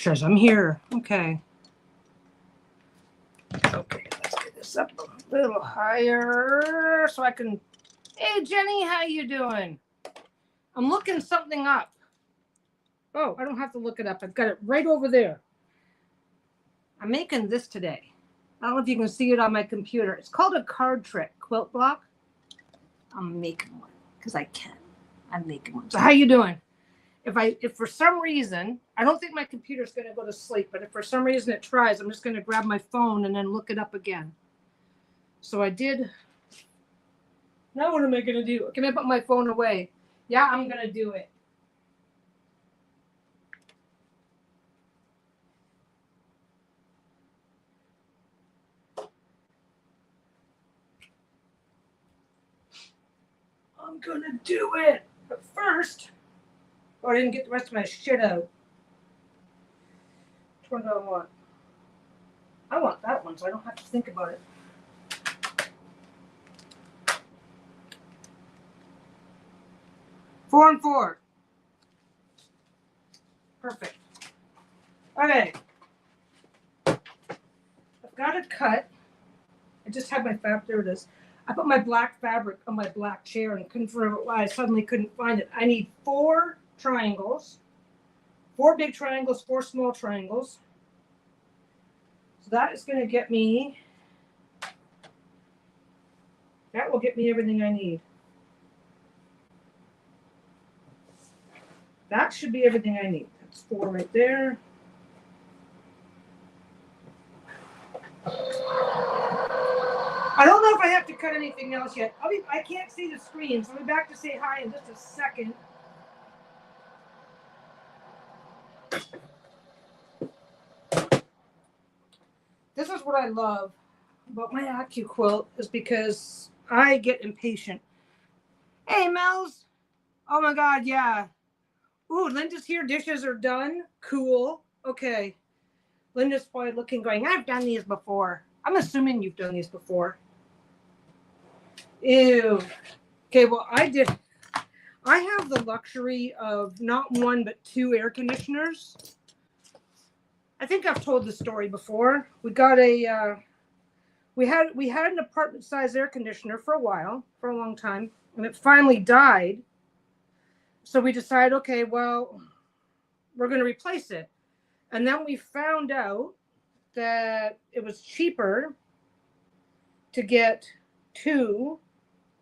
says I'm here. Okay. Okay, let's get this up a little higher so I can. Hey, Jenny, how you doing? I'm looking something up. Oh, I don't have to look it up. I've got it right over there. I'm making this today. I don't know if you can see it on my computer. It's called a card trick quilt block. I'm making one because I can. I'm making one. So how you doing? If for some reason, I don't think my computer's going to go to sleep, but if for some reason it tries, I'm just going to grab my phone and then look it up again. So I did. Now what am I going to do? Can I put my phone away? Yeah, I'm going to do it. I'm going to do it. But first, I didn't get the rest of my shit out. Which one do I want? I want that one so I don't have to think about it. Four and four. Perfect. Okay. I've got it cut. I just had my fabric. There it is. I put my black fabric on my black chair and couldn't figure out why I suddenly couldn't find it. I need 4 triangles. 4 big triangles, 4 small triangles. So that is going to get me, that will get me everything I need. That should be everything I need. That's 4 right there. I don't know if I have to cut anything else yet. I can't see the screen, so I'll be back to say hi in just a second. This is what I love about my AccuQuilt is because I get impatient. Hey, Mel's. Oh my God, yeah. Ooh, Linda's here. Dishes are done. Cool. Okay. Linda's probably looking, going, I've done these before. I'm assuming you've done these before. Ew. Okay, well, I have the luxury of not 1, but 2 air conditioners. I think I've told the story before. We got we had an apartment size air conditioner for a while, for a long time, and it finally died. So we decided, okay, well, we're going to replace it. And then we found out that it was cheaper to get 2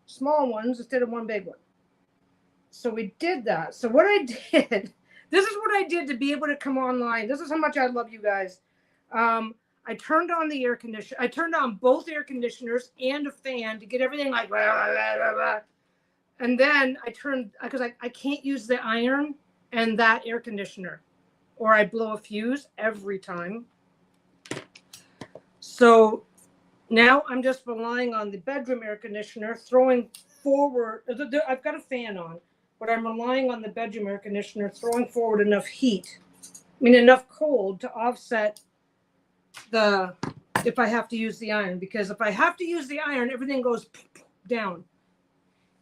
small ones instead of 1 big one. So we did that. So what I did, this is what I did to be able to come online. This is how much I love you guys. I turned on the air conditioner. I turned on both air conditioners and a fan to get everything like blah, blah, blah, blah. And then I turned, because I can't use the iron and that air conditioner, or I blow a fuse every time. So now I'm just relying on the bedroom air conditioner, throwing forward. I've got a fan on, but I'm relying on the bedroom air conditioner, throwing forward enough heat, enough cold to offset if I have to use the iron. Because if I have to use the iron, everything goes down.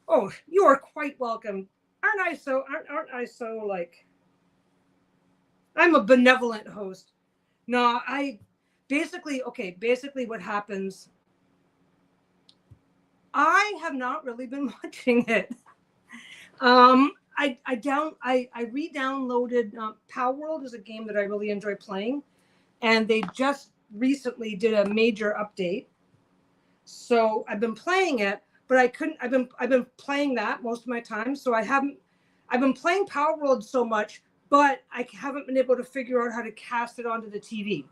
Oh, you are quite welcome. Aren't I so like, I'm a benevolent host. No, basically what happens, I have not really been watching it. I re-downloaded Power World is a game that I really enjoy playing, and they just recently did a major update. So I've been playing it, but I've been playing that most of my time. So I've been playing Power World so much, but I haven't been able to figure out how to cast it onto the TV.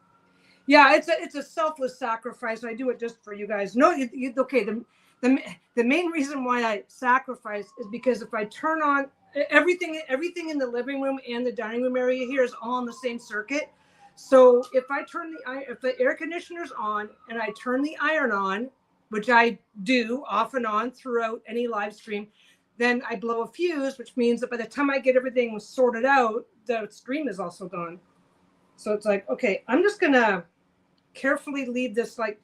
Yeah, it's a selfless sacrifice. I do it just for you guys. No, okay. The main reason why I sacrifice is because if I turn on everything in the living room and the dining room area here is all on the same circuit. So if the air conditioner's on and I turn the iron on, which I do off and on throughout any live stream, then I blow a fuse, which means that by the time I get everything sorted out, the stream is also gone. So it's like, okay, I'm just gonna carefully leave this like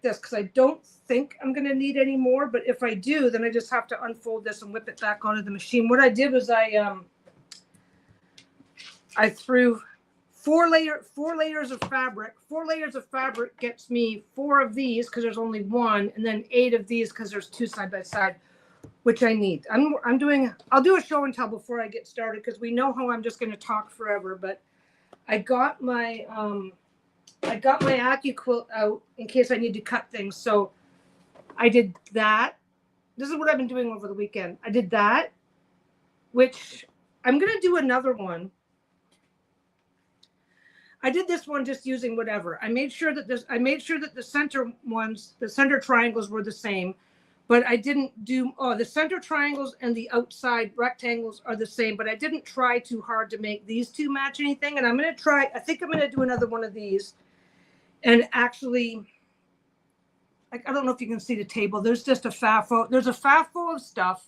this because I don't think I'm gonna need any more. But if I do, then I just have to unfold this and whip it back onto the machine. What I did was I I threw four layers of fabric. 4 layers of fabric gets me 4 of these because there's only one, and then 8 of these because there's 2 side by side, which I need. I'll do a show and tell before I get started because we know how I'm just going to talk forever. But I got my AccuQuilt out in case I need to cut things. So I did that. This is what I've been doing over the weekend. I did that, which I'm going to do another one. I did this one just using whatever. I made sure that the center triangles were the same, but I didn't do, the center triangles and the outside rectangles are the same, but I didn't try too hard to make these two match anything. And I think I'm going to do another one of these. And actually, like, I don't know if you can see the table. There's just a FAFO. There's a FAFO of stuff.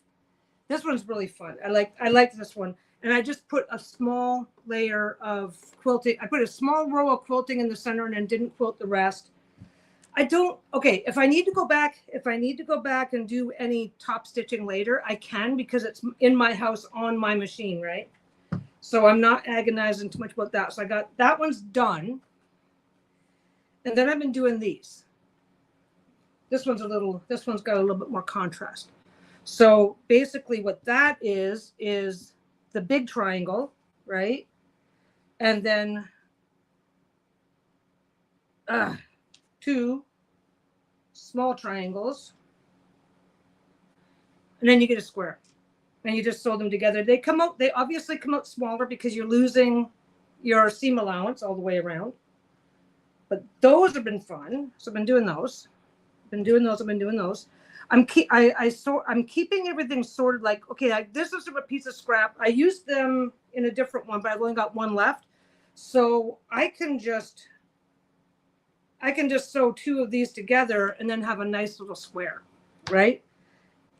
This one's really fun. I like this one. And I just put a small layer of quilting. I put a small row of quilting in the center and then didn't quilt the rest. If I need to go back and do any top stitching later, I can, because it's in my house on my machine, right? So I'm not agonizing too much about that. So I got that one's done. And then I've been doing these. This one's got a little bit more contrast. So basically what that is the big triangle, right? And then 2 small triangles. And then you get a square. And you just sew them together. They obviously come out smaller because you're losing your seam allowance all the way around. But those have been fun. So I've been doing those. I've been doing those. I'm keeping everything sorted, like, okay, this is a piece of scrap. I used them in a different one, but I've only got one left. So I can just sew 2 of these together and then have a nice little square, right?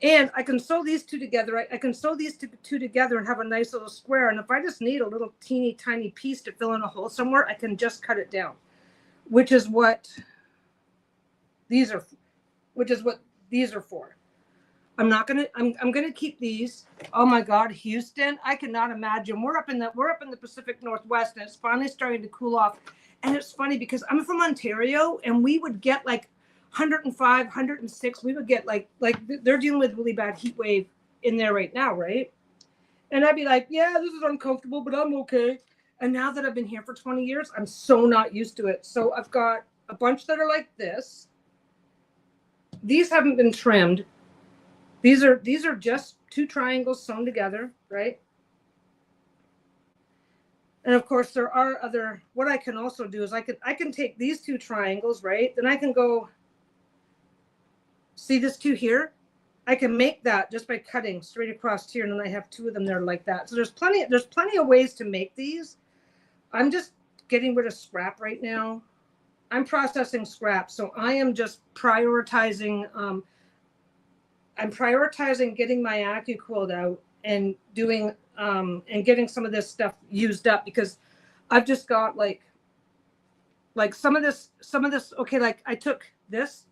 And I can sew these 2 together. I can sew these two together and have a nice little square. And if I just need a little teeny tiny piece to fill in a hole somewhere, I can just cut it down, which is what these are for. I'm gonna keep these. Oh my God, Houston! I cannot imagine. We're up in the Pacific Northwest, and it's finally starting to cool off. And it's funny because I'm from Ontario, and we would get like 105, 106. We would get like they're dealing with really bad heat wave in there right now, right? And I'd be like, yeah, this is uncomfortable, but I'm okay. And now that I've been here for 20 years, I'm so not used to it. So I've got a bunch that are like this. These haven't been trimmed. These are just 2 triangles sewn together, right? And of course there are other, what I can also do is I can take these 2 triangles, right? Then I can go, see this 2 here? I can make that just by cutting straight across here, and then I have 2 of them there like that. So there's plenty of ways to make these. I'm just getting rid of scrap right now. I'm processing scrap, so I am just prioritizing. I'm prioritizing getting my AccuQuilt out and doing and getting some of this stuff used up, because I've just got like some of this. Okay, like I took this.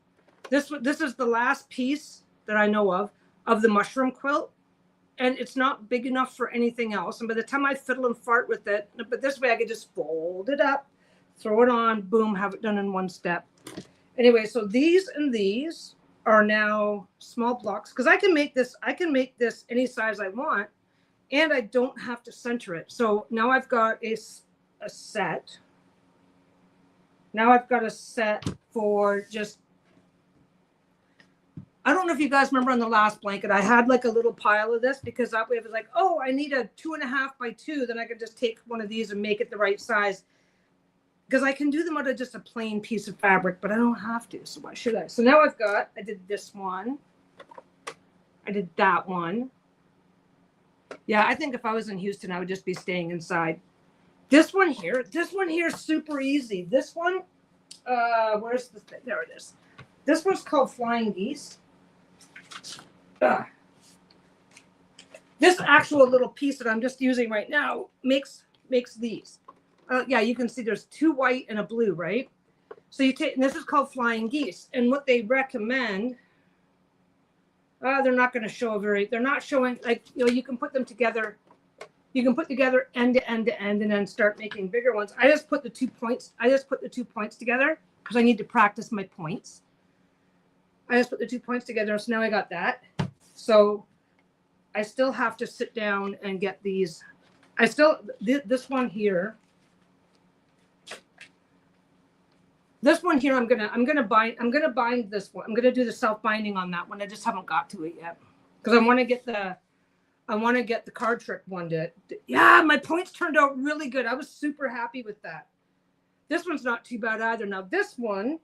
This is the last piece that I know of the mushroom quilt, and it's not big enough for anything else. And by the time I fiddle and fart with it, but this way I could just fold it up, throw it on, boom, have it done in one step. Anyway, so these and these are now small blocks, because I can make this any size I want, and I don't have to center it. So now I've got a set. Now I've got a set for just, I don't know if you guys remember on the last blanket, I had like a little pile of this, because that way it was like, oh, I need a 2.5 by 2. Then I could just take one of these and make it the right size, because I can do them out of just a plain piece of fabric, but I don't have to. So why should I? So now I did this one. I did that one. Yeah, I think if I was in Houston, I would just be staying inside. This one here is super easy. This one, where's the thing? There it is. This one's called Flying Geese. This actual little piece that I'm just using right now makes these. Yeah, you can see there's 2 white and a blue, right? So you take, and this is called Flying Geese. And what they recommend, they're not going to show they're not showing, like, you know, you can put them together You can put together end to end to end and then start making bigger ones. I just put the 2 points. I just put the 2 points together because I need to practice my points. I just put the 2 points together. So now I got that. So I still have to sit down and get these. This one here. This one here, I'm gonna bind this one. I'm gonna do the self binding on that one. I just haven't got to it yet because I want to get the card trick one. Yeah, my points turned out really good. I was super happy with that. This one's not too bad either. Now this one,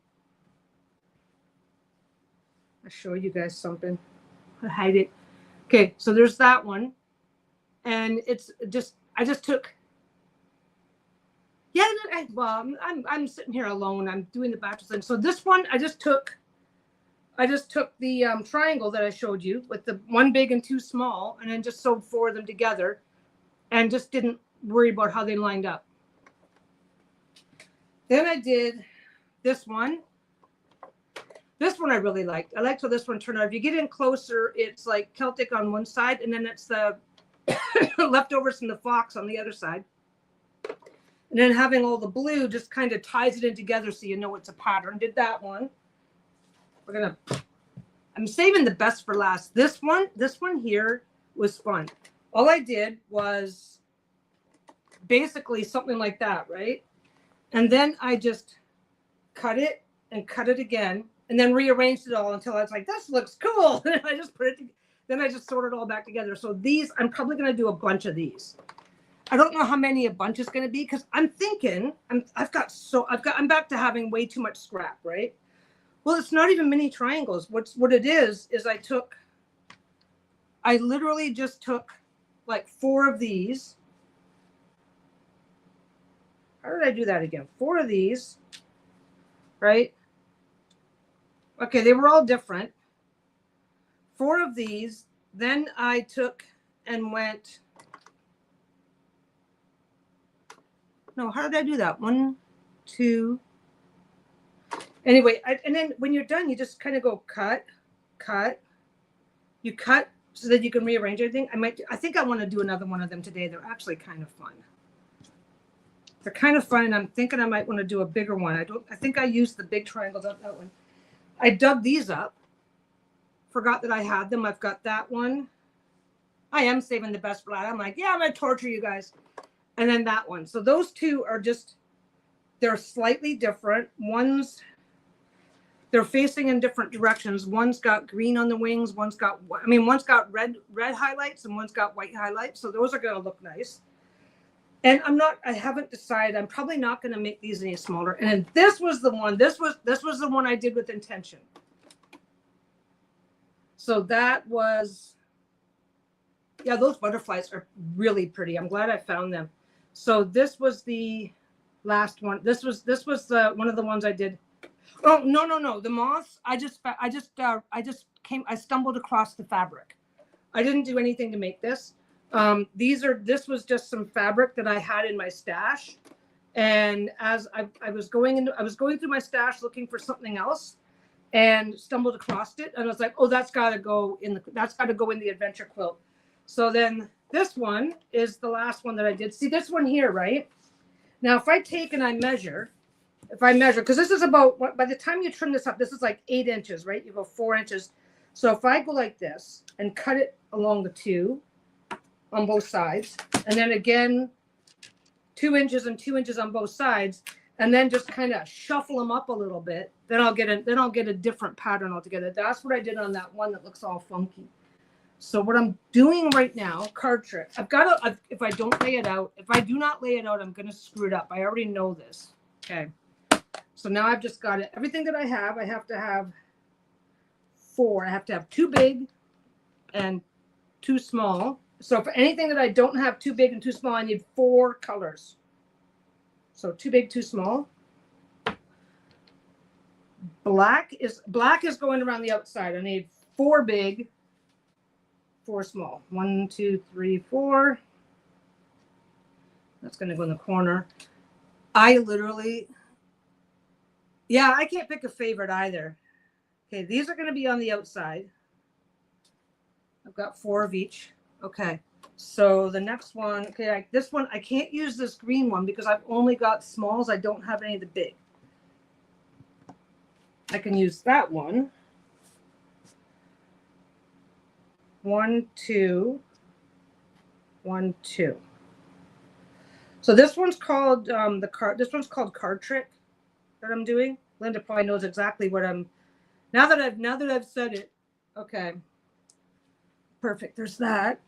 I'll show you guys something. I'll hide it. Okay, so there's that one, and it's just I just took. Yeah, well, I'm sitting here alone. I'm doing the bachelor's thing. So this one, I just took the triangle that I showed you with the 1 big and 2 small, and then just sewed 4 of them together, and just didn't worry about how they lined up. Then I did this one. This one I really liked. I liked how this one turned out. If you get in closer, it's like Celtic on one side, and then it's the leftovers from the fox on the other side. And then having all the blue just kind of ties it in together so you know it's a pattern. Did that one. I'm saving the best for last. This one here was fun. All I did was basically something like that, right? And then I just cut it and cut it again and then rearranged it all until I was like, this looks cool. And I just put it, then I just sorted it all back together. So these, I'm probably going to do a bunch of these. I don't know how many a bunch is going to be because I'm thinking I'm back to having way too much scrap, right? Well, it's not even mini triangles. What it is I literally just took like 4 of these. How did I do that again? 4 of these, right? Okay, they were all different. 4 of these. Then I took and went. No, how did I do that? 1, 2. Anyway, and then when you're done, you just kind of go cut. You cut so that you can rearrange everything. I think I want to do another one of them today. They're actually kind of fun. They're kind of fun. I'm thinking I might want to do a bigger one. I think I used the big triangles on that one. I dug these up. Forgot that I had them. I've got that one. I am saving the best for last. I'm like, yeah, I'm going to torture you guys. And then that one. So those 2 are just, they're slightly different. They're facing in different directions. One's got green on the wings. One's got red highlights and one's got white highlights. So those are going to look nice. And I haven't decided. I'm probably not going to make these any smaller. And then this was the one, this was the one I did with intention. So that was, yeah, those butterflies are really pretty. I'm glad I found them. So this was the last one. This was one of the ones I did. Oh, no. The moths, I stumbled across the fabric. I didn't do anything to make this. This was just some fabric that I had in my stash. And as I was going through my stash looking for something else and stumbled across it. And I was like, oh, that's got to go in the adventure quilt. So then this one is the last one that I did. See this one here, right? Now, if I take and I measure, because this is about, by the time you trim this up, this is like 8 inches, right? You go 4 inches. So if I go like this and cut it along the 2 on both sides, and then again, 2 inches and 2 inches on both sides, and then just kind of shuffle them up a little bit, then I'll get a different pattern altogether. That's what I did on that one that looks all funky. So what I'm doing right now, card trick, if I don't lay it out, if I do not lay it out, I'm going to screw it up. I already know this. Okay. So now I've just got it. Everything that I have to have 4. I have to have 2 big and 2 small. So for anything that I don't have 2 big and 2 small, I need 4 colors. So 2 big, 2 small. Black is going around the outside. I need 4 big, 4 small. 1, 2, 3, 4. That's going to go in the corner. I can't pick a favorite either. Okay, these are going to be on the outside. I've got 4 of each. Okay. So the next one, okay, this one, I can't use this green one because I've only got smalls. I don't have any of the big. I can use that one. 1, 2, 1, 2. So this one's called This one's called card trick that I'm doing. Linda probably knows exactly what I'm. Now that I've said it, okay, perfect. There's that.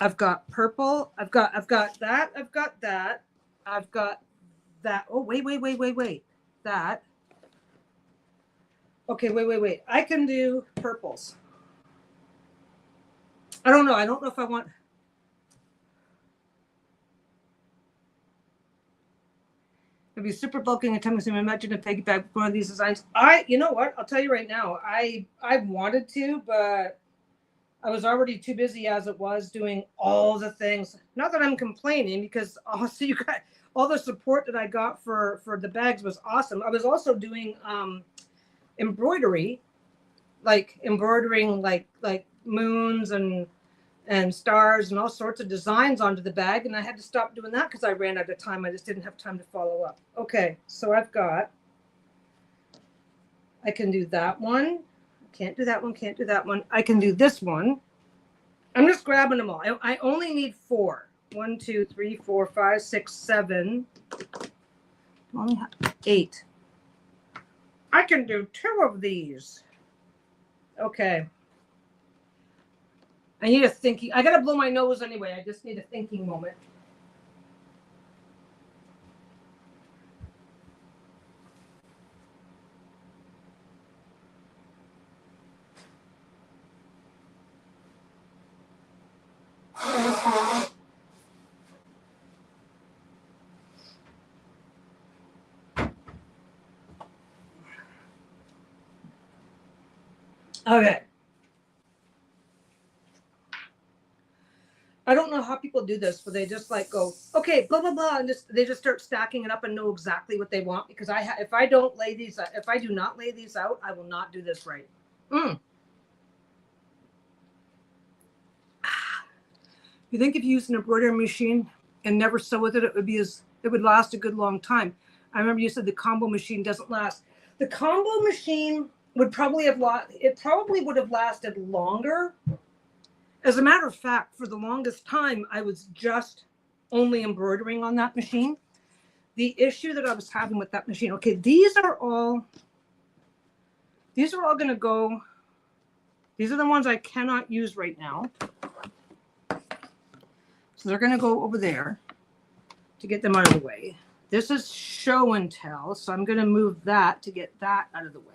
I've got purple. I've got that. I've got that. I've got that. Oh wait. That. Okay, wait. I can do purples. I don't know. I don't know if I want. It'd be super bulking and time. Imagine a piggyback one of these designs. You know what? I'll tell you right now. I wanted to, but I was already too busy as it was doing all the things. Not that I'm complaining, because also you got all the support that I got for the bags was awesome. I was also doing embroidery, like embroidering like moons and stars and all sorts of designs onto the bag, and I had to stop doing that because I ran out of time. I just didn't have time to follow up. Okay, so I can do that one. Can't do that one. Can't do that one. I can do this one. I'm just grabbing them all. I only need 4. 1, 2, 3, 4, 5, 6, 7. I only have 8. I can do 2 of these. Okay. I need a thinking. I gotta blow my nose anyway. I just need a thinking moment. Okay. I don't know how people do this, but they just like go, okay, blah, blah, blah. And they just start stacking it up and know exactly what they want. Because if I do not lay these out, I will not do this right. You think if you used an embroidery machine and never sew with it, it would last a good long time. I remember you said the combo machine doesn't last. The combo machine would probably would have lasted longer. As a matter of fact, for the longest time, I was just only embroidering on that machine. The issue that I was having with that machine, okay, these are all going to go. These are the ones I cannot use right now. So they're going to go over there to get them out of the way. This is show and tell, so I'm going to move that to get that out of the way.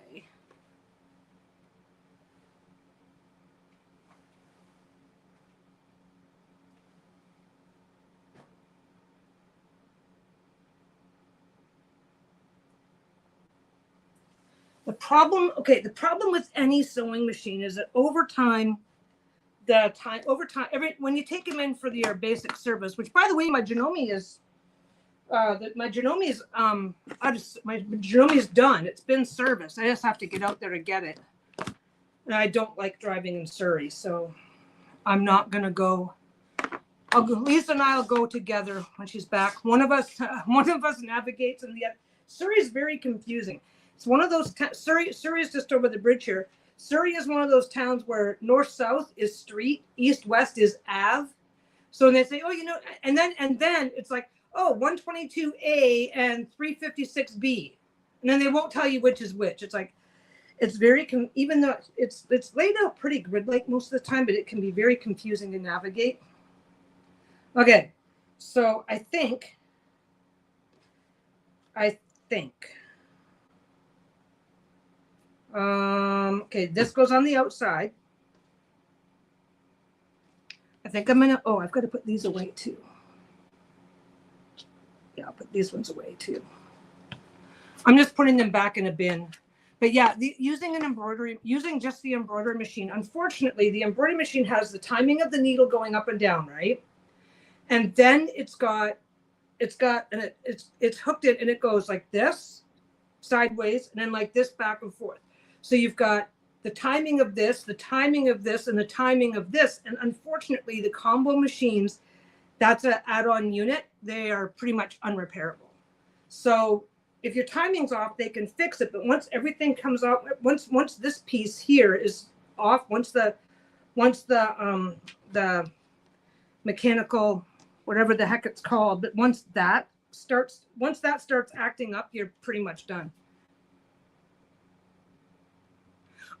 The problem with any sewing machine is that over time, when you take them in for your basic service, which by the way, my Janome is done. It's been serviced. I just have to get out there to get it. And I don't like driving in Surrey, so I'm not gonna go. Lisa and I'll go together when she's back. One of us navigates, and the other. Surrey is very confusing. It's one of those. Surrey is just over the bridge here. Surrey is one of those towns where north-south is street, east-west is Ave. So when they say, oh, and then it's like, oh, 122A and 356B. And then they won't tell you which is which. It's like, it's very, even though it's laid out pretty grid-like most of the time, but it can be very confusing to navigate. Okay, so I think. Okay, this goes on the outside. I think I'm gonna, I've got to put these away too. Yeah, I'll put these ones away too. I'm just putting them back in a bin. But yeah, using just the embroidery machine, unfortunately, the embroidery machine has the timing of the needle going up and down, right? And then it's hooked in, and it goes like this, sideways, and then like this back and forth. So you've got the timing of this, the timing of this, and the timing of this. And unfortunately, the combo machines, that's an add-on unit. They are pretty much unrepairable. So if your timing's off, they can fix it. But once everything comes out, once this piece here is off, once the mechanical, whatever the heck it's called, but once that starts acting up, you're pretty much done.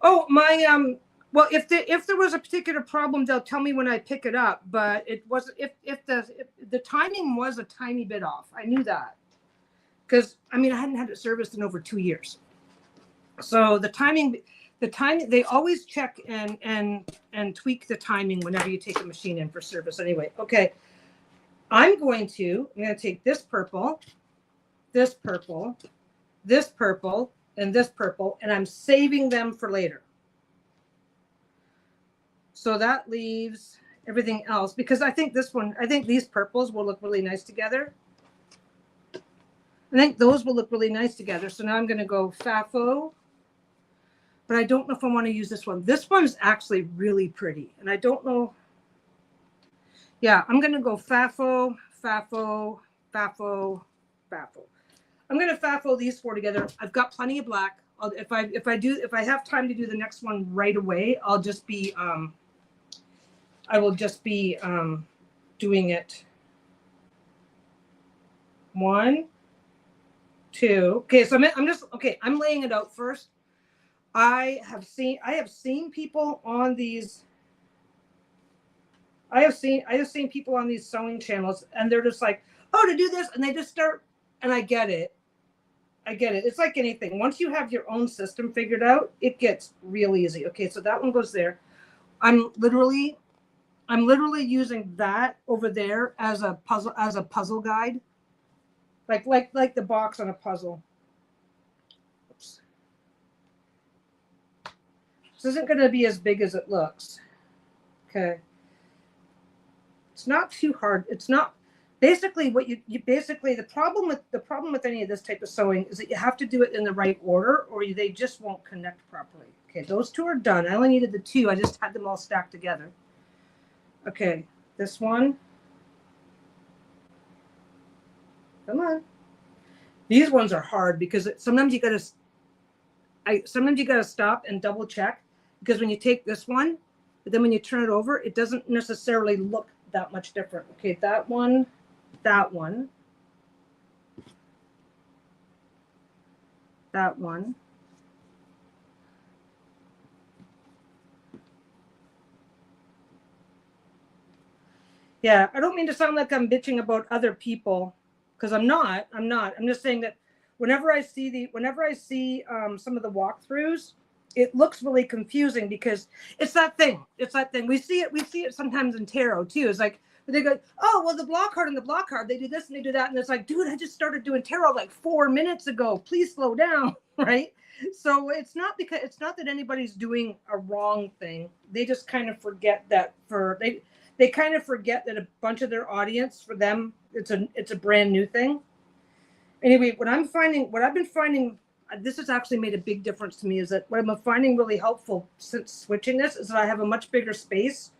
Oh, my well, if there was a particular problem, they'll tell me when I pick it up. But it wasn't. If the timing was a tiny bit off, I knew that, because I mean I hadn't had it serviced in over 2 years. So the timing, they always check and tweak the timing whenever you take a machine in for service. Anyway, okay, I'm going to take this purple, this purple, this purple, and this purple, and I'm saving them for later. So that leaves everything else, because I think these purples will look really nice together. I think those will look really nice together. So now I'm going to go Fafo, but I don't know if I want to use this one. This one's actually really pretty, and I don't know. Yeah, I'm going to go Fafo, Fafo, Fafo, Fafo. I'm going to Fafo these four together. I've got plenty of black. If I have time to do the next one right away, I will just be doing it 1, 2. Okay, so I'm laying it out first. I have seen people on these. I have seen people on these sewing channels, and they're just like, oh, to do this, and they just start. And I get it. It's like anything. Once you have your own system figured out, it gets real easy. Okay, so that one goes there. I'm literally using that over there as a puzzle guide, like the box on a puzzle. Oops. This isn't going to be as big as it looks. Okay. It's not too hard. It's not. Basically, what you basically the problem with any of this type of sewing is that you have to do it in the right order, or they just won't connect properly. Okay, those two are done. I only needed the 2. I just had them all stacked together. Okay, this one. Come on. These ones are hard because sometimes you gotta stop and double check, because when you take this one, but then when you turn it over, it doesn't necessarily look that much different. Okay, that one. That one. That one. Yeah, I don't mean to sound like I'm bitching about other people, because I'm not. I'm just saying that whenever I see some of the walkthroughs, it looks really confusing, because it's that thing. We see it sometimes in tarot too. It's like, they go, oh, well, the block card and the block card, they do this and they do that. And it's like, dude, I just started doing tarot like 4 minutes ago. Please slow down, right? So it's not that anybody's doing a wrong thing. They just kind of forget that they kind of forget that a bunch of their audience, for them, it's a brand new thing. Anyway, what I've been finding, this has actually made a big difference to me, is that what I'm finding really helpful since switching this is that I have a much bigger space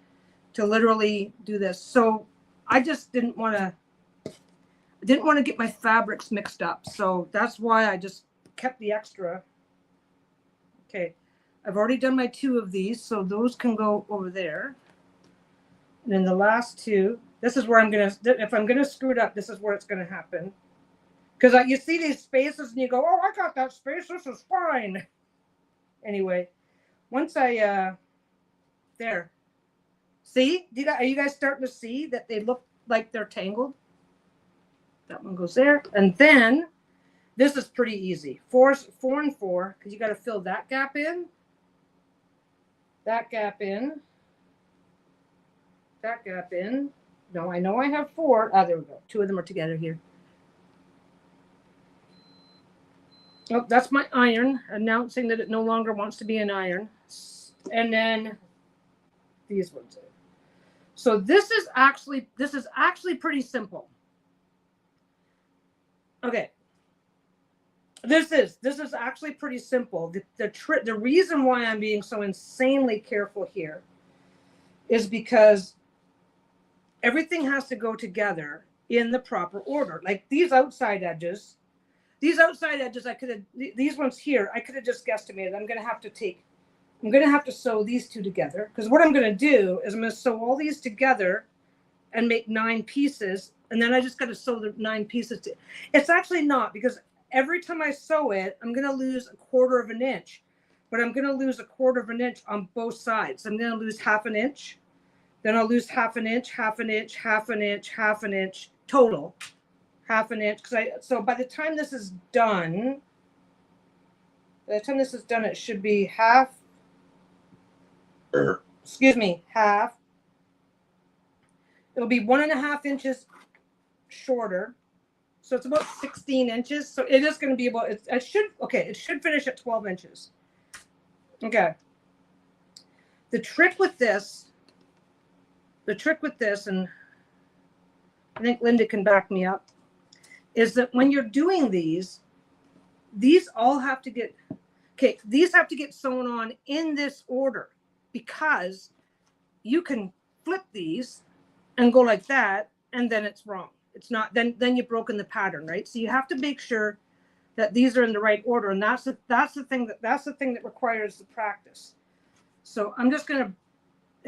to literally do this. So I just didn't want to get my fabrics mixed up. So that's why I just kept the extra. Okay, I've already done my 2 of these, so those can go over there. And then the last 2, this is where if I'm gonna screw it up, this is where it's gonna happen. Because you see these spaces and you go, oh, I got that space, this is fine. Anyway, once there. See, are you guys starting to see that they look like they're tangled? That one goes there. And then this is pretty easy. 4 and 4, because you got to fill that gap in, that gap in, that gap in. No, I know I have 4. Ah, there we go. 2 of them are together here. Oh, that's my iron, announcing that it no longer wants to be an iron. And then these ones. So this is actually pretty simple. Okay. This is actually pretty simple. The reason why I'm being so insanely careful here is because everything has to go together in the proper order. Like these outside edges, I could have, these ones here, I could have just guesstimated. I'm going to have to sew these two together, because what I'm going to do is I'm going to sew all these together and make 9 pieces. And then I just got to sew the 9 pieces. It's actually not, because every time I sew it, I'm going to lose 1/4 of an inch, but I'm going to lose 1/4 of an inch on both sides. I'm going to lose 1/2 inch. Then I'll lose 1/2 inch, 1/2 inch, 1/2 inch, 1/2 inch total. 1/2 inch. So by the time this is done, it should be half. Excuse me, half. It'll be 1.5 inches shorter. So it's about 16 inches. So it is going to be about, it should finish at 12 inches. Okay. The trick with this, and I think Linda can back me up, is that when you're doing these all have to get, these have to get sewn on in this order, because you can flip these and go like that, and then it's wrong. It's not, then you've broken the pattern, right? So you have to make sure that these are in the right order, and that's the thing that requires the practice. So I'm just going to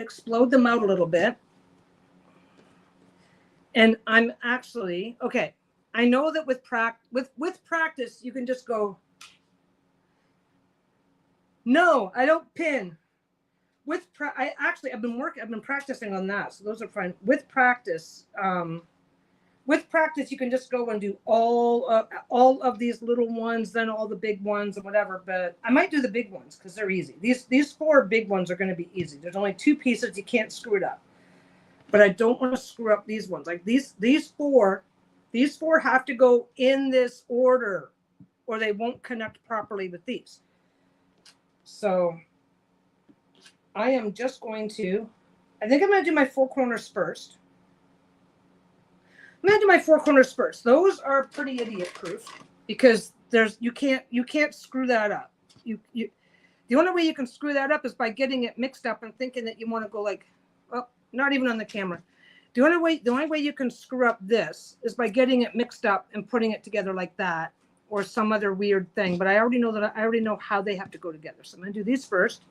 explode them out a little bit. And I'm actually, okay, I know that with practice, you can just go, no, I don't pin. I've been practicing on that. So those are fine. With practice, you can just go and do all of these little ones, then all the big ones and whatever. But I might do the big ones because they're easy. These 4 big ones are going to be easy. There's only 2 pieces. You can't screw it up. But I don't want to screw up these ones. Like these 4 have to go in this order, or they won't connect properly with these. So I am just going to, I think I'm going to do my 4 corners first. I'm going to do my 4 corners first. Those are pretty idiot proof, because you can't screw that up. The only way you can screw that up is by getting it mixed up and thinking that you want to go like, well, not even on the camera. The only way you can screw up this is by getting it mixed up and putting it together like that, or some other weird thing. But I already know how they have to go together. So I'm going to do these first.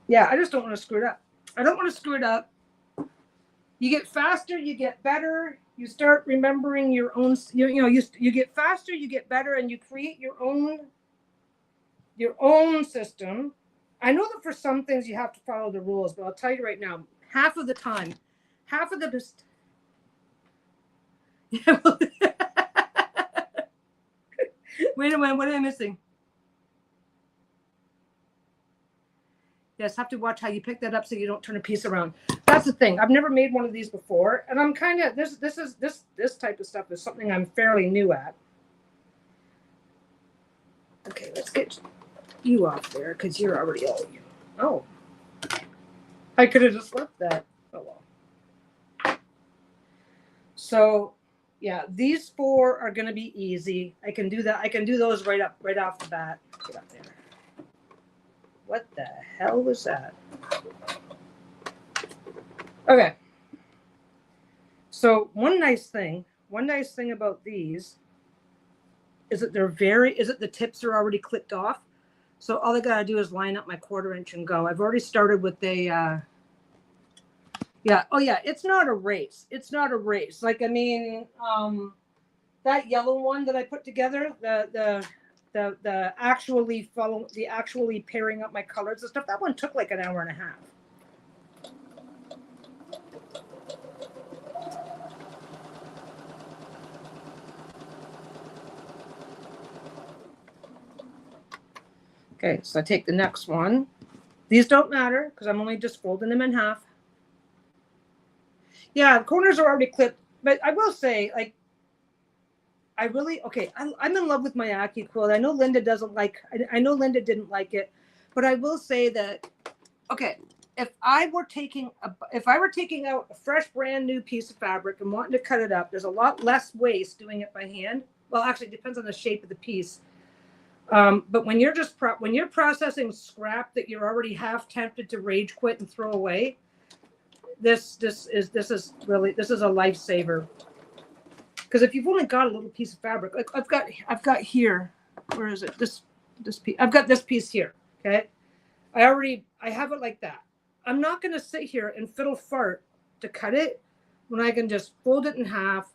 Yeah, I just don't want to screw it up. I don't want to screw it up. You get faster, you get better. You start remembering your own, you get faster, you get better, and you create your own system. I know that for some things you have to follow the rules, but I'll tell you right now, half of the wait a minute, what am I missing? Yes, have to watch how you pick that up so you don't turn a piece around. That's the thing. I've never made one of these before, and I'm kind of this type of stuff is something I'm fairly new at. Okay, let's get you off there because you're already old. Oh, I could have just left that. Oh well. So, yeah, these 4 are going to be easy. I can do that. I can do those right off the bat. Get up there. What the hell was that? Okay. So one nice thing about these is that the tips are already clipped off. So all I gotta do is line up my 1/4 inch and go. I've already started with a, yeah. Oh yeah, it's not a race. It's not a race. Like, I mean, that yellow one that I put together, the actually pairing up my colors and stuff, that one took like an hour and a half. Okay, so I take the next one. These don't matter because I'm only just folding them in half. Yeah, the corners are already clipped, but I will say, like, I'm in love with my Aki quilt. I know Linda didn't like it, but I will say that, okay, if I were taking out a fresh, brand new piece of fabric and wanting to cut it up, there's a lot less waste doing it by hand. Well, actually, it depends on the shape of the piece. But when you're when you're processing scrap that you're already half tempted to rage quit and throw away, this is a lifesaver. Because if you've only got a little piece of fabric, like I've got here, where is it? This piece. I've got this piece here. Okay, I have it like that. I'm not going to sit here and fiddle fart to cut it when I can just fold it in half.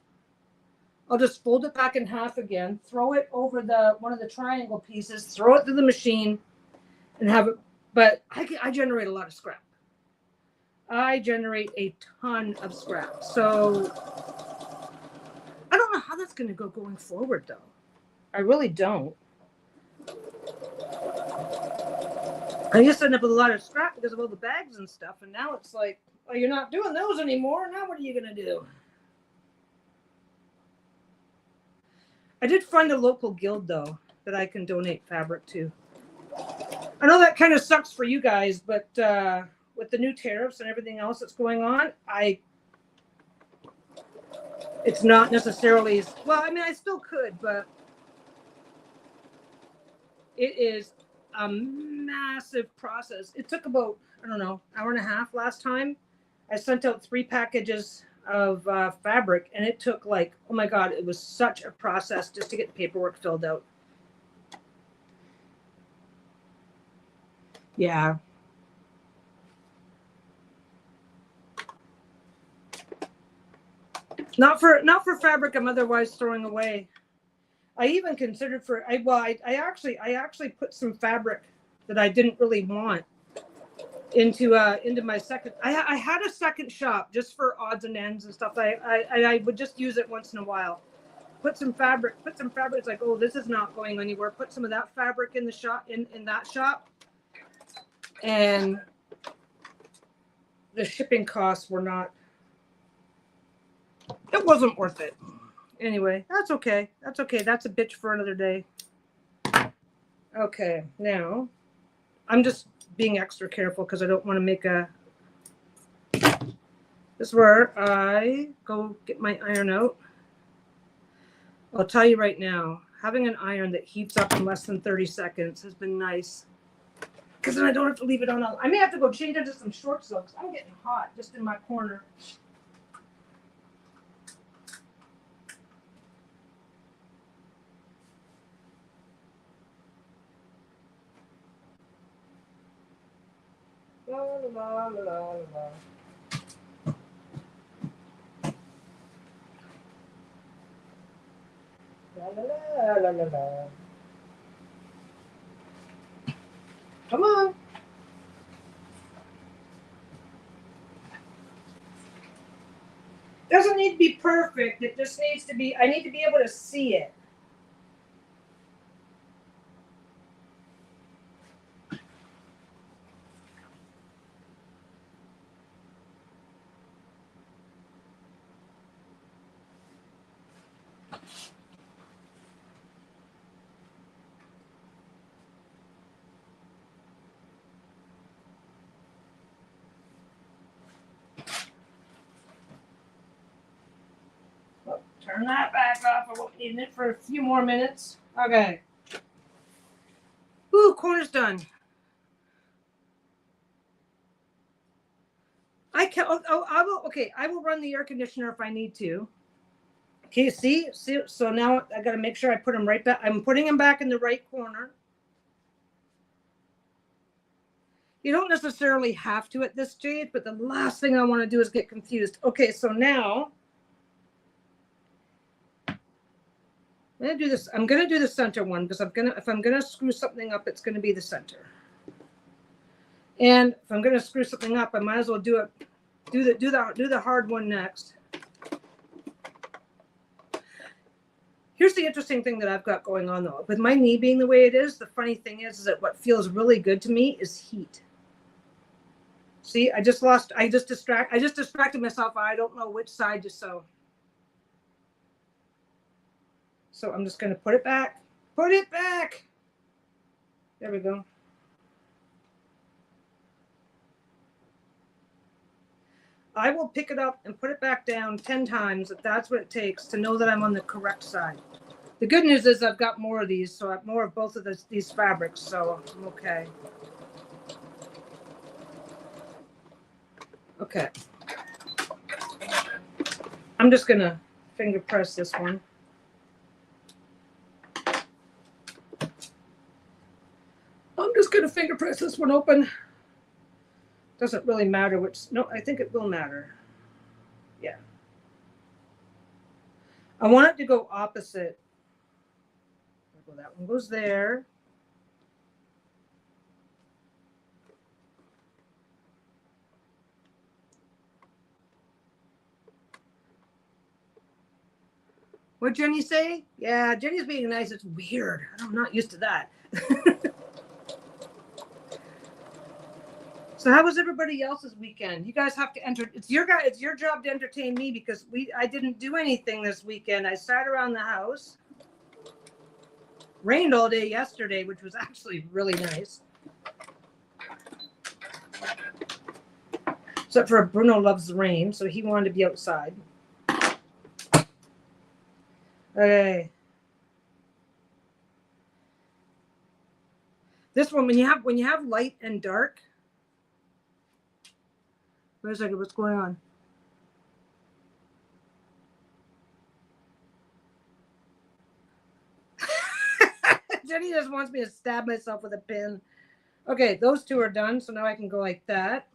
I'll just fold it back in half again, throw it over one of the triangle pieces, throw it through the machine, and have it. But I generate a lot of scrap. I generate a ton of scrap. So I don't know how that's going to go going forward, though. I really don't. I used to end up with a lot of scrap because of all the bags and stuff, and now it's like, oh, you're not doing those anymore. Now what are you going to do? I did find a local guild, though, that I can donate fabric to. I know that kind of sucks for you guys, but with the new tariffs and everything else that's going on, it's not necessarily, well, I mean, I still could, but it is a massive process. It took about, I don't know, hour and a half last time. I sent out 3 packages of fabric, and it took like, oh my God, it was such a process just to get the paperwork filled out. Yeah. Not for fabric I'm otherwise throwing away. I even considered I actually put some fabric that I didn't really want into my second. I had a second shop just for odds and ends and stuff. I would just use it once in a while. Put some fabric. It's like, oh, this is not going anywhere. Put some of that fabric in the shop in that shop, and the shipping costs were not. It wasn't worth it. Anyway, that's okay. That's okay. That's a bitch for another day. Okay, now I'm just being extra careful because I don't want to make a. This is where I go get my iron out. I'll tell you right now, having an iron that heats up in less than 30 seconds has been nice. Because then I don't have to leave it on. I may have to go change into some short silks. I'm getting hot just in my corner. La la la la la la. La la la la la. Come on. Doesn't need to be perfect. It just needs to be, I need to be able to see it. Turn that back off. I won't need it for a few more minutes. Okay. Ooh, corner's done. I will run the air conditioner if I need to. Okay, see? So now I got to make sure I put them right back. I'm putting them back in the right corner. You don't necessarily have to at this stage, but the last thing I want to do is get confused. Okay, so now I'm going to do this. I'm going to do the center one because if I'm going to screw something up, it's going to be the center. And if I'm going to screw something up, I might as well do the hard one next. Here's the interesting thing that I've got going on though. With my knee being the way it is, the funny thing is that what feels really good to me is heat. See, I just distracted myself. I don't know which side to sew. So I'm just going to put it back. Put it back. There we go. I will pick it up and put it back down 10 times if that's what it takes to know that I'm on the correct side. The good news is I've got more of these, so I have more of both of these fabrics, so I'm okay. Okay. I'm just going to finger press this one. I'm just going to finger press this one open. Doesn't really matter which. No, I think it will matter. Yeah. I want it to go opposite. Well, that one goes there. What'd Jenny say? Yeah, Jenny's being nice. It's weird. I'm not used to that. So how was everybody else's weekend? You guys have to enter. It's your job to entertain me because I didn't do anything this weekend. I sat around the house. Rained all day yesterday, which was actually really nice. Except for Bruno loves the rain, so he wanted to be outside. Okay. This one, when you have light and dark. Wait a second, what's going on? Jenny just wants me to stab myself with a pin. Okay, those two are done, so now I can go like that.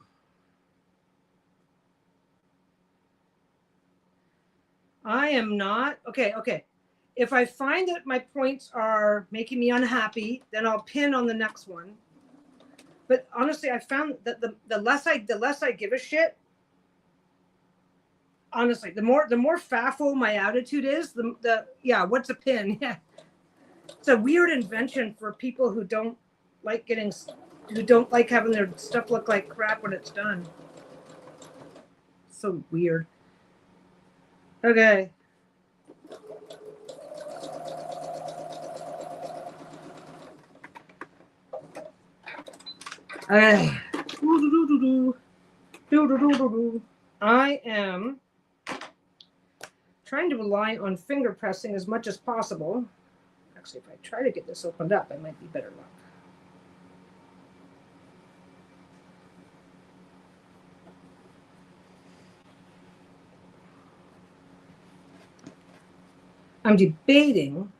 I am not. Okay. If I find that my points are making me unhappy, then I'll pin on the next one. But honestly, I found that the less I give a shit, honestly, the more faffle my attitude is, the what's a pin? Yeah. It's a weird invention for people who don't like having their stuff look like crap when it's done. So weird. Okay. Okay. I am trying to rely on finger pressing as much as possible. Actually, if I try to get this opened up, I might be better luck. I'm debating.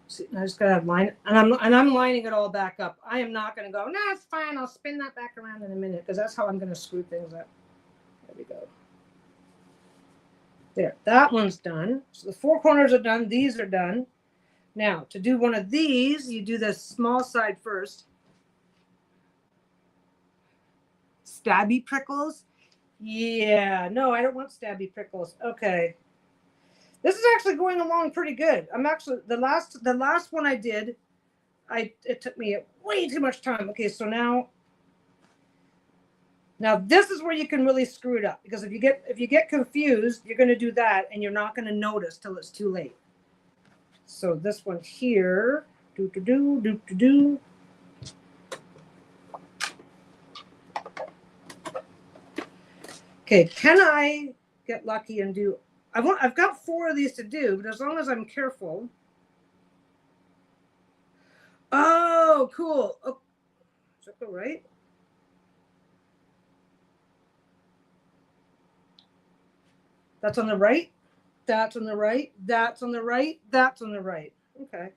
See, I just gotta line it, and I'm lining it all back up. I am not gonna go. No, it's fine. I'll spin that back around in a minute because that's how I'm gonna screw things up. There we go. There, that one's done. So the four corners are done. These are done. Now, to do one of these, you do the small side first. Stabby prickles? Yeah, no, I don't want stabby prickles. Okay. This is actually going along pretty good. I'm actually, the last one I did, it took me way too much time. Okay, so now this is where you can really screw it up because if you get confused, you're going to do that and you're not going to notice till it's too late. So this one here, do. Okay, can I get lucky and do? I've got 4 of these to do, but as long as I'm careful. Oh, cool. Oh, is that go right? That's on the right. That's on the right. That's on the right. That's on the right. Okay.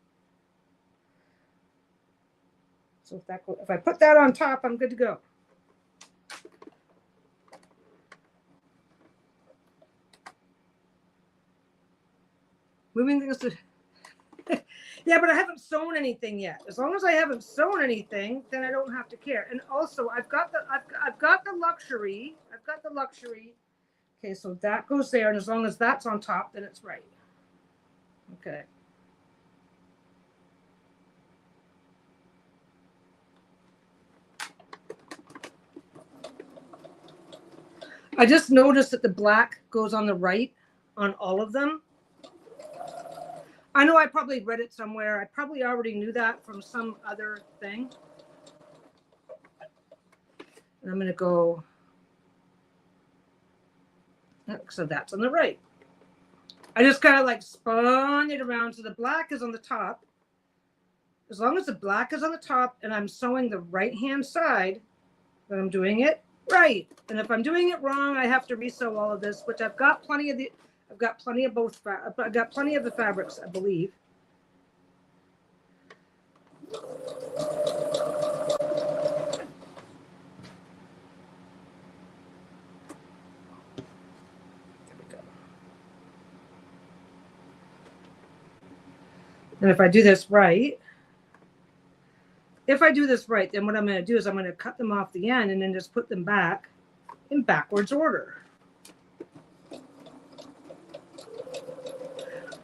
So if I put that on top, I'm good to go. Moving things to. Yeah, but I haven't sewn anything yet. As long as I haven't sewn anything, then I don't have to care. And also, I've got the luxury. I've got the luxury. Okay, so that goes there, and as long as that's on top, then it's right. Okay. I just noticed that the black goes on the right on all of them. I know I probably read it somewhere. I probably already knew that from some other thing. And I'm going to go. So that's on the right. I just kind of like spun it around so the black is on the top. As long as the black is on the top and I'm sewing the right-hand side, then I'm doing it right. And if I'm doing it wrong, I have to resew all of this, which I've got plenty of both. I've got plenty of the fabrics, I believe. And if I do this right, then what I'm going to do is I'm going to cut them off the end and then just put them back in backwards order.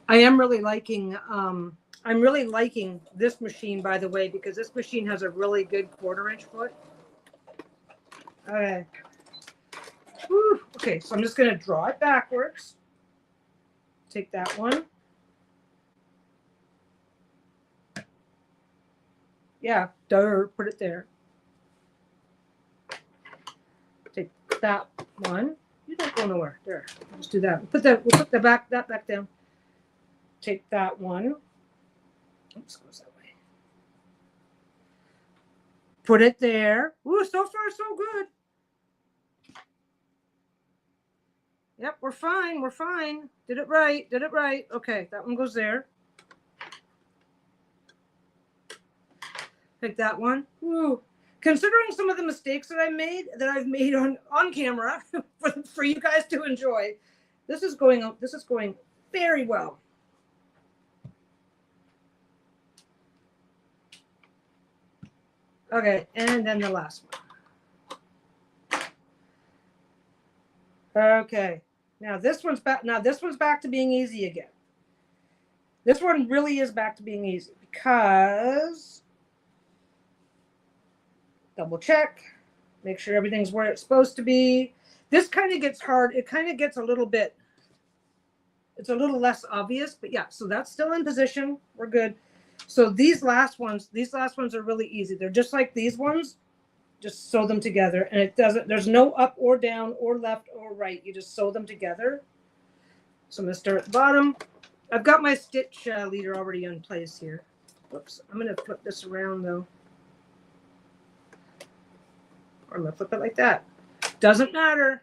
I am really liking, I'm really liking this machine, by the way, because this machine has a really good 1/4-inch foot. Okay. Whew. Okay, so I'm just going to draw it backwards. Take that one. Yeah, put it there. Take that one. You don't go nowhere. There. Just do that. We'll put that back down. Take that one. Oops, goes that way. Put it there. Ooh, so far so good. Yep, we're fine. We're fine. Did it right. Okay, that one goes there. Take that one. Ooh. Considering some of the mistakes that I've made on camera for you guys to enjoy, this is going very well. Okay, and then the last one. Okay, now this one's back to being easy again. This one really is back to being easy because double check, make sure everything's where it's supposed to be. This kind of gets hard. It kind of gets a little bit, it's a little less obvious, but yeah, so that's still in position. We're good. So these last ones are really easy. They're just like these ones. Just sew them together, and there's no up or down or left or right. You just sew them together. So I'm gonna start at the bottom. I've got my stitch leader already in place here. Whoops, I'm gonna flip this around though. Or I'm gonna flip it like that. Doesn't matter.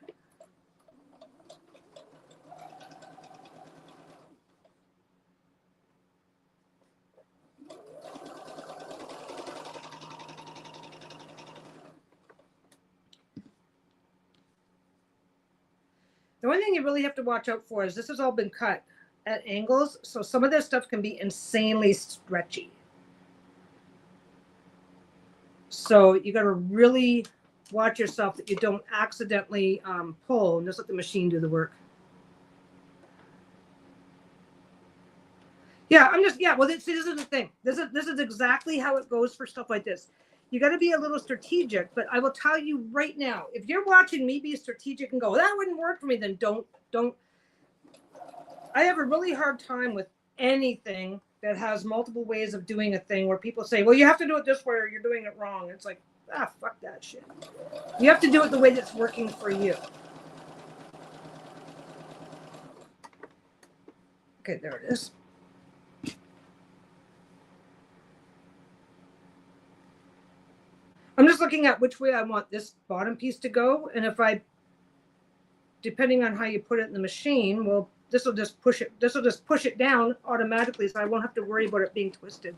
The only thing you really have to watch out for is this has all been cut at angles, so some of this stuff can be insanely stretchy. So you got to really watch yourself that you don't accidentally pull and just let the machine do the work. Yeah, well, this is the thing. This is exactly how it goes for stuff like this. You got to be a little strategic, but I will tell you right now, if you're watching me be strategic and go, that wouldn't work for me, then don't. I have a really hard time with anything that has multiple ways of doing a thing where people say, well, you have to do it this way or you're doing it wrong. It's like, fuck that shit. You have to do it the way that's working for you. Okay, there it is. I'm just looking at which way I want this bottom piece to go. And if depending on how you put it in the machine, well, this will just push it down automatically, so I won't have to worry about it being twisted.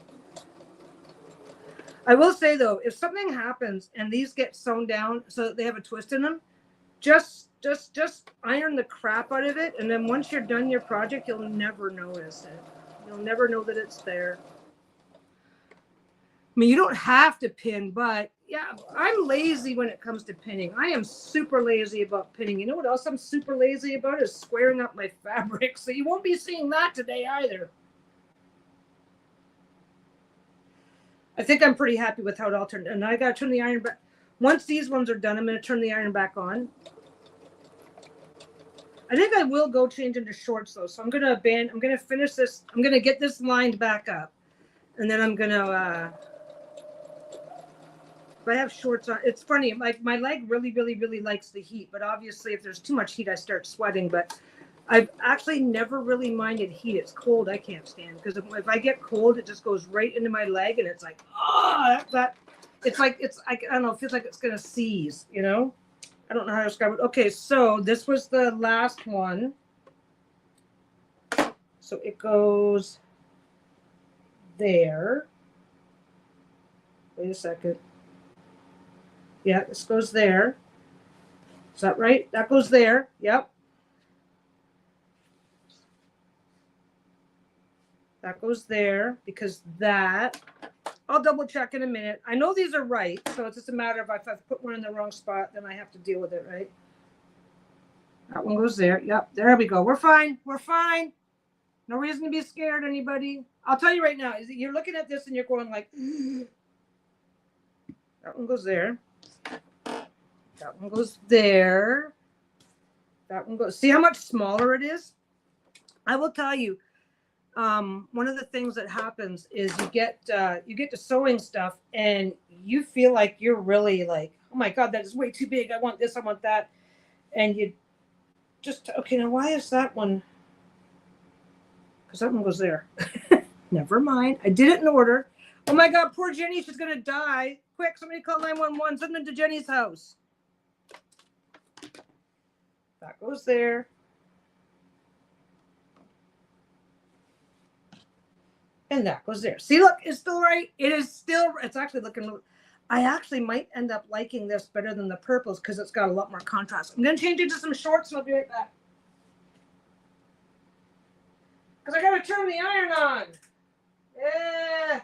I will say though, if something happens and these get sewn down so that they have a twist in them, just iron the crap out of it. And then once you're done your project, you'll never notice it. You'll never know that it's there. I mean, you don't have to pin, but yeah, I'm lazy when it comes to pinning. I am super lazy about pinning. You know what else I'm super lazy about is squaring up my fabric. So you won't be seeing that today either. I think I'm pretty happy with how it all turned. And I got to turn the iron back. Once these ones are done, I'm going to turn the iron back on. I think I will go change into shorts though. So I'm going to finish this. I'm going to get this lined back up. And then I'm going to If I have shorts on, it's funny. Like my leg really likes the heat, but obviously, if there's too much heat, I start sweating. But I've actually never really minded heat. It's cold, I can't stand because if I get cold, it just goes right into my leg, and it's like, oh, that. It's like I don't know. It feels like it's gonna seize. You know. I don't know how to describe it. Okay, so this was the last one. So it goes there. Wait a second. Yeah, this goes there. Is that right? That goes there. Yep. That goes there because that, I'll double check in a minute. I know these are right, so it's just a matter of if I've put one in the wrong spot, then I have to deal with it, right? That one goes there. Yep, there we go. We're fine. We're fine. No reason to be scared, anybody. I'll tell you right now, is you're looking at this and you're going like, that one goes there. That one goes there. That one goes. See how much smaller it is? I will tell you, one of the things that happens is you get to sewing stuff and you feel like you're really like, oh my God, that is way too big. I want this, I want that. And you just, okay, now why is that one? Because that one goes there. Never mind. I did it in order. Oh my God, poor Jenny, she's going to die. Quick, somebody call 911. Send them to Jenny's house. That goes there. And that goes there. See, look, it's still right. It is still, it's actually looking, I actually might end up liking this better than the purples because it's got a lot more contrast. I'm going to change it to some shorts and I'll be right back. Because I got to turn the iron on. Yeah.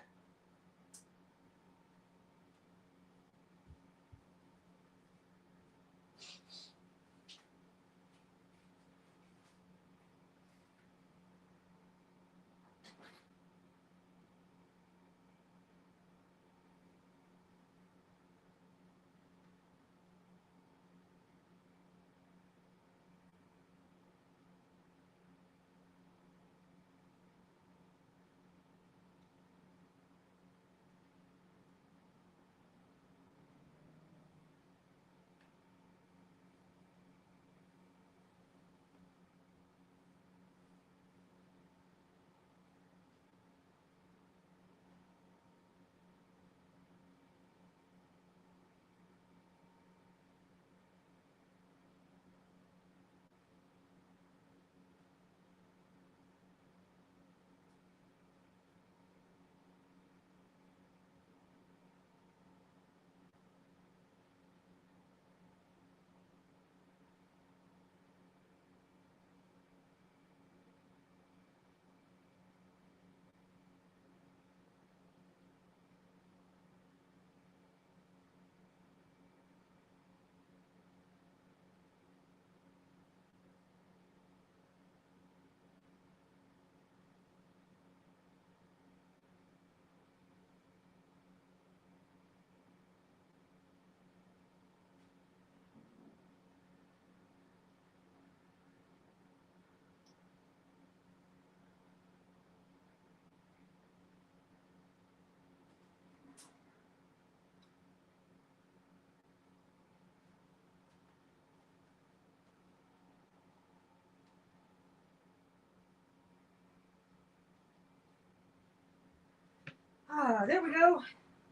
Ah, there we go.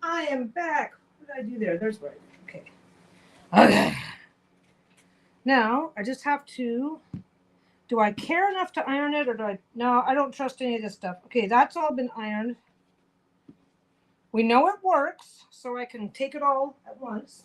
I am back. What did I do there? There's right. Okay. Okay. Now I just have to. Do I care enough to iron it or do I? No, I don't trust any of this stuff. Okay, that's all been ironed. We know it works, so I can take it all at once.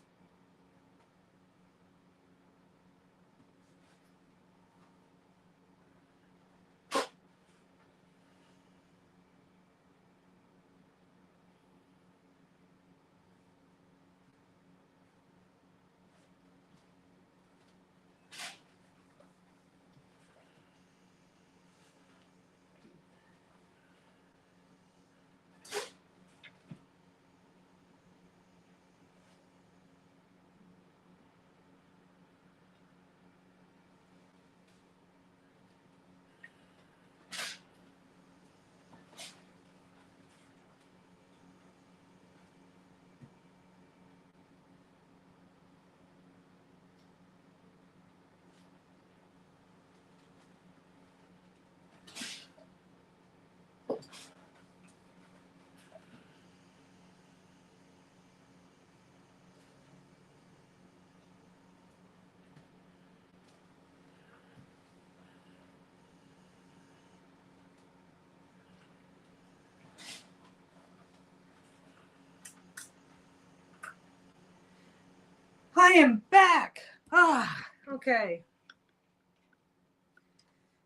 I am back. Ah, okay.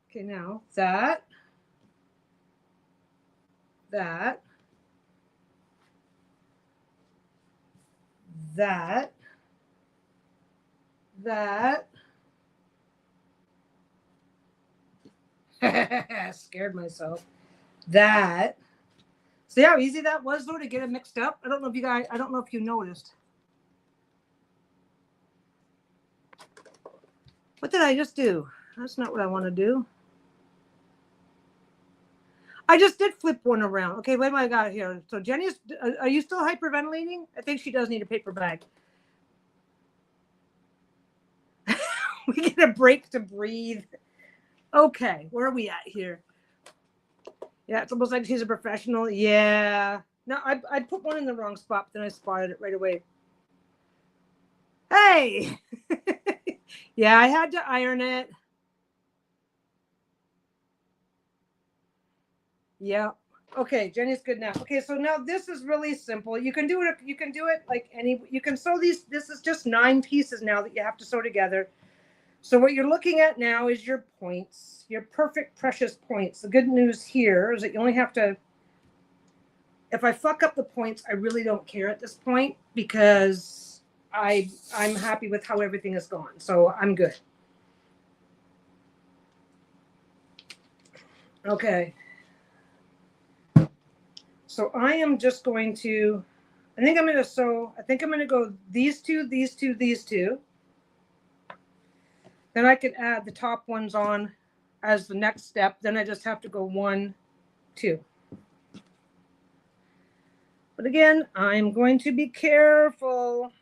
Okay, now that, that, that, that. Scared myself. That. See how easy that was though to get it mixed up? I don't know if you guys, I don't know if you noticed. What did I just do? That's not what I want to do. I just did flip one around. Okay, what do I got here? So Jenny's, are you still hyperventilating? I think she does need a paper bag. We get a break to breathe. Okay, where are we at here? Yeah, it's almost like she's a professional. Yeah. No, I put one in the wrong spot, but then I spotted it right away. Hey! Yeah, I had to iron it. Yeah. Okay, Jenny's good now. Okay, so now this is really simple. You can do it. You can do it like any. You can sew these. This is just 9 pieces now that you have to sew together. So what you're looking at now is your points, your perfect, precious points. The good news here is that you only have to. If I fuck up the points, I really don't care at this point because I'm happy with how everything has gone. So I'm good. Okay. So I am just going to, I think I'm going to sew, I think I'm going to go these two, these two, these two. Then I can add the top ones on as the next step. Then I just have to go 1, 2. But again, I'm going to be careful.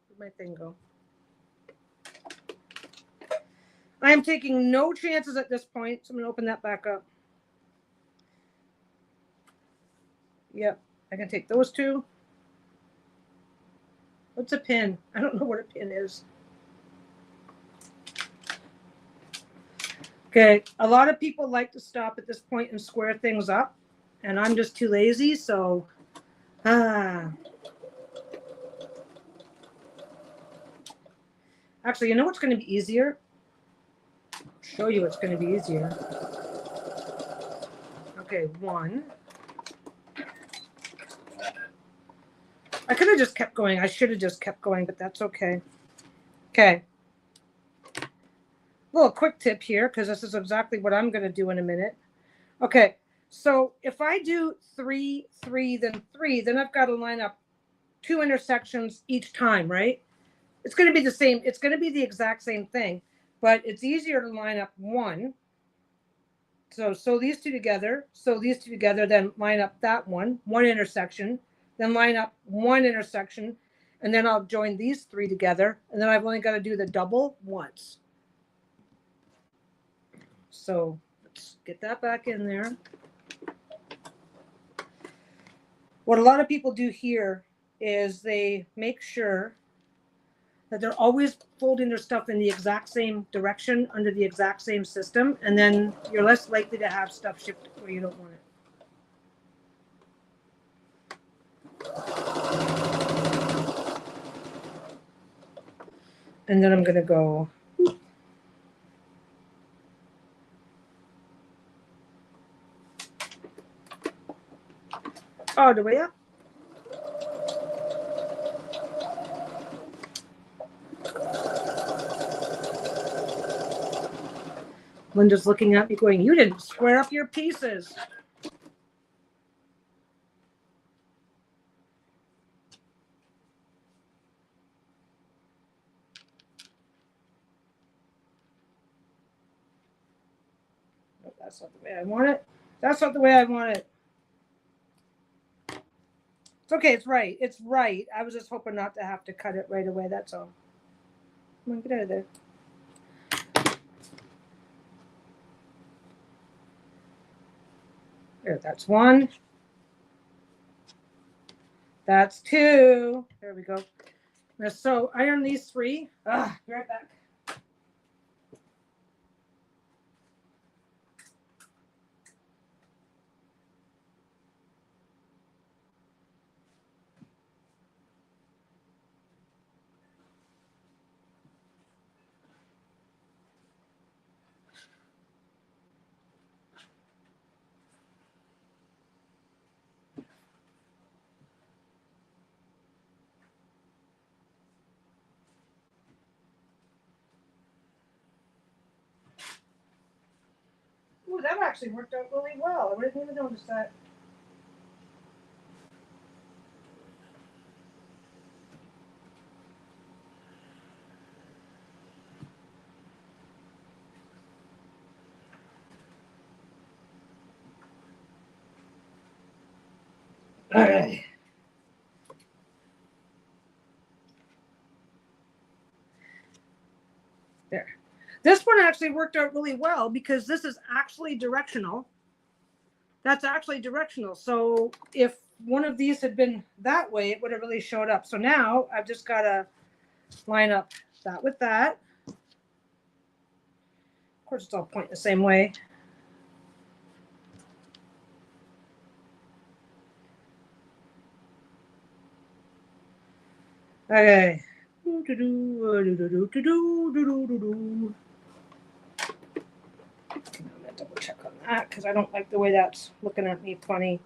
Where'd my thing go? I am taking no chances at this point. So I'm going to open that back up. Yep, I can take those two. What's a pin? I don't know what a pin is. Okay, a lot of people like to stop at this point and square things up, and I'm just too lazy, so Actually, you know what's going to be easier? I'll show you what's going to be easier. Okay, 1. I could have just kept going. I should have just kept going, but that's okay. Okay. A little quick tip here, because this is exactly what I'm going to do in a minute. Okay, so if I do 3, 3, then 3, then I've got to line up 2 intersections each time, right? It's going to be the same. It's going to be the exact same thing, but it's easier to line up 1. So sew these 2 together, sew these 2 together, then line up that one intersection, then line up 1 intersection, and then I'll join these 3 together, and then I've only got to do the double once. So let's get that back in there. What a lot of people do here is they make sure that they're always folding their stuff in the exact same direction under the exact same system, and then you're less likely to have stuff shipped where you don't want it. And then I'm going to go all the way up. Linda's looking at me going, you didn't square up your pieces. No, that's not the way I want it. That's not the way I want it. It's okay. It's right. It's right. I was just hoping not to have to cut it right away. That's all. Come on, get out of there. There, that's 1. That's 2. There we go. So iron these 3. Be right back. Ooh, that actually worked out really well. I didn't even notice that. All right. There. This one actually worked out really well because this is actually directional. That's actually directional. So if one of these had been that way, it would have really showed up. So now I've just got to line up that with that. Of course, it's all pointing the same way. Okay. I double check on that because I don't like the way that's looking at me funny.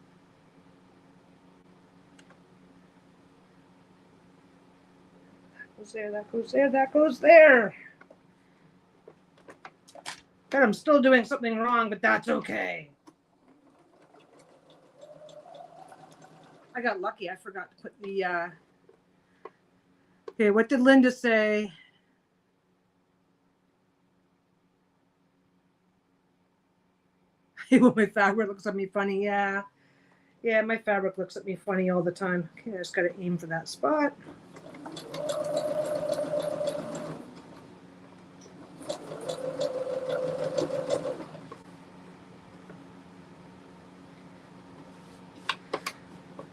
That goes there, that goes there, that goes there. God, I'm still doing something wrong, but that's okay. I got lucky. I forgot to put the okay, what did Linda say? Well, my fabric looks at me funny. Yeah. Yeah, my fabric looks at me funny all the time. Okay, I just got to aim for that spot.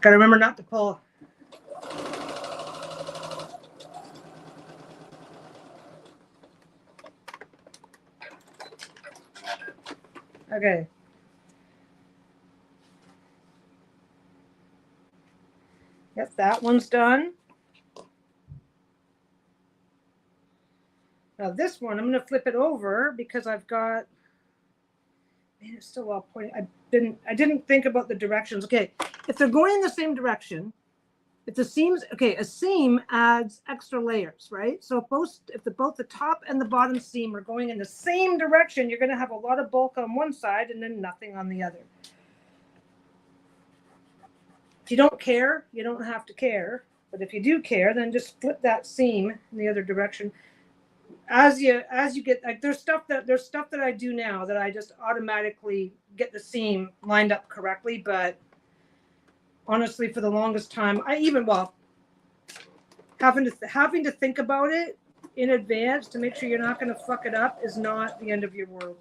Got to remember not to pull. Okay. Yep, that one's done. Now this one, I'm going to flip it over because I've got, man, it's still all pointing. I didn't think about the directions. Okay, if they're going in the same direction, if the seams, okay, a seam adds extra layers, right? So if both the top and the bottom seam are going in the same direction, you're going to have a lot of bulk on one side and then nothing on the other. If you don't care, you don't have to care. But if you do care, then just flip that seam in the other direction. As you get, like, there's stuff that I do now that I just automatically get the seam lined up correctly. But honestly, for the longest time, having to think about it in advance to make sure you're not going to fuck it up is not the end of your world.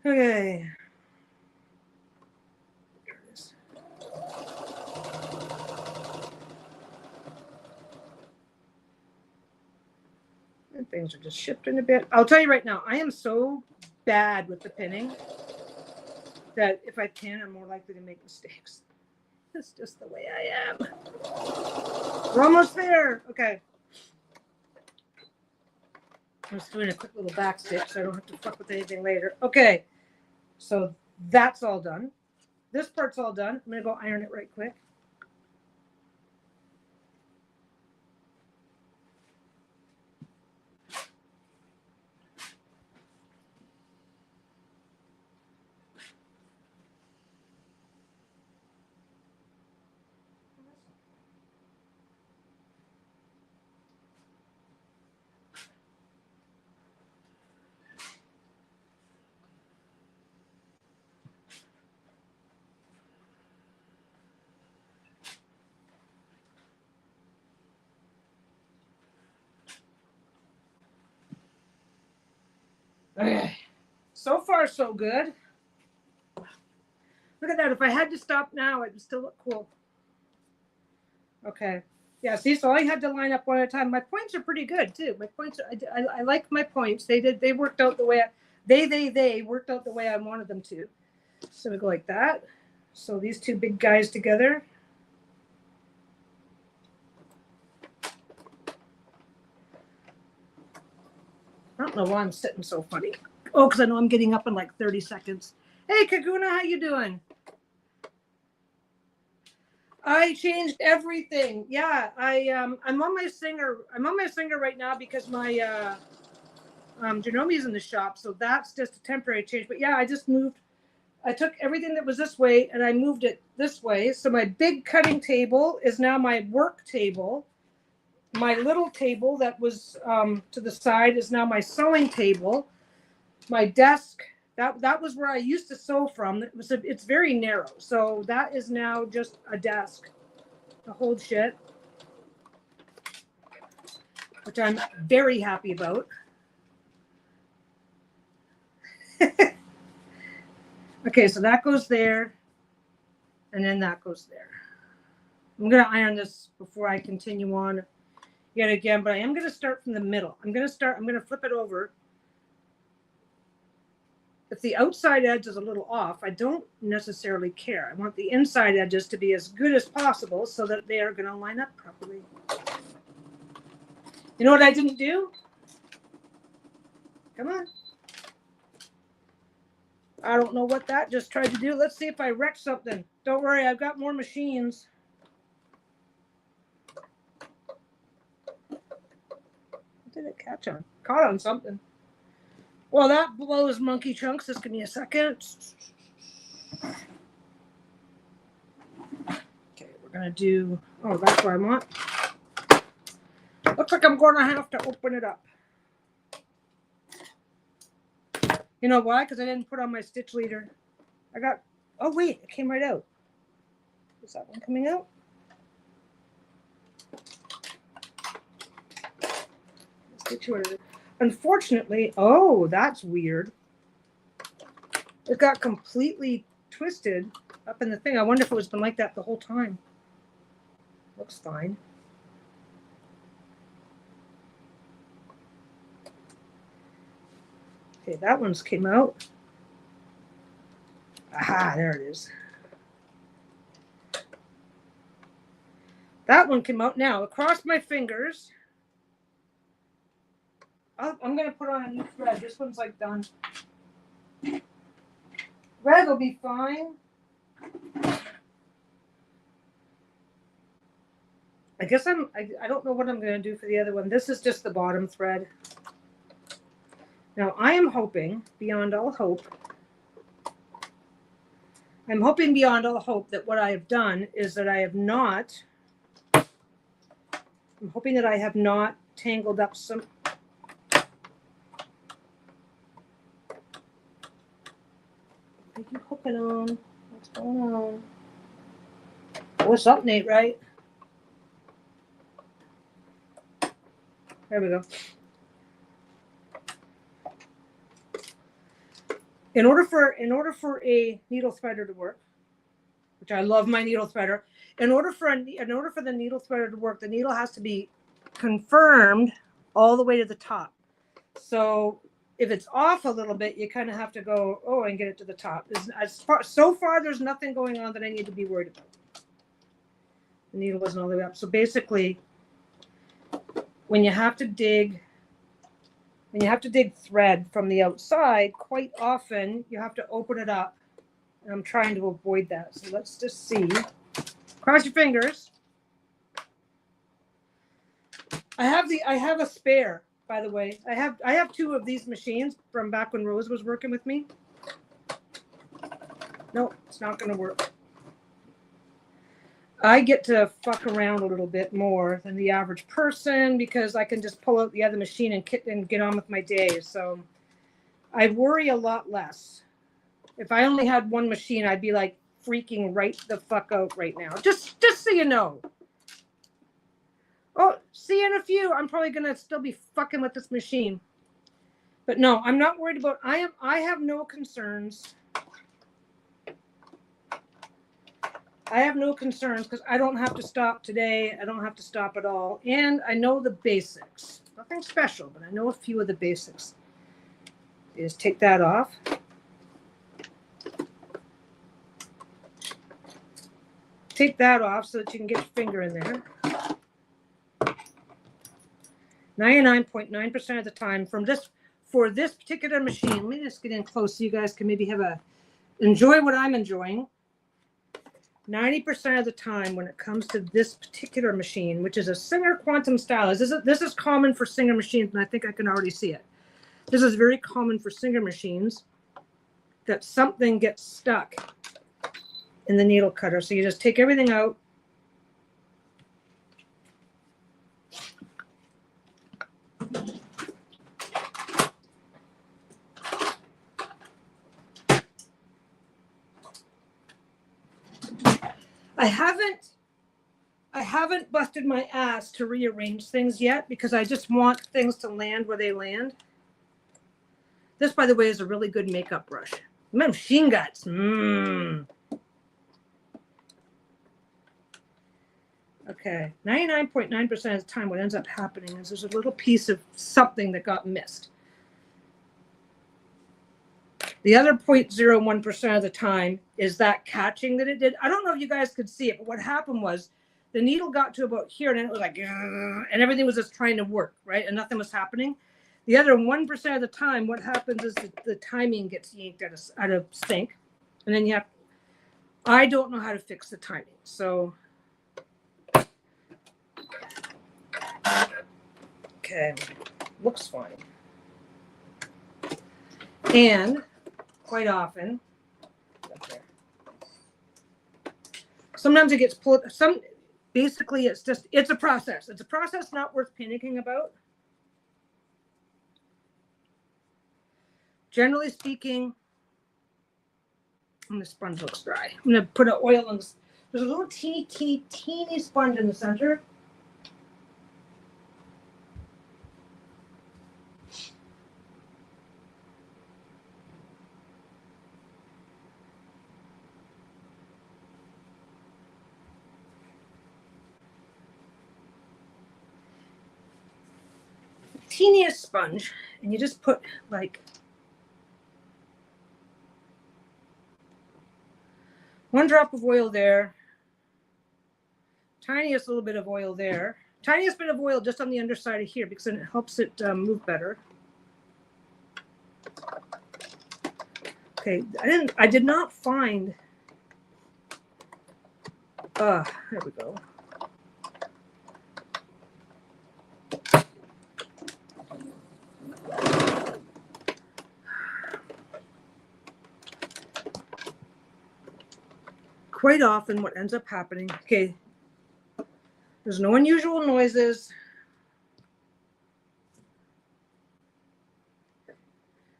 Okay. And things are just shifting a bit. I'll tell you right now, I am so bad with the pinning that if I can, I'm more likely to make mistakes. That's just the way I am. We're almost there. Okay. I'm just doing a quick little back stitch so I don't have to fuck with anything later. Okay. So that's all done. This part's all done. I'm going to go iron it right quick. Okay. So far, so good. Look at that. If I had to stop now, it would still look cool. Okay. Yeah, see, so I had to line up one at a time. My points are pretty good, too. My points, I like my points. They worked out the way, they worked out the way I wanted them to. So we go like that. So these two big guys together. I don't know why I'm sitting so funny. Oh, because I know I'm getting up in like 30 seconds. Hey, Kaguna, how you doing? I changed everything. Yeah, I'm on my Singer. I'm on my Singer right now because my Genomi's in the shop, so that's just a temporary change. But yeah, I just moved. I took everything that was this way and I moved it this way. So my big cutting table is now my work table. My little table that was to the side is now my sewing table. My desk, that was where I used to sew from. It's very narrow. So that is now just a desk to hold shit, which I'm very happy about. Okay, so that goes there, and then that goes there. I'm going to iron this before I continue on yet again, but I am going to start from the middle. I'm going to flip it over. If the outside edge is a little off, I don't necessarily care. I want the inside edges to be as good as possible so that they are going to line up properly. You know what I didn't do? Come on. I don't know what that just tried to do. Let's see if I wreck something. Don't worry, I've got more machines. What did it catch on? Caught on something. Well, that blows monkey chunks. Just give me a second. Okay, we're going to do... Oh, that's what I want. Looks like I'm going to have to open it up. You know why? Because I didn't put on my stitch leader. Oh wait, it came right out. Is that one coming out? Stitch leader. Unfortunately, oh, that's weird. It got completely twisted up in the thing. I wonder if it was been like that the whole time. Looks fine. Okay, that one's came out. Aha, there it is. That one came out. Now, across my fingers, I'm going to put on a new thread. This one's like done. Red will be fine. I guess I don't know what I'm going to do for the other one. This is just the bottom thread. Now, I am hoping, beyond all hope, that what I have done is that I have not, I'm hoping that I have not tangled up some, what are you hooking on? What's going on? What's up, Nate, right? There we go. In order for a needle threader to work, which I love my needle threader, in order for the needle threader to work, the needle has to be confirmed all the way to the top. So if it's off a little bit, you kind of have to go, and get it to the top. So far, there's nothing going on that I need to be worried about. The needle wasn't all the way up. So basically, when you have to dig thread from the outside, quite often you have to open it up. And I'm trying to avoid that. So let's just see. Cross your fingers. I have a spare, by the way. I have two of these machines from back when Rose was working with me. Nope, it's not going to work. I get to fuck around a little bit more than the average person because I can just pull out the other machine and get on with my day. So I worry a lot less. If I only had one machine, I'd be like freaking right the fuck out right now. Just so you know. Oh, see you in a few. I'm probably gonna still be fucking with this machine. But no, I'm not worried about. I have no concerns. I have no concerns because I don't have to stop today. I don't have to stop at all. And I know the basics. Nothing special, but I know a few of the basics. Is take that off. Take that off so that you can get your finger in there. 99.9% of the time for this particular machine, let me just get in close so you guys can maybe enjoy what I'm enjoying. 90% of the time when it comes to this particular machine, which is a Singer Quantum Stylus, this is common for Singer machines, and I think I can already see it. This is very common for Singer machines, that something gets stuck in the needle cutter. So you just take everything out. I haven't busted my ass to rearrange things yet because I just want things to land where they land. This, by the way, is a really good makeup brush. Machine guts. Okay, 99.9% of the time what ends up happening is there's a little piece of something that got missed. The other 0.01% of the time is that catching that it did. I don't know if you guys could see it, but what happened was the needle got to about here and then it was like, and everything was just trying to work, right? And nothing was happening. The other 1% of the time, what happens is the timing gets yanked out of sync. And then you have, I don't know how to fix the timing. So, okay, looks fine. And quite often, sometimes it gets pulled. Basically, it's a process. It's a process not worth panicking about. Generally speaking, and the sponge looks dry. I'm going to put an oil on this. There's a little teeny sponge in the center. Teeniest sponge, and you just put like one drop of oil there, tiniest little bit of oil there, tiniest bit of oil just on the underside of here because then it helps it move better. Okay, I did not find. There we go. Quite often what ends up happening, okay, there's no unusual noises.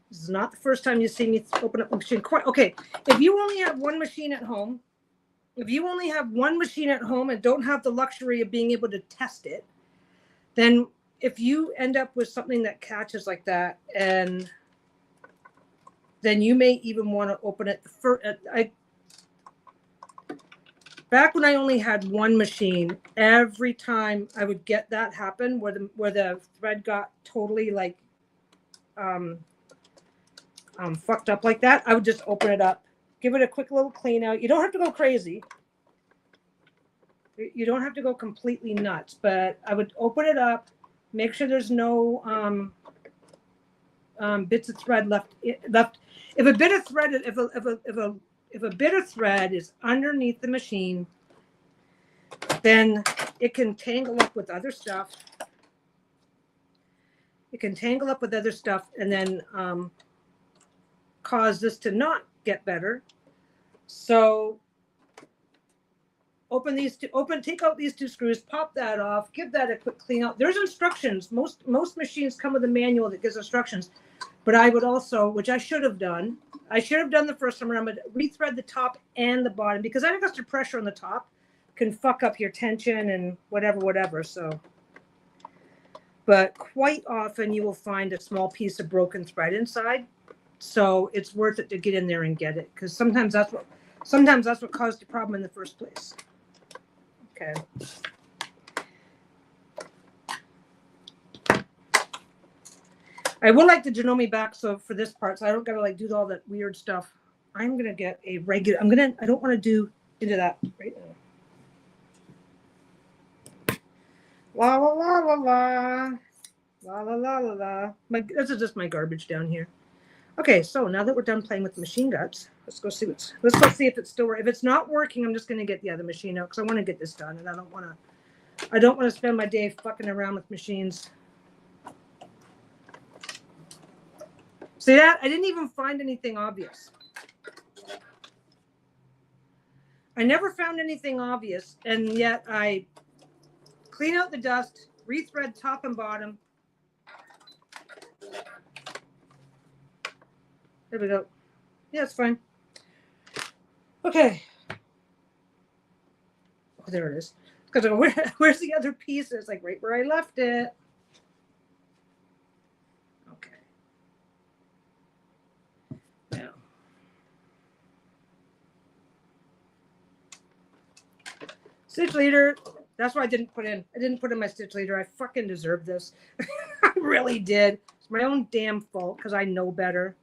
This is not the first time you see me open up a machine. Okay, if you only have one machine at home, and don't have the luxury of being able to test it, then if you end up with something that catches like that, and then you may even want to open it. Back when I only had one machine, every time I would get that happen where the thread got totally like fucked up like that, I would just open it up, give it a quick little clean out. You don't have to go crazy. You don't have to go completely nuts, but I would open it up, make sure there's no bits of thread left. If a bit of thread, if a bit of thread is underneath the machine, then it can tangle up with other stuff. And then cause this to not get better. So take out these two screws, pop that off, give that a quick clean out. There's instructions. Most machines come with a manual that gives instructions. But I would also, which I should have done the first time around, but rethread the top and the bottom, because that extra pressure on the top can fuck up your tension and whatever. So, but quite often you will find a small piece of broken thread inside. So it's worth it to get in there and get it, because sometimes that's what caused the problem in the first place. Okay. I would like the Janome back, so for this part, so I don't gotta like do all that weird stuff. I'm gonna get a regular. I don't want to do into that right now. La la la la la la la la la la. This is just my garbage down here. Okay, so now that we're done playing with the machine guts, let's go see if it's still. If it's not working, I'm just gonna get the other machine out because I want to get this done, and I don't want to spend my day fucking around with machines. See that? I didn't even find anything obvious. I never found anything obvious, and yet I clean out the dust, rethread top and bottom. There we go. Yeah, it's fine. Okay. Oh, there it is. Because where's the other piece? It's like right where I left it. Okay. Now. Stitch leader. That's why I didn't put in. I didn't put in my stitch leader. I fucking deserve this. I really did. It's my own damn fault because I know better.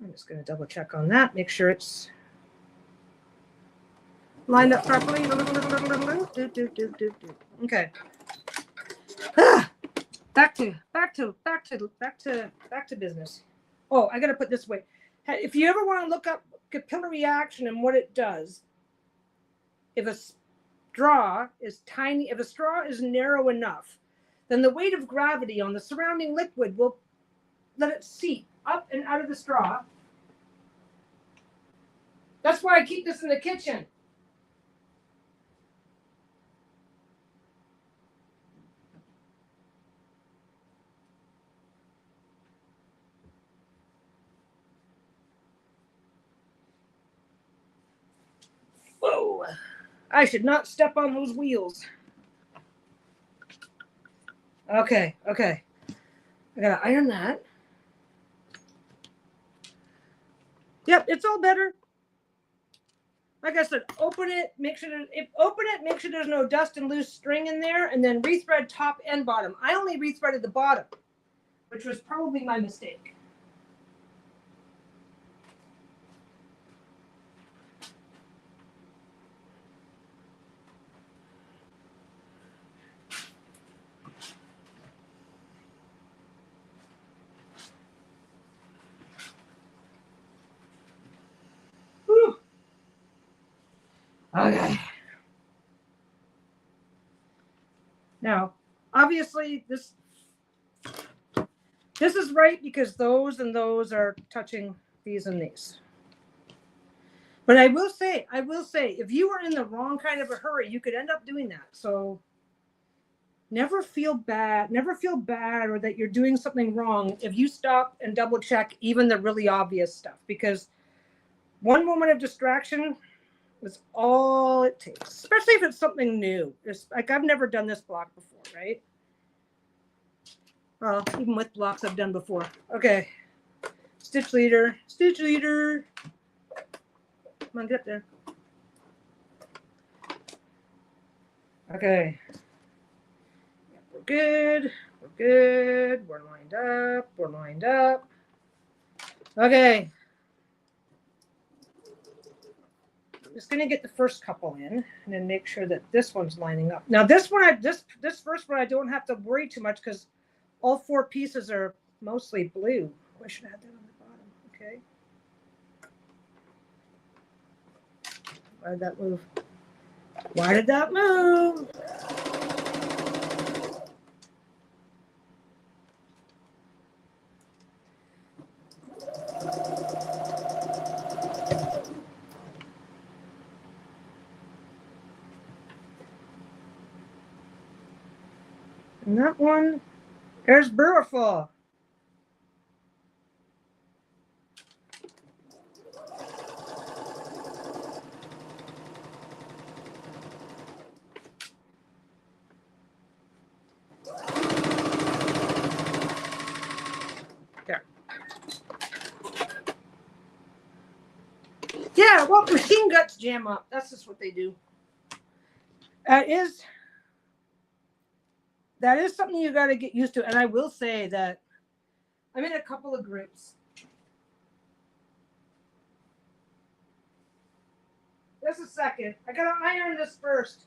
I'm just going to double check on that. Make sure it's lined up properly. Okay. Back to business. Oh, I got to put this away. If you ever want to look up capillary action and what it does, if a straw is tiny, if a straw is narrow enough, then the weight of gravity on the surrounding liquid will let it seep up and out of the straw. That's why I keep this in the kitchen. Whoa, I should not step on those wheels. Okay. I gotta iron that. Yep, it's all better. Like I said, open it, make sure there's no dust and loose string in there, and then rethread top and bottom. I only rethreaded the bottom, which was probably my mistake. Whew. Okay. Now, obviously, this is right because those and those are touching these and these. But I will say, if you were in the wrong kind of a hurry, you could end up doing that. So never feel bad or that you're doing something wrong if you stop and double check even the really obvious stuff, because one moment of distraction is all it takes, especially if it's something new. It's like I've never done this block before, right? Well, even with blocks I've done before. Okay. Stitch leader. Come on, get up there. Okay. Yep, we're good. We're lined up. Okay. I'm just gonna get the first couple in and then make sure that this one's lining up. Now this one, this first one I don't have to worry too much because all four pieces are mostly blue. Oh, I should have that on the bottom. Okay. Why did that move? And that one, there's beautiful. There. Yeah, well, machine guts jam up. That's just what they do. That is something you got to get used to. And I will say that I'm in a couple of groups. Just a second. I got to iron this first.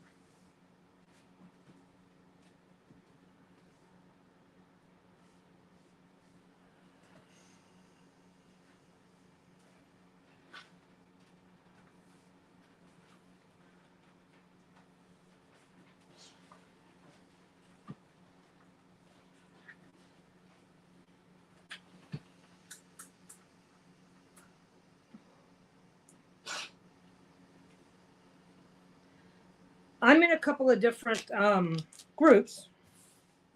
I'm in a couple of different groups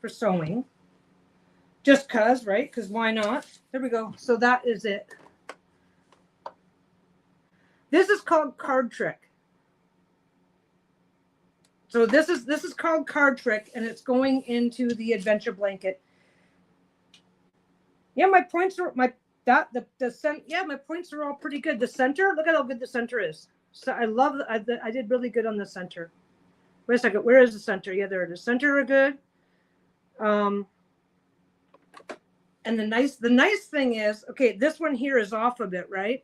for sewing. Just cause, right? Because why not? There we go. So that is it. This is called Card Trick. So this is called Card Trick, and it's going into the adventure blanket. Yeah, my points are my points are all pretty good. The center, look at how good the center is. So I love I did really good on the center. Wait a second, where is the center? Yeah, there it is. Center are good. And the nice thing is, okay, this one here is off a bit, right?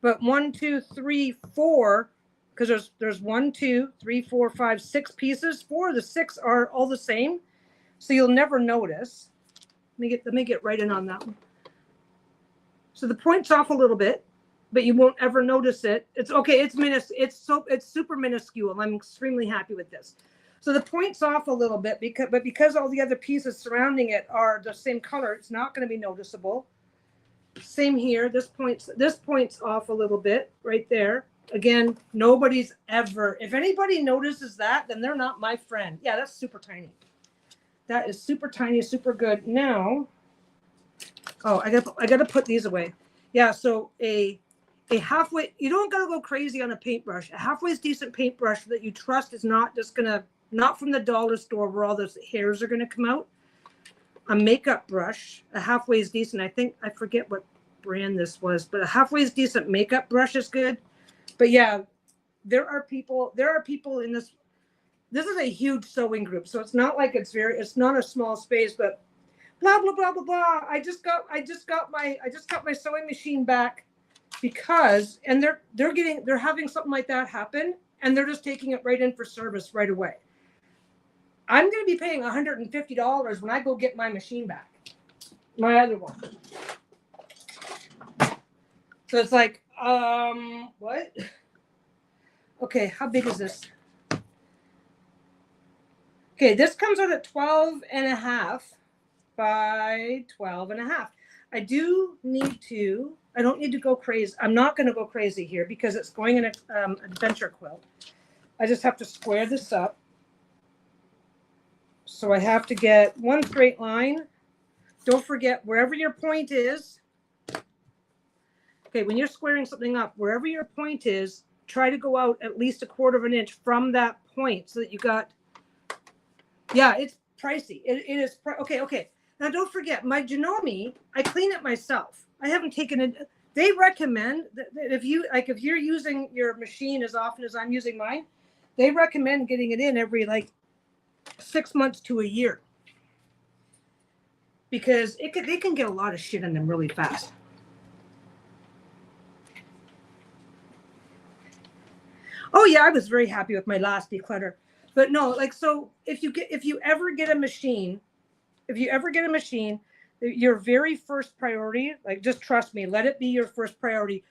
But 1, 2, 3, 4, because there's 1, 2, 3, 4, 5, 6 pieces. 4 of the 6 are all the same, so you'll never notice. Let me get right in on that one. So the point's off a little bit, but you won't ever notice it. It's okay. It's super minuscule. I'm extremely happy with this. So the point's off a little bit because all the other pieces surrounding it are the same color, it's not going to be noticeable. Same here. This point's off a little bit right there. Again, nobody's ever. If anybody notices that, then they're not my friend. Yeah, that's super tiny. That is super tiny, super good. Now, oh, I got to put these away. Yeah, so a halfway. You don't got to go crazy on a paintbrush. A halfway decent paintbrush that you trust is not just gonna. Not from the dollar store where all those hairs are going to come out. A makeup brush, a halfway is decent. I forget what brand this was, but a halfway is decent makeup brush is good. But yeah, there are people in this. This is a huge sewing group, so it's not like it's not a small space, but blah blah blah blah blah. I just got my sewing machine back because, and they're having something like that happen, and they're just taking it right in for service right away. I'm going to be paying $150 when I go get my machine back, my other one. So it's like, what? Okay, how big is this? Okay, this comes out at 12 and a half by 12 and a half. I don't need to go crazy. I'm not going to go crazy here because it's going in an adventure quilt. I just have to square this up. So I have to get one straight line. Don't forget, wherever your point is, okay, when you're squaring something up, wherever your point is, try to go out at least 1/4 of an inch from that point so that you got, yeah, it's pricey. It is, okay. Now don't forget, my Janome, I clean it myself. I haven't taken it. They recommend that if you're using your machine as often as I'm using mine, they recommend getting it in every 6 months to a year, because they can get a lot of shit in them really fast. Oh yeah, I was very happy with my last declutter, but no, so if you ever get a machine, your very first priority, just trust me, let it be your first priority.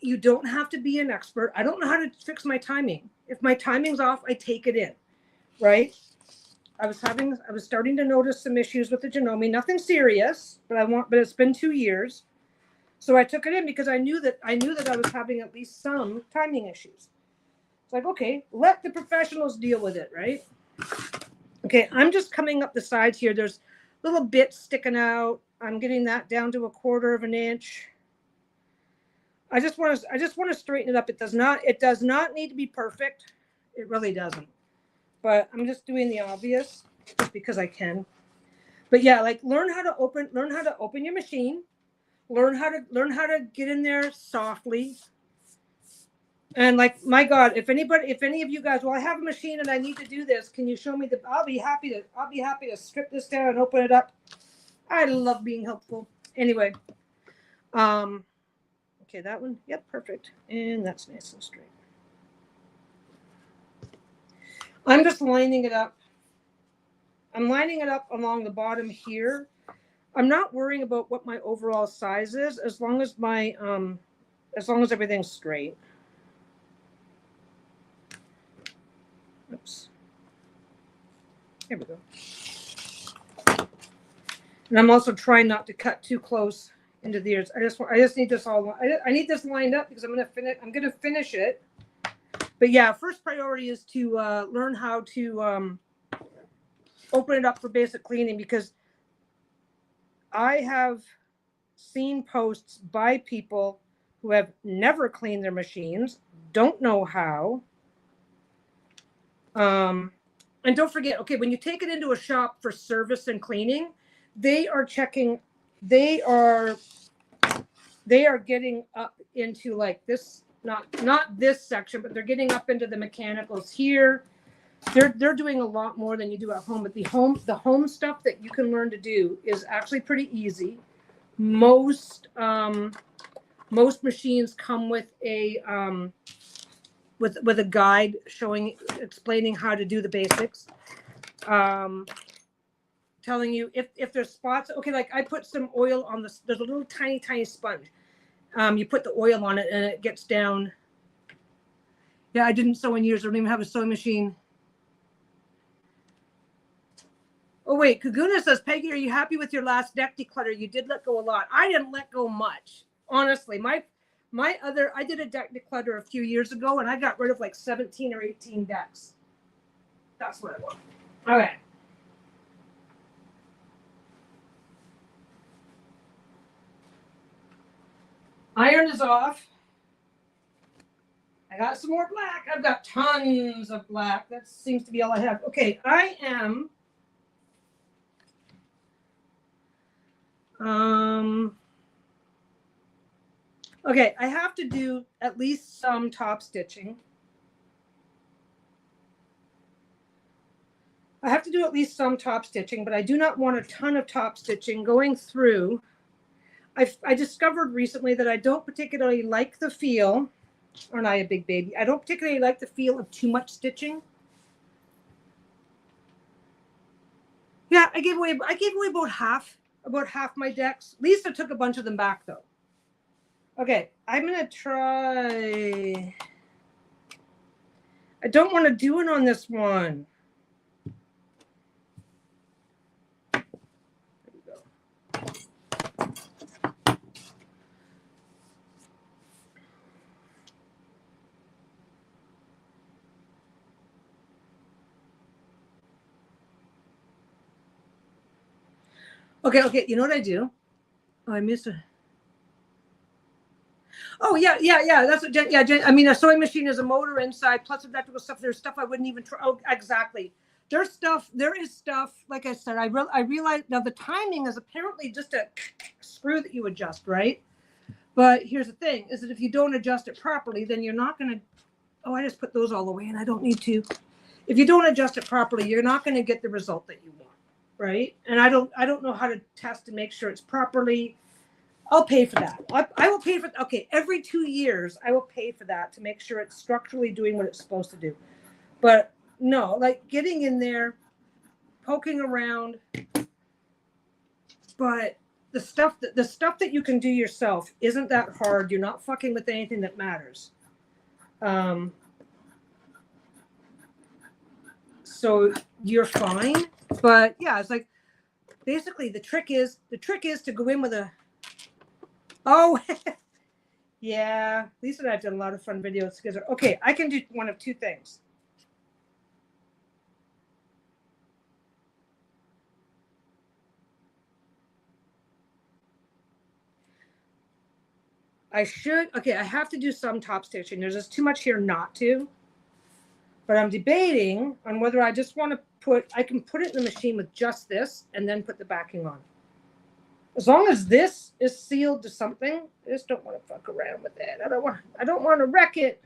You don't have to be an expert. I don't know how to fix my timing. If my timing's off, I take it in, right? I was starting to notice some issues with the Janome, nothing serious, but it's been 2 years. So I took it in because I knew that I was having at least some timing issues. It's like, okay, let the professionals deal with it, right? Okay, I'm just coming up the sides here. There's little bits sticking out. I'm getting that down to 1/4 of an inch. I just want to straighten it up. It does not need to be perfect. It really doesn't. But I'm just doing the obvious just because I can. But yeah, learn how to open your machine. Learn how to get in there softly. And my God, if any of you guys, well, I have a machine and I need to do this, can you show me I'll be happy to strip this down and open it up. I love being helpful. Anyway, okay, that one, yep, perfect. And that's nice and straight. I'm just lining it up. I'm lining it up along the bottom here. I'm not worrying about what my overall size is, as long as everything's straight. Oops. Here we go. And I'm also trying not to cut too close into the ears. I just need this all. I need this lined up because I'm gonna finish it. But yeah, first priority is to learn how to open it up for basic cleaning, because I have seen posts by people who have never cleaned their machines, don't know how. And don't forget, okay, when you take it into a shop for service and cleaning, they are checking, they are getting up into like this, not this section, but they're getting up into the mechanicals here. They're doing a lot more than you do at home. But the home stuff that you can learn to do is actually pretty easy. Most machines come with a with a guide explaining how to do the basics. Telling you if there's spots. Okay, like I put some oil on this. There's a little tiny sponge. You put the oil on it and it gets down. Yeah, I didn't sew in years. I don't even have a sewing machine. Oh wait, Kaguna says, Peggy, are you happy with your last deck declutter? You did let go a lot. I didn't let go much, honestly. I did a deck declutter a few years ago, and I got rid of like 17 or 18 decks. That's what it was. Okay. Iron is off. I got some more black. I've got tons of black. That seems to be all I have. Okay, I am okay, I have to do at least some top stitching. I have to do at least some top stitching, but I do not want a ton of top stitching going through. I discovered recently that I don't particularly like the feel, aren't I a big baby? I don't particularly like the feel of too much stitching. Yeah, I gave away about half my decks. Lisa took a bunch of them back though. Okay, I'm gonna try. I don't want to do it on this one. There we go. Okay. You know what I do? Oh, I missed it. Oh yeah. That's what Jen. Yeah, Jen. I mean, a sewing machine is a motor inside plus electrical stuff. There's stuff I wouldn't even try. Oh, exactly. There is stuff. Like I said, I realized now the timing is apparently just a screw that you adjust, right? But here's the thing: is that if you don't adjust it properly, then you're not going to. Oh, I just put those all away, and I don't need to. If you don't adjust it properly, you're not going to get the result that you want, right? And I don't know how to test and make sure it's properly. I'll pay for that. I will pay for. Okay, every 2 years I will pay for that to make sure it's structurally doing what it's supposed to do. But no, like getting in there, poking around. But the stuff that you can do yourself isn't that hard. You're not fucking with anything that matters. So you're fine. But yeah, it's like basically the trick is to go in with a. Oh, yeah. Lisa and I did a lot of fun videos together. Okay, I can do one of two things. I have to do some top stitching. There's just too much here not to. But I'm debating on whether I just want to I can put it in the machine with just this and then put the backing on. As long as this is sealed to something, I just don't want to fuck around with it. I don't want to wreck it.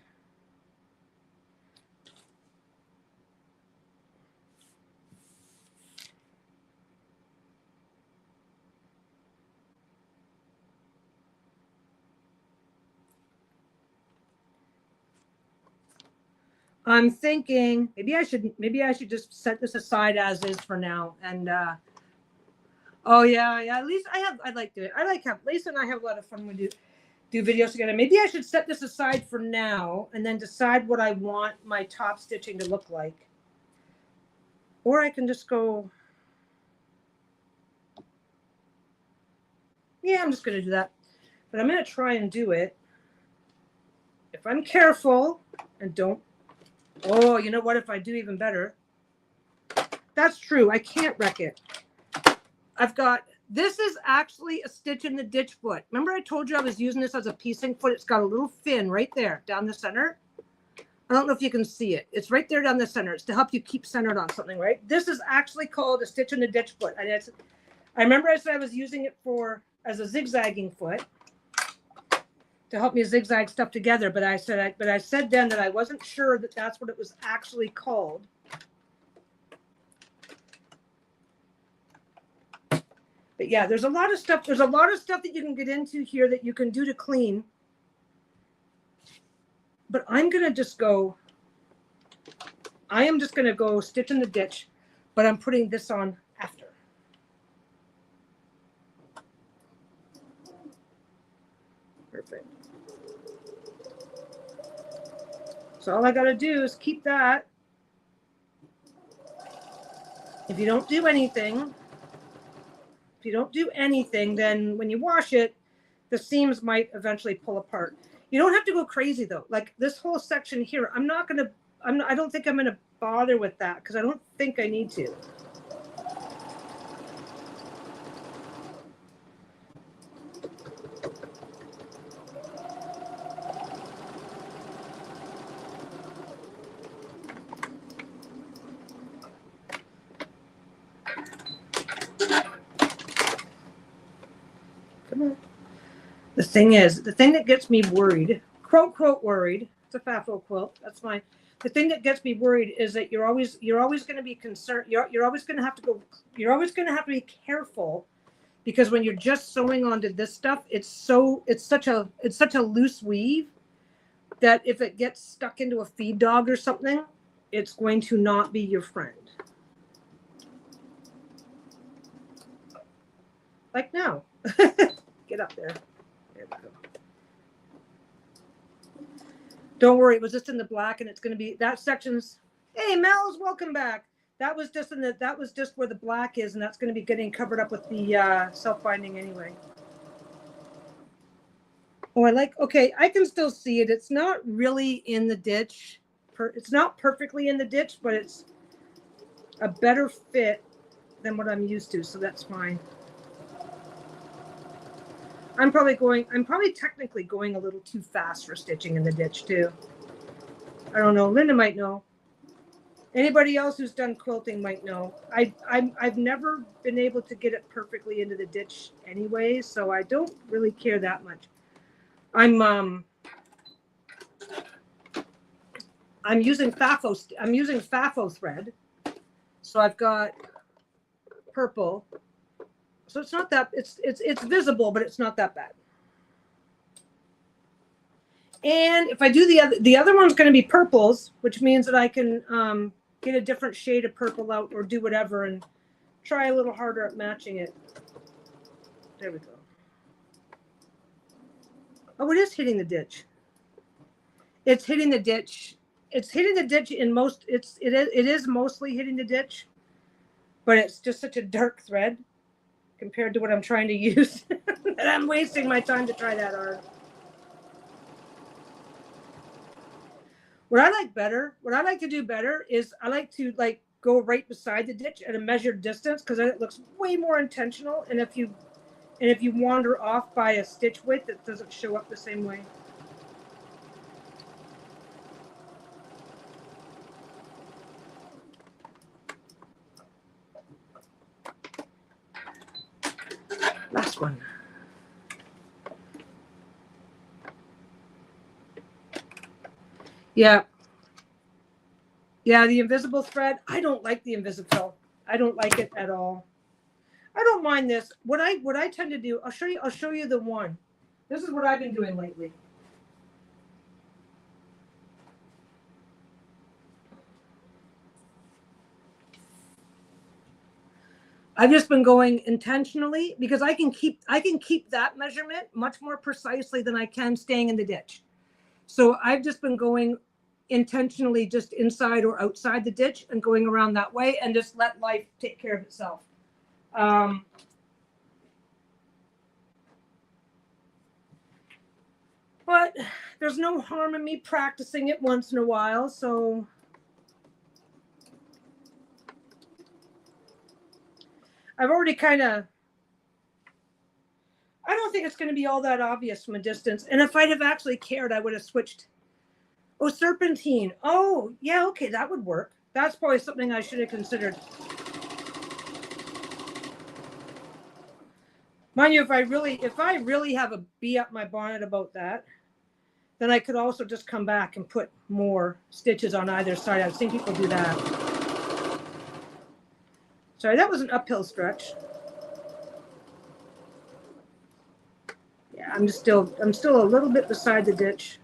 I'm thinking maybe I should just set this aside as is for now. And oh yeah. At least I like it. I like how Lisa and I have a lot of fun when we do videos together. Maybe I should set this aside for now and then decide what I want my top stitching to look like. Or I can just go. Yeah, I'm just going to do that. But I'm going to try and do it. If I'm careful and don't Oh, you know what? If I do even better, that's true. I can't wreck it. I've got, this is actually a stitch in the ditch foot. Remember I told you I was using this as a piecing foot? It's got a little fin right there down the center. I don't know if you can see it. It's right there down the center. It's to help you keep centered on something, right? This is actually called a stitch in the ditch foot. I remember I said I was using it as a zigzagging foot to help me zigzag stuff together. But I said then that I wasn't sure that that's what it was actually called. But yeah, there's a lot of stuff. There's a lot of stuff that you can get into here that you can do to clean. But I am just going to go stitch in the ditch, but I'm putting this on after. Perfect. So all I got to do is keep that. If you don't do anything, then when you wash it, the seams might eventually pull apart. You don't have to go crazy though. Like this whole section here, I don't think I'm going to bother with that because I don't think I need to. Come on. The thing that gets me worried, quote worried, it's a FAFO quilt. That's fine. The thing that gets me worried is that you're always going to be concerned. You're always going to have to be careful because when you're just sewing onto this stuff, it's such a loose weave that if it gets stuck into a feed dog or something, it's going to not be your friend. Like now. Get up there. There we go. Don't worry, it was just in the black and it's going to be that section's. Hey, Mel's, welcome back. That was just where the black is, and that's going to be getting covered up with the self-binding anyway. Oh, okay, I can still see it. It's not really in the ditch. It's not perfectly in the ditch, but it's a better fit than what I'm used to, so that's fine. I'm probably technically going a little too fast for stitching in the ditch too. I don't know. Linda might know. Anybody else who's done quilting might know. I've never been able to get it perfectly into the ditch anyway, so I don't really care that much. I'm using FAFO thread. So I've got purple. So it's not that it's visible, but it's not that bad. And if I do the other one's going to be purples, which means that I can get a different shade of purple out or do whatever and try a little harder at matching it. There we go. Oh, it is hitting the ditch. It's hitting the ditch. It's hitting the ditch in most. It is mostly hitting the ditch, but it's just such a dark thread compared to what I'm trying to use that I'm wasting my time to try that hard. What I like to do better is I like to go right beside the ditch at a measured distance because then it looks way more intentional. And if you wander off by a stitch width, it doesn't show up the same way. Last one. Yeah. Yeah, the invisible thread. I don't like the invisible. I don't like it at all. I don't mind this. What I tend to do, I'll show you the one. This is what I've been doing lately. I've just been going intentionally because I can keep that measurement much more precisely than I can staying in the ditch. So I've just been going intentionally just inside or outside the ditch and going around that way and just let life take care of itself. But there's no harm in me practicing it once in a while. So I've already kind of, I don't think it's going to be all that obvious from a distance. And if I'd have actually cared, I would have switched. Oh, serpentine. Oh, yeah, okay, that would work. That's probably something I should have considered. Mind you, if I really have a bee up my bonnet about that, then I could also just come back and put more stitches on either side. I've seen people do that. Sorry, that was an uphill stretch. Yeah, I'm still a little bit beside the ditch.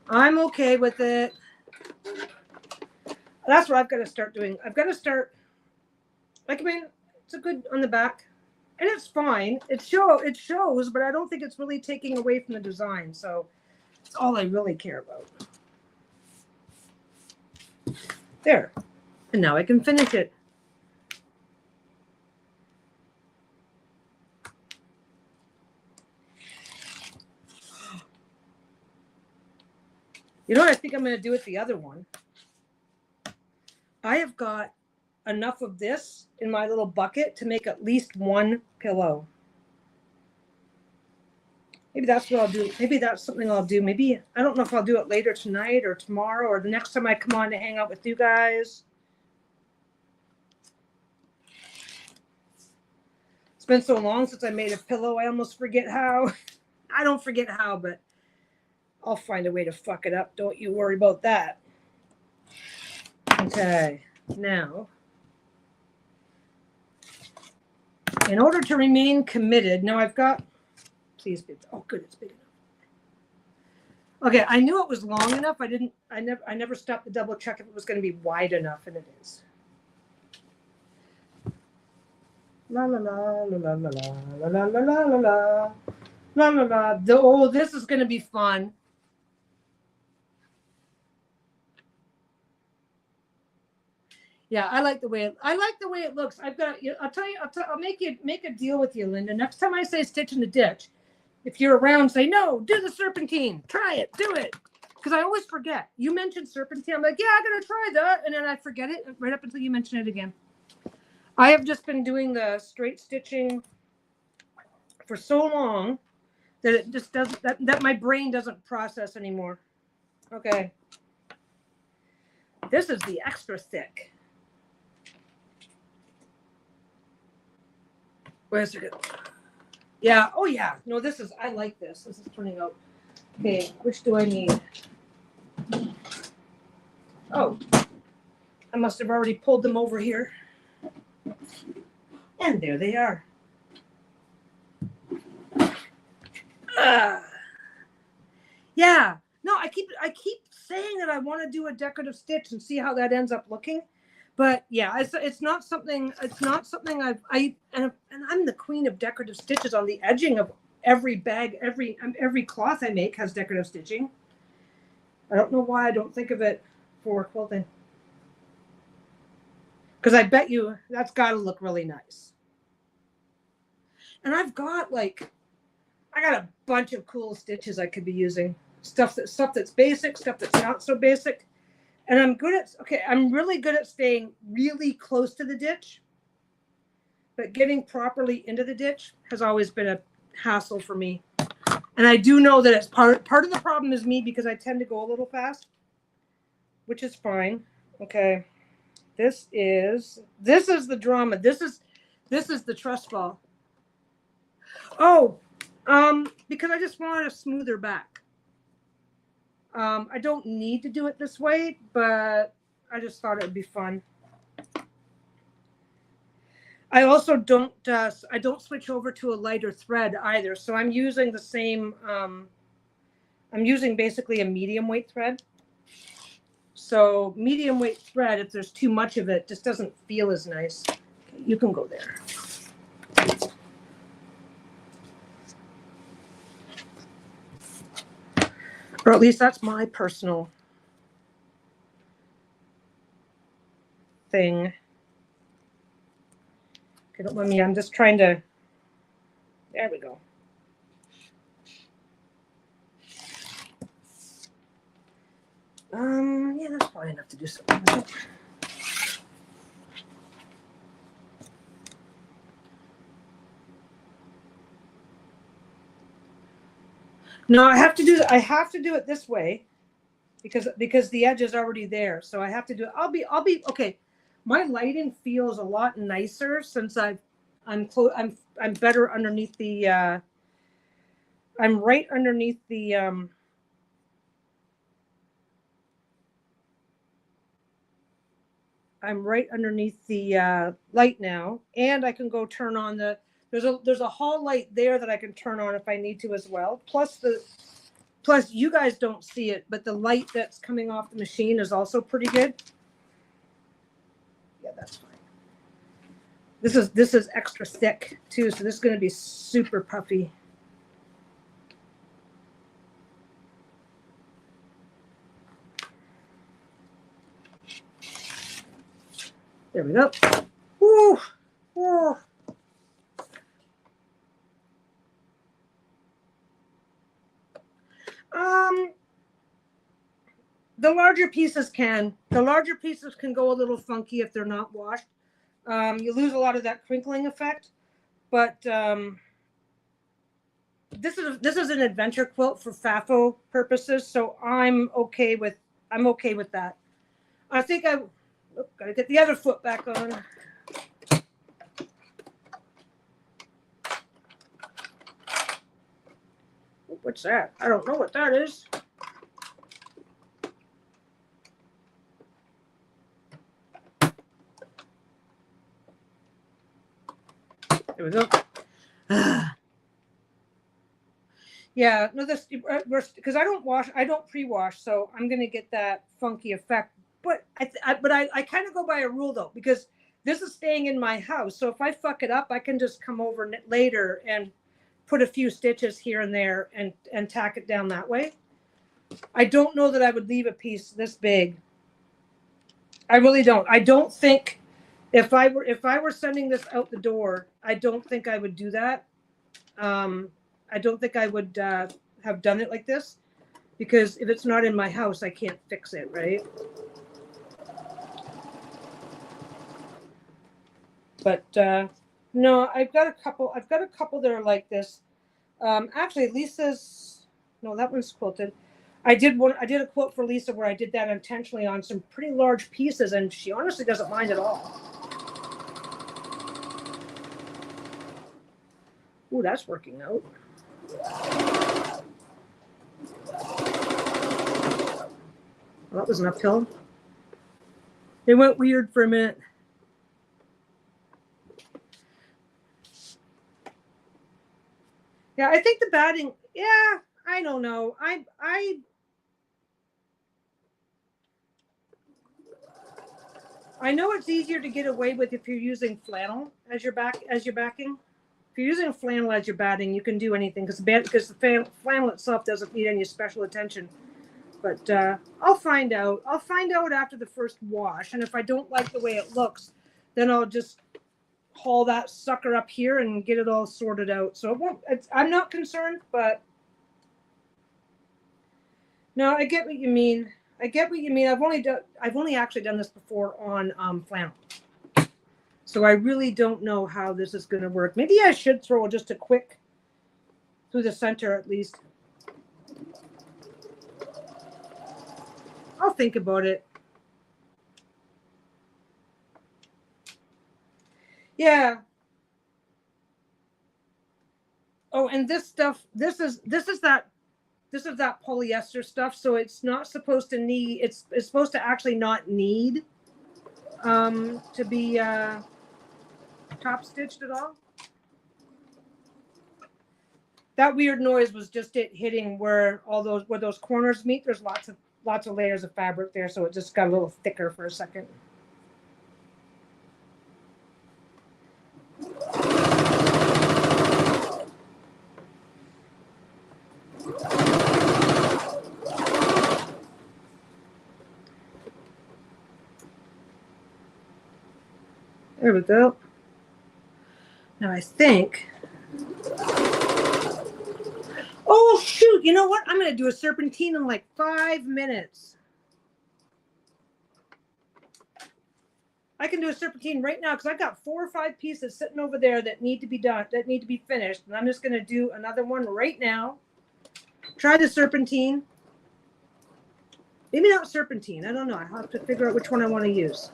I'm okay with it. That's what I've got to start doing. I've got to start, like, I mean, it's a good on the back. And it's fine. It shows, but I don't think it's really taking away from the design. So it's all I really care about. There. And now I can finish it. You know what I think I'm going to do with the other one? I have got enough of this in my little bucket to make at least one pillow. Maybe that's what I'll do. Maybe that's something I'll do. Maybe, I don't know if I'll do it later tonight or tomorrow or the next time I come on to hang out with you guys. It's been so long since I made a pillow, I almost forget how. I don't forget how, but I'll find a way to fuck it up. Don't you worry about that. Okay, now, in order to remain committed, now I've got, please be, oh good, it's big enough. Okay, I knew it was long enough. I never stopped to double check if it was going to be wide enough, and it is. La la la la la la la la la la la la la la la. Oh, this is going to be fun. Yeah, I like the way it looks. I've got. I'll make a deal with you, Linda. Next time I say stitch in the ditch, if you're around, say no. Do the serpentine. Try it. Do it. Because I always forget. You mentioned serpentine. I'm like, yeah, I'm gonna try that, and then I forget it right up until you mention it again. I have just been doing the straight stitching for so long that it just doesn't. That my brain doesn't process anymore. Okay. This is the extra thick. Where's it? Yeah. Oh, yeah. No, this is. I like this. This is turning out. Okay. Which do I need? Oh, I must have already pulled them over here. And there they are. Yeah. No, I keep saying that I want to do a decorative stitch and see how that ends up looking. But yeah, it's not something and I'm the queen of decorative stitches on the edging of every bag, every cloth I make has decorative stitching. I don't know why I don't think of it for quilting. Because I bet you that's got to look really nice. And I've got I got a bunch of cool stitches I could be using. Stuff that's basic, stuff that's not so basic. And I'm really good at staying really close to the ditch, but getting properly into the ditch has always been a hassle for me. And I do know that it's part of the problem is me because I tend to go a little fast, which is fine. Okay. This is the drama. This is the trust fall. Oh, because I just wanted a smoother back. I don't need to do it this way, but I just thought it would be fun. I also don't switch over to a lighter thread either. So I'm using the same, I'm using basically a medium weight thread. So medium weight thread, if there's too much of it, just doesn't feel as nice. Okay, you can go there. Or at least that's my personal thing. Okay, don't mind me. I'm just trying to. There we go. Yeah, that's probably enough to do something with it. No, I have to do it this way because the edge is already there. So I have to do it. I'll be okay. My lighting feels a lot nicer since I'm better underneath the I'm right underneath the light now, and I can go turn on there's a hall light there that I can turn on if I need to as well. Plus you guys don't see it, but the light that's coming off the machine is also pretty good. Yeah, that's fine. This is extra thick too, so this is going to be super puffy. There we go. Woo! Woo! The larger pieces can go a little funky if they're not washed. You lose a lot of that crinkling effect, but this is an adventure quilt for FAFO purposes, so I'm okay with that. I think gotta get the other foot back on. What's that? I don't know what that is. There we go. Yeah, no, this because I don't pre-wash, so I'm gonna get that funky effect. But I kind of go by a rule though, because this is staying in my house, so if I fuck it up, I can just come over later and put a few stitches here and there and tack it down that way. I don't know that I would leave a piece this big. I really don't. I don't think if I were sending this out the door, I don't think I would do that. I don't think I would have done it like this, because if it's not in my house, I can't fix it, right? But no, I've got a couple that are like this. Actually, Lisa's, no, that one's quilted. I did a quilt for Lisa where I did that intentionally on some pretty large pieces, and she honestly doesn't mind at all. Ooh, that's working out. Well, that was an uphill. It went weird for a minute. Yeah, I think the batting, yeah, I don't know. I know it's easier to get away with if you're using flannel as your backing. If you're using flannel as your batting, you can do anything because the flannel itself doesn't need any special attention. But I'll find out. I'll find out after the first wash, and if I don't like the way it looks, then I'll just haul that sucker up here and get it all sorted out. So it won't. I'm not concerned, but no, I get what you mean. I've only actually done this before on flannel, so I really don't know how this is going to work. Maybe I should throw just a quick through the center at least. I'll think about it. Yeah. Oh, and this stuff, this is that polyester stuff. So it's not supposed to need. It's supposed to actually not need to be top stitched at all. That weird noise was just it hitting where those corners meet. There's lots of layers of fabric there, so it just got a little thicker for a second. There we go. Now I think. Oh shoot! You know what? I'm going to do a serpentine in like 5 minutes. I can do a serpentine right now because I've got 4 or 5 pieces sitting over there that need to be done, that need to be finished, and I'm just going to do another one right now. Try the serpentine. Maybe not serpentine. I don't know. I have to figure out which one I want to use.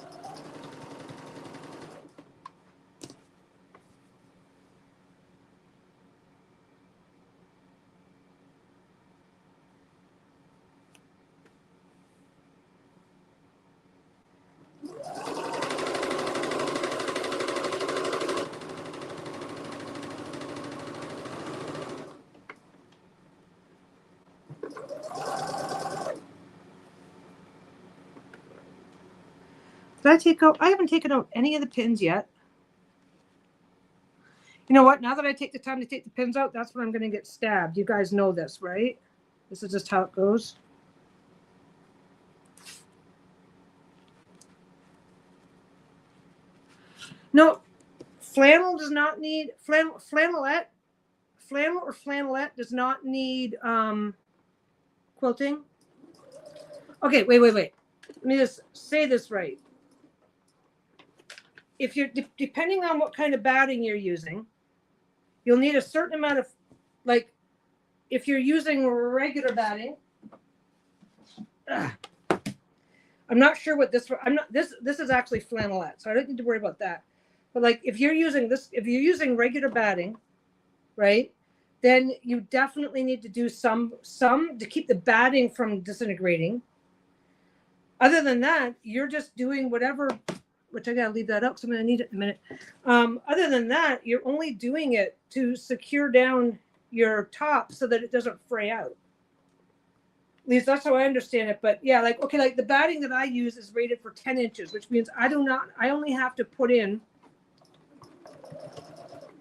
Did I take out? I haven't taken out any of the pins yet. You know what? Now that I take the time to take the pins out, that's when I'm going to get stabbed. You guys know this, right? This is just how it goes. No, flannel does not need flannelette. Flannel or flannelette does not need quilting. Okay, wait. Let me just say this right. If you're depending on what kind of batting you're using, you'll need a certain amount of, like, if you're using regular batting. I'm not sure what this. I'm not. This is actually flannelette, so I don't need to worry about that. But like, if you're using this, if you're using regular batting, right, then you definitely need to do some to keep the batting from disintegrating. Other than that, you're just doing whatever. Which I gotta leave that up because I'm gonna need it in a minute. Other than that, you're only doing it to secure down your top so that it doesn't fray out. At least that's how I understand it. But yeah, like, okay, like the batting that I use is rated for 10 inches, which means I only have to put in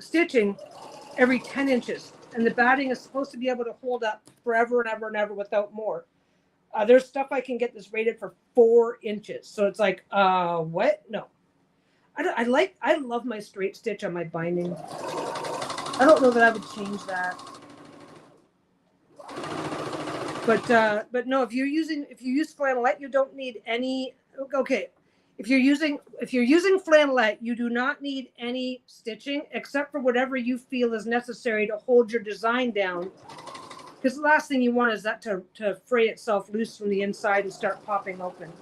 stitching every 10 inches. And the batting is supposed to be able to hold up forever and ever and ever without more. There's stuff I can get that's rated for 4 inches. So it's like, what? No. I love my straight stitch on my binding. I don't know that I would change that. But no, if you use flannelette, you don't need any. Okay, if you're using flannelette, you do not need any stitching except for whatever you feel is necessary to hold your design down. Because the last thing you want is that to fray itself loose from the inside and start popping open.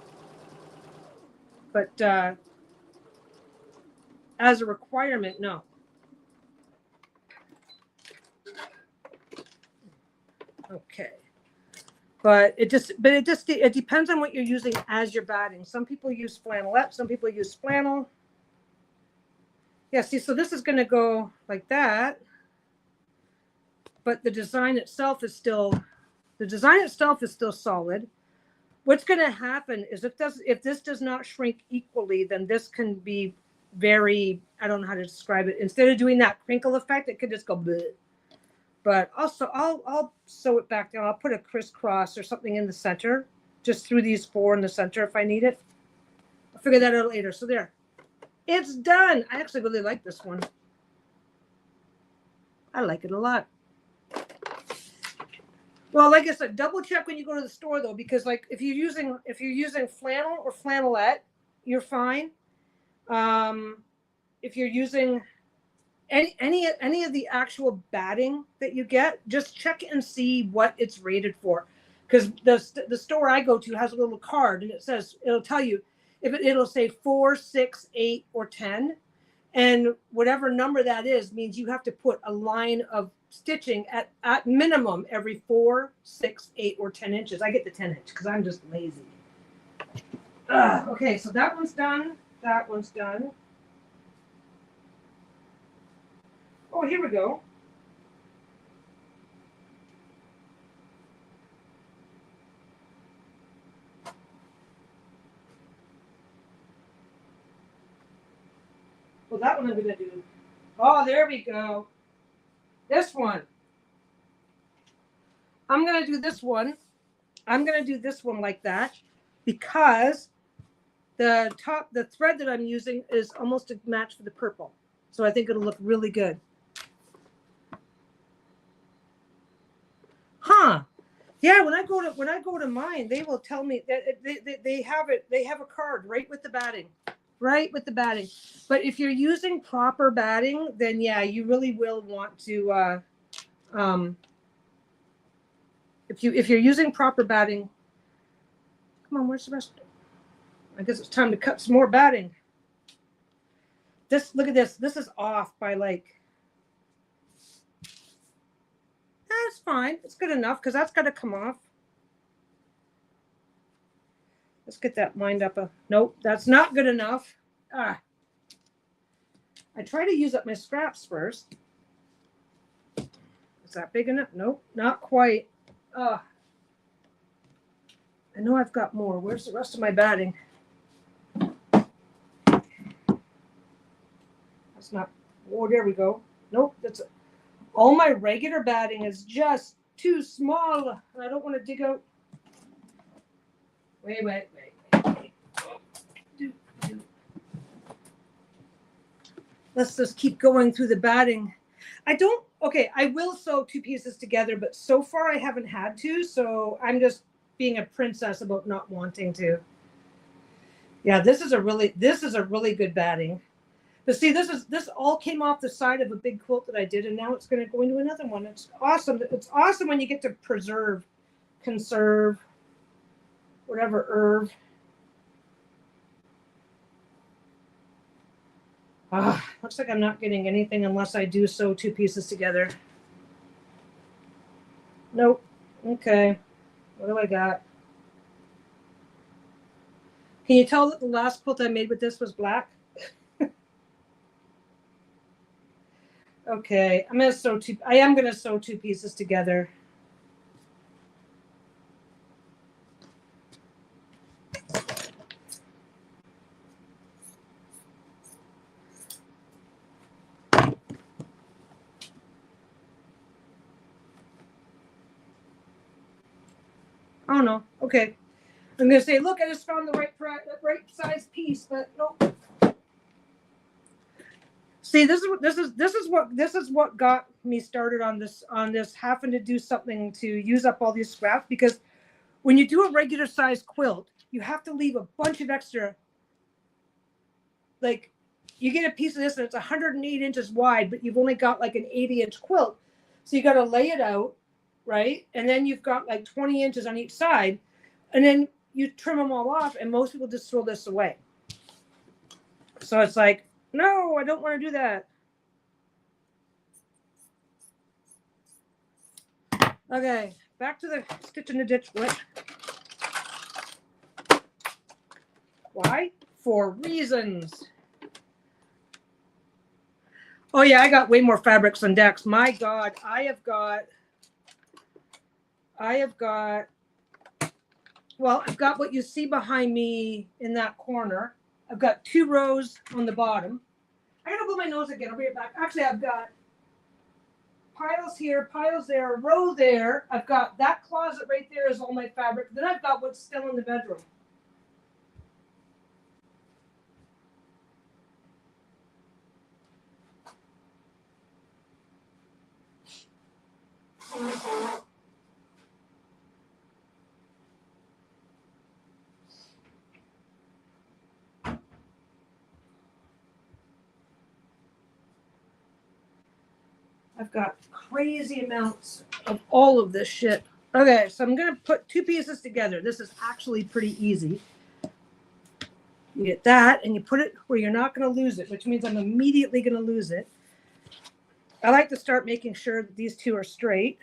But as a requirement, no. Okay. But it depends on what you're using as your batting. Some people use flannelette, some people use flannel. Yeah, see, so this is going to go like that. But the design itself is still solid. What's going to happen is if this does not shrink equally, then this can be very, I don't know how to describe it. Instead of doing that crinkle effect, it could just go bleh. But also I'll sew it back down. I'll put a crisscross or something in the center, just through these 4 in the center if I need it. I'll figure that out later. So there, it's done. I actually really like this one. I like it a lot. Well, like I said, double check when you go to the store though, because like if you're using flannel or flannelette, you're fine. If you're using any of the actual batting that you get, just check and see what it's rated for, because the store I go to has a little card and it'll tell you if it'll say 4, 6, 8, or 10, and whatever number that is means you have to put a line of stitching at minimum every 4, 6, 8, or 10 inches. I get the 10 inch because I'm just lazy. Okay, so that one's done. That one's done. Oh, here we go. Well, that one I'm going to do. Oh, there we go. This one. I'm going to do this one. I'm going to do this one like that because the thread that I'm using is almost a match for the purple. So I think it'll look really good. Huh. Yeah, when I go to mine, they will tell me that they have it. They have a card right with the batting. Right with the batting. But if you're using proper batting, then yeah, you really will want to if you're using proper batting, come on, where's the rest? I guess it's time to cut some more batting. Look at this. This is off by like, that's fine. It's good enough because that's got to come off. Let's get that lined up. Nope, that's not good enough. I try to use up my scraps first. Is that big enough? Nope, not quite. I know I've got more. Where's the rest of my batting? That's not. Oh, there we go. Nope, that's all my regular batting is just too small. I don't want to dig out. Wait. Let's just keep going through the batting. I will sew two pieces together, but so far I haven't had to, so I'm just being a princess about not wanting to. Yeah, this is a really good batting. But see, this all came off the side of a big quilt that I did, and now it's going to go into another one. It's awesome. It's awesome when you get to preserve, conserve, whatever herb. Looks like I'm not getting anything unless I do sew two pieces together. Nope. Okay. What do I got? Can you tell that the last quilt I made with this was black? Okay, I am gonna sew two pieces together. Oh no. Okay. I'm gonna say, look, I just found the right size piece, but nope. See, this is what got me started on this having to do something to use up all these scraps, because when you do a regular size quilt, you have to leave a bunch of extra. Like, you get a piece of this and it's 108 inches wide, but you've only got like an 80-inch quilt, so you got to lay it out, right? And then you've got like 20 inches on each side, and then you trim them all off, and most people just throw this away. So it's like, no, I don't want to do that. Okay, back to the stitch in the ditch whip. Why? For reasons. Oh yeah, I got way more fabrics than decks. My God, well, I've got what you see behind me in that corner. I've got 2 rows on the bottom. I gotta blow my nose again. I'll bring it back. Actually, I've got piles here, piles there, a row there. I've got that closet right there is all my fabric. Then I've got what's still in the bedroom. I've got crazy amounts of all of this shit. Okay, so I'm going to put 2 pieces together. This is actually pretty easy. You get that, and you put it where you're not going to lose it, which means I'm immediately going to lose it. I like to start making sure that these 2 are straight.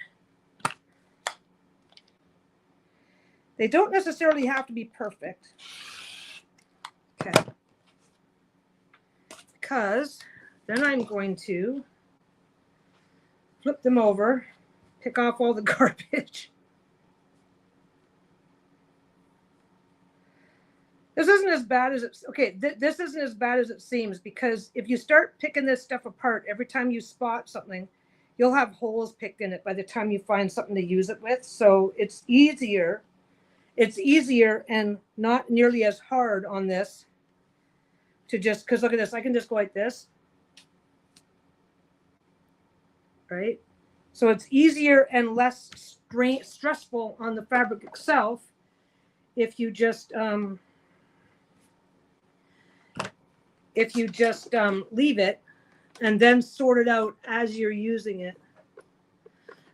They don't necessarily have to be perfect. Okay. Because then I'm going to flip them over, pick off all the garbage. This isn't as bad as it's, okay, this isn't as bad as it seems, because if you start picking this stuff apart, every time you spot something, you'll have holes picked in it by the time you find something to use it with. So it's easier and not nearly as hard on this to just, because look at this, I can just go like this. Right? So it's easier and less stressful on the fabric itself if you just leave it and then sort it out as you're using it.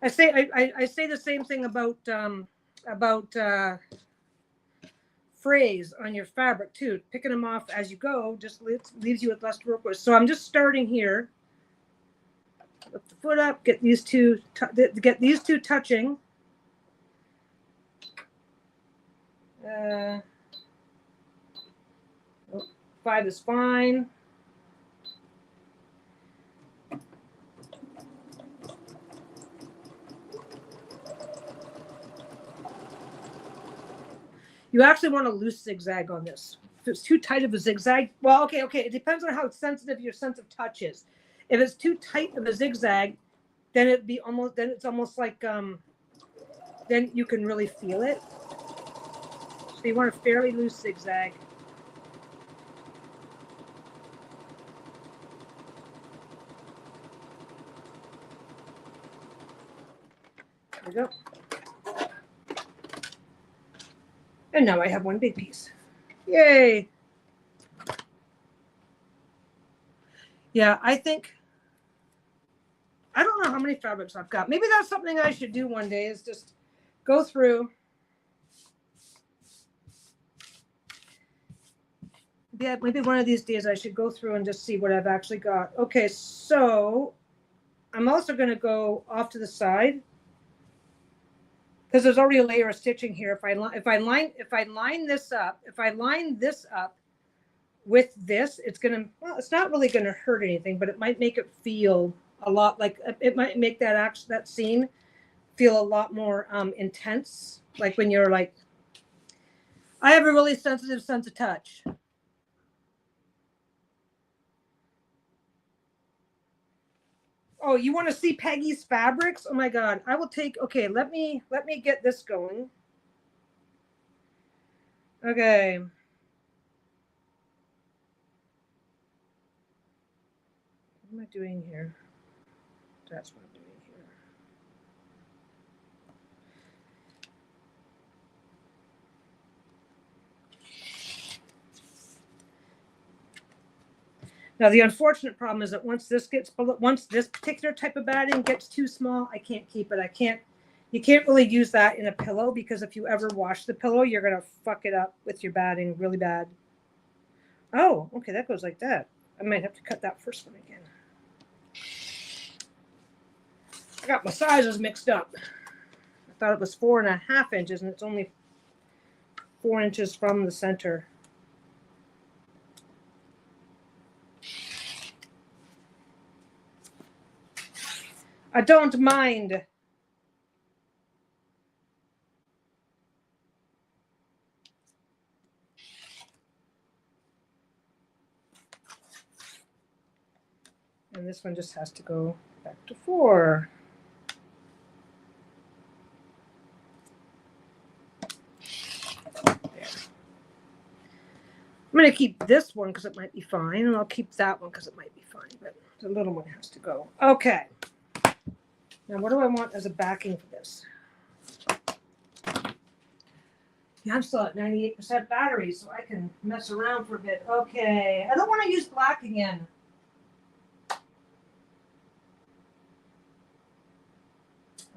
I say the same thing about frays on your fabric too. Picking them off as you go just leaves you with less to work with. So I'm just starting here. Lift the foot up. Get these two touching. 5 is fine. You actually want a loose zigzag on this. If it's too tight of a zigzag, well, okay. It depends on how sensitive your sense of touch is. If it's too tight of a zigzag, then it's almost like then you can really feel it. So you want a fairly loose zigzag. There we go. And now I have one big piece. Yay. Yeah, I don't know how many fabrics I've got. Maybe that's something I should do one day, is just go through. Yeah, maybe one of these days I should go through and just see what I've actually got. Okay, so I'm also going to go off to the side because there's already a layer of stitching here. If I line this up with this, it's not really going to hurt anything, but it might make it feel a lot like, it might make that scene feel a lot more intense. Like when you're like, I have a really sensitive sense of touch. Oh, you want to see Peggy's fabrics? Oh my God. I will take, okay, let me get this going. Okay. What am I doing here? That's what I'm doing here. Now the unfortunate problem is that once this particular type of batting gets too small, I can't keep it. You can't really use that in a pillow, because if you ever wash the pillow, you're going to fuck it up with your batting really bad. Oh, okay, that goes like that. I might have to cut that first one again. I got my sizes mixed up. I thought it was 4.5 inches, and it's only 4 inches from the center. I don't mind. And this one just has to go back to 4. There. I'm going to keep this one because it might be fine, and I'll keep that one because it might be fine, but the little one has to go. Okay. Now, what do I want as a backing for this? Yeah, I'm still at 98% battery, so I can mess around for a bit. Okay. I don't want to use black again. I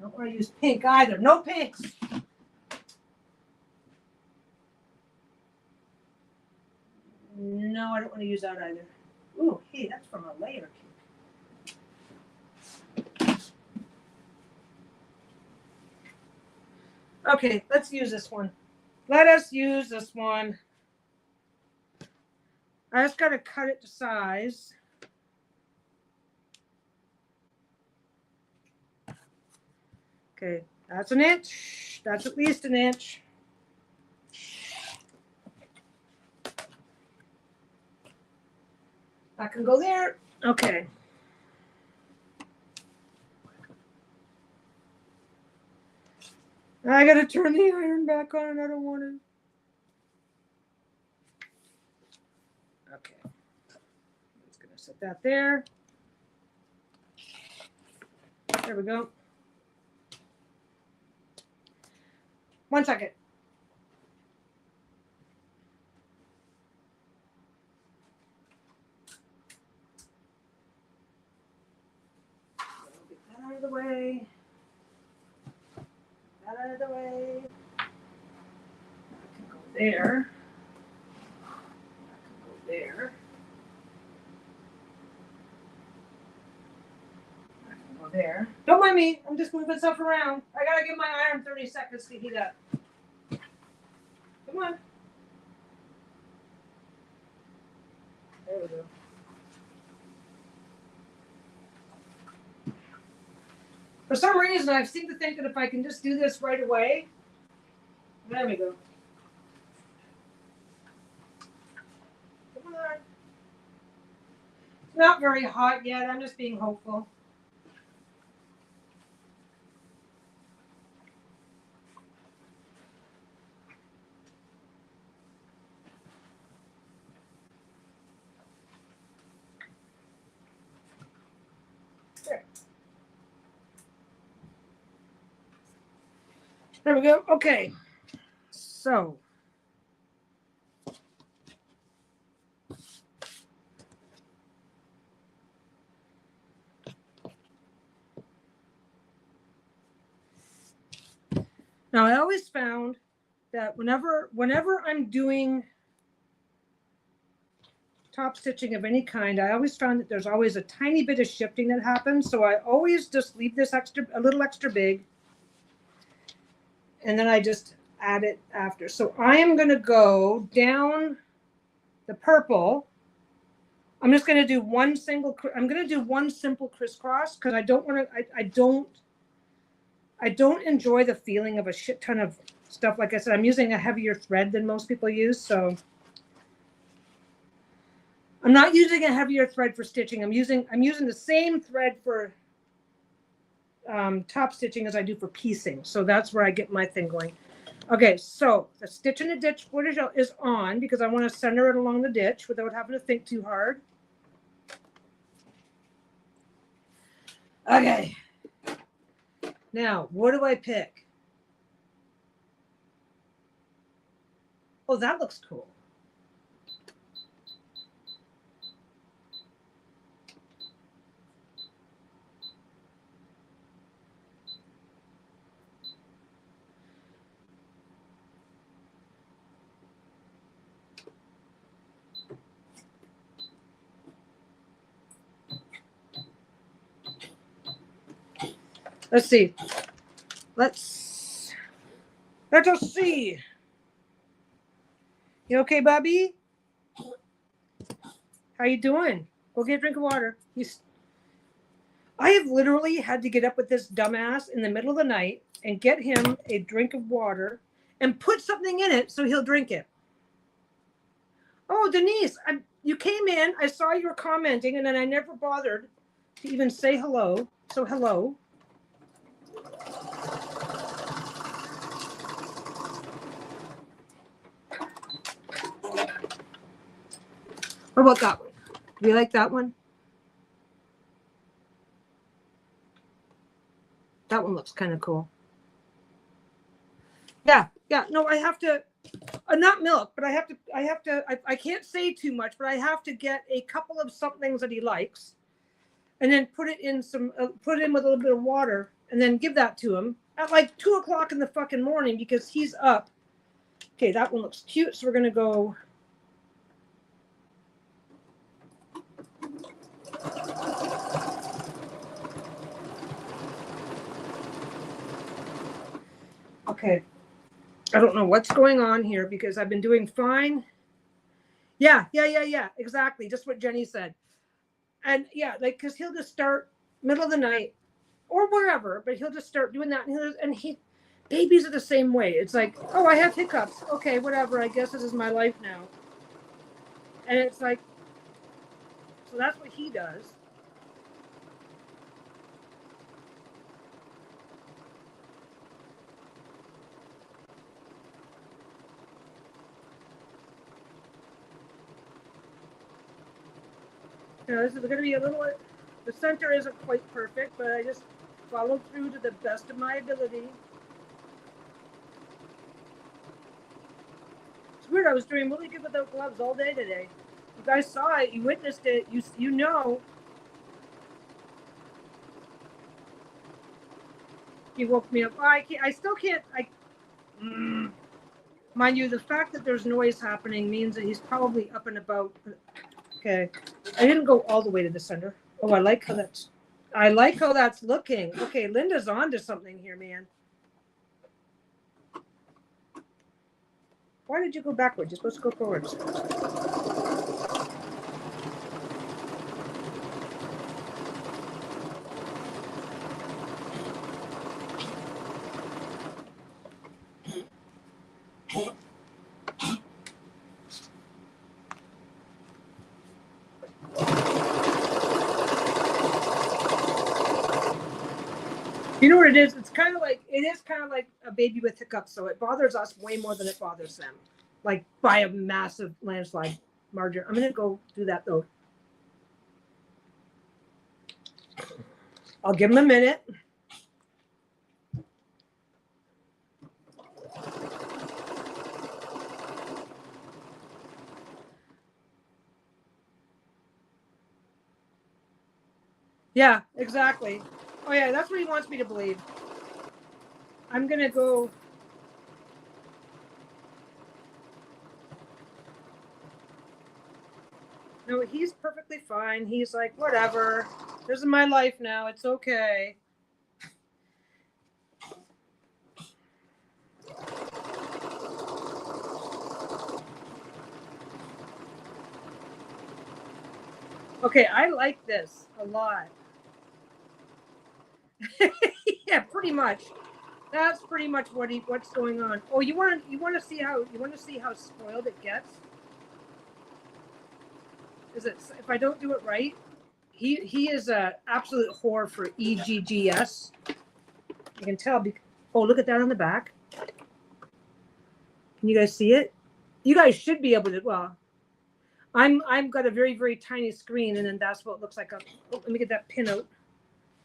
don't want to use pink either. No pinks. No, I don't want to use that either. Ooh, hey, that's from a layer cake. Okay, let's use this one. Let us use this one. I just got to cut it to size. Okay, that's an inch. That's at least an inch. That can go there. Okay. I got to turn the iron back on, and I don't want to. Okay. I'm just going to set that there. There we go. 1 second. Get that out of the way. out of the way. I can go there. I can go there. I can go there. Don't mind me. I'm just moving stuff around. I gotta give my iron 30 seconds to heat up. Come on. There we go. For some reason, I seem to think that if I can just do this right away, there we go. Come on. It's not very hot yet. I'm just being hopeful. There we go. Okay. So. Now I always found that whenever I'm doing top stitching of any kind, I always found that there's always a tiny bit of shifting that happens. So I always just leave this a little extra big. And then I just add it after. So I am going to go down the purple. I'm just going to do one simple crisscross because I don't want to, I don't enjoy the feeling of a shit ton of stuff. Like I said, I'm using a heavier thread than most people use. So I'm not using a heavier thread for stitching. I'm using the same thread for top stitching as I do for piecing. So that's where I get my thing going. Okay, so the stitch in the ditch footage is on because I want to center it along the ditch without having to think too hard. Okay. Now, what do I pick? Oh, that looks cool. Let's see. Let us see. You okay, Bobby? How you doing? Go get a drink of water. I have literally had to get up with this dumbass in the middle of the night and get him a drink of water and put something in it so he'll drink it. Oh, Denise, you came in. I saw you were commenting, and then I never bothered to even say hello. So hello. What about that one? Do you like that one? That one looks kind of cool. Yeah. No, I have to, not milk, but I can't say too much, but I have to get a couple of somethings that he likes and then put it in with a little bit of water and then give that to him at like 2 o'clock in the fucking morning because he's up. Okay, that one looks cute. So we're going to go. Okay. I don't know what's going on here because I've been doing fine. Yeah. Exactly. Just what Jenny said. And yeah, like, cause he'll just start middle of the night or wherever, but he'll just start doing that. And babies are the same way. It's like, oh, I have hiccups. Okay, whatever. I guess this is my life now. And it's like, so that's what he does. You know, this is going to be a little, the center isn't quite perfect, but I just followed through to the best of my ability. It's weird. I was doing really good without gloves all day today. You guys saw it. You witnessed it. You know. He woke me up. Oh, I can't. I still can't. Mind you, the fact that there's noise happening means that he's probably up and about. Okay, I didn't go all the way to the center. Oh, I like how that's looking. Okay, Linda's on to something here, man. Why did you go backwards? You're supposed to go forwards. You know what it is? It is kind of like a baby with hiccups. So it bothers us way more than it bothers them, like by a massive landslide margin. I'm gonna go do that though. I'll give him a minute. Yeah, exactly. Oh yeah, that's what he wants me to believe. I'm gonna go. No, he's perfectly fine. He's like, whatever. This is my life now. It's okay. Okay, I like this a lot. Yeah, pretty much. That's pretty much what's going on. Oh, you want to see how spoiled it gets? Is it if I don't do it right? He is a absolute whore for EGGS. You can tell. Oh, look at that on the back. Can you guys see it? You guys should be able to. Well, I'm got a very, very tiny screen, and then that's what it looks like. Oh, let me get that pin out.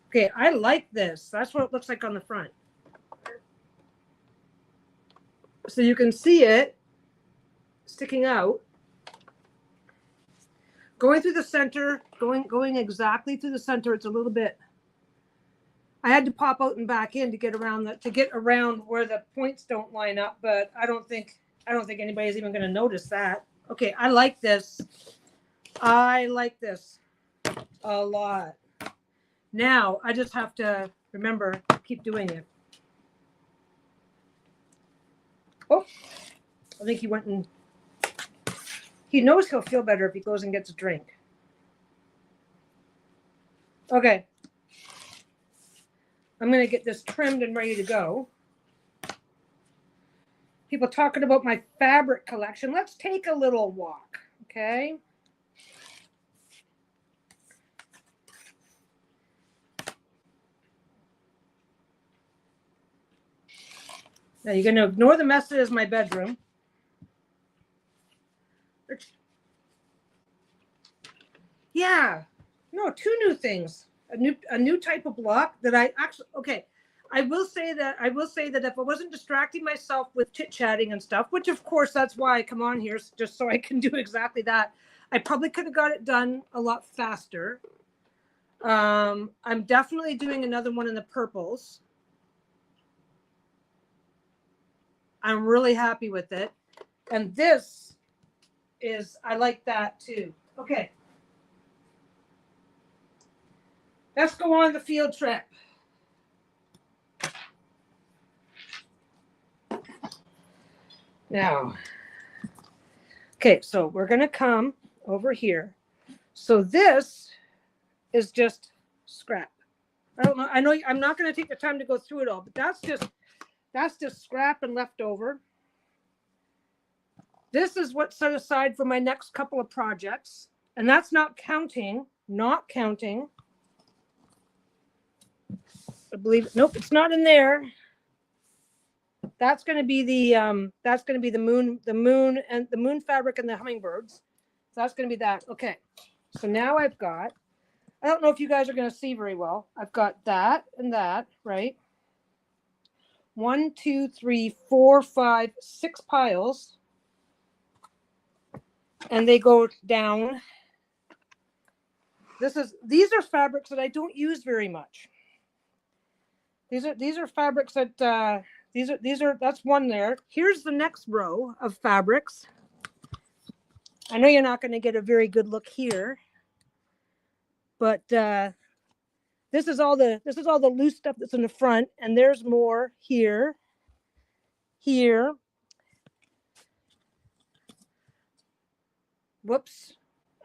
Okay, I like this. That's what it looks like on the front. So you can see it sticking out, going through the center, going exactly through the center. It's a little bit. I had to pop out and back in to get around where the points don't line up, but I don't think anybody's even going to notice that. Okay, I like this. I like this a lot. Now I just have to remember, keep doing it. Oh, I think he went and he knows he'll feel better if he goes and gets a drink. Okay. I'm going to get this trimmed and ready to go. People talking about my fabric collection. Let's take a little walk, okay? Now you're going to ignore the mess that is my bedroom. Yeah. No, two new things. A new type of block that I actually okay. I will say that if I wasn't distracting myself with chit-chatting and stuff, which of course that's why I come on here, just so I can do exactly that. I probably could have got it done a lot faster. I'm definitely doing another one in the purples. I'm really happy with it. And this is, I like that too. Okay. Let's go on the field trip. Now, okay, so we're going to come over here. So this is just scrap. I don't know. I know I'm not going to take the time to go through it all, but that's just scrap and leftover. This is what's set aside for my next couple of projects. And that's not counting. I believe, nope, it's not in there. That's going to be the moon and the moon fabric and the hummingbirds. So that's going to be that. Okay. So now I've got, I don't know if you guys are going to see very well. I've got that and that, right? 1, 2, 3, 4, 5, 6 piles. And they go down. These are fabrics that I don't use very much. These are fabrics that that's one there. Here's the next row of fabrics. I know you're not going to get a very good look here, but this is all the loose stuff that's in the front, and there's more here. Whoops.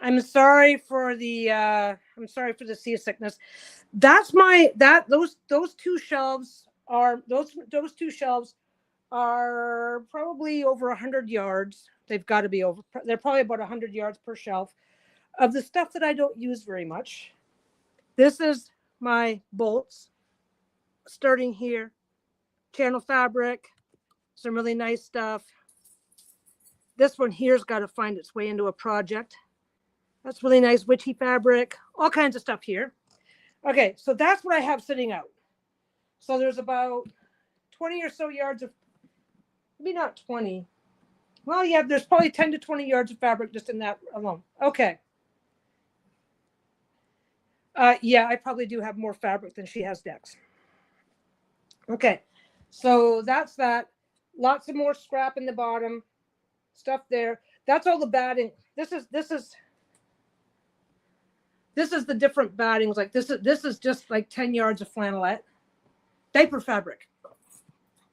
I'm sorry for the seasickness. That's those two shelves are probably over 100 yards. They've got to be over. They're probably about 100 yards per shelf of the stuff that I don't use very much. This is my bolts starting here. Channel fabric, some really nice stuff. This one here's got to find its way into a project. That's really nice witchy fabric, all kinds of stuff here. Okay, so that's what I have sitting out. So there's about 20 or so yards of, maybe not 20. Well, yeah, there's probably 10 to 20 yards of fabric just in that alone. Okay. Yeah, I probably do have more fabric than she has decks. Okay, so that's that. Lots of more scrap in the bottom. Stuff there. That's all the batting. This is the different battings. Like this is just like 10 yards of flannelette. Diaper fabric. A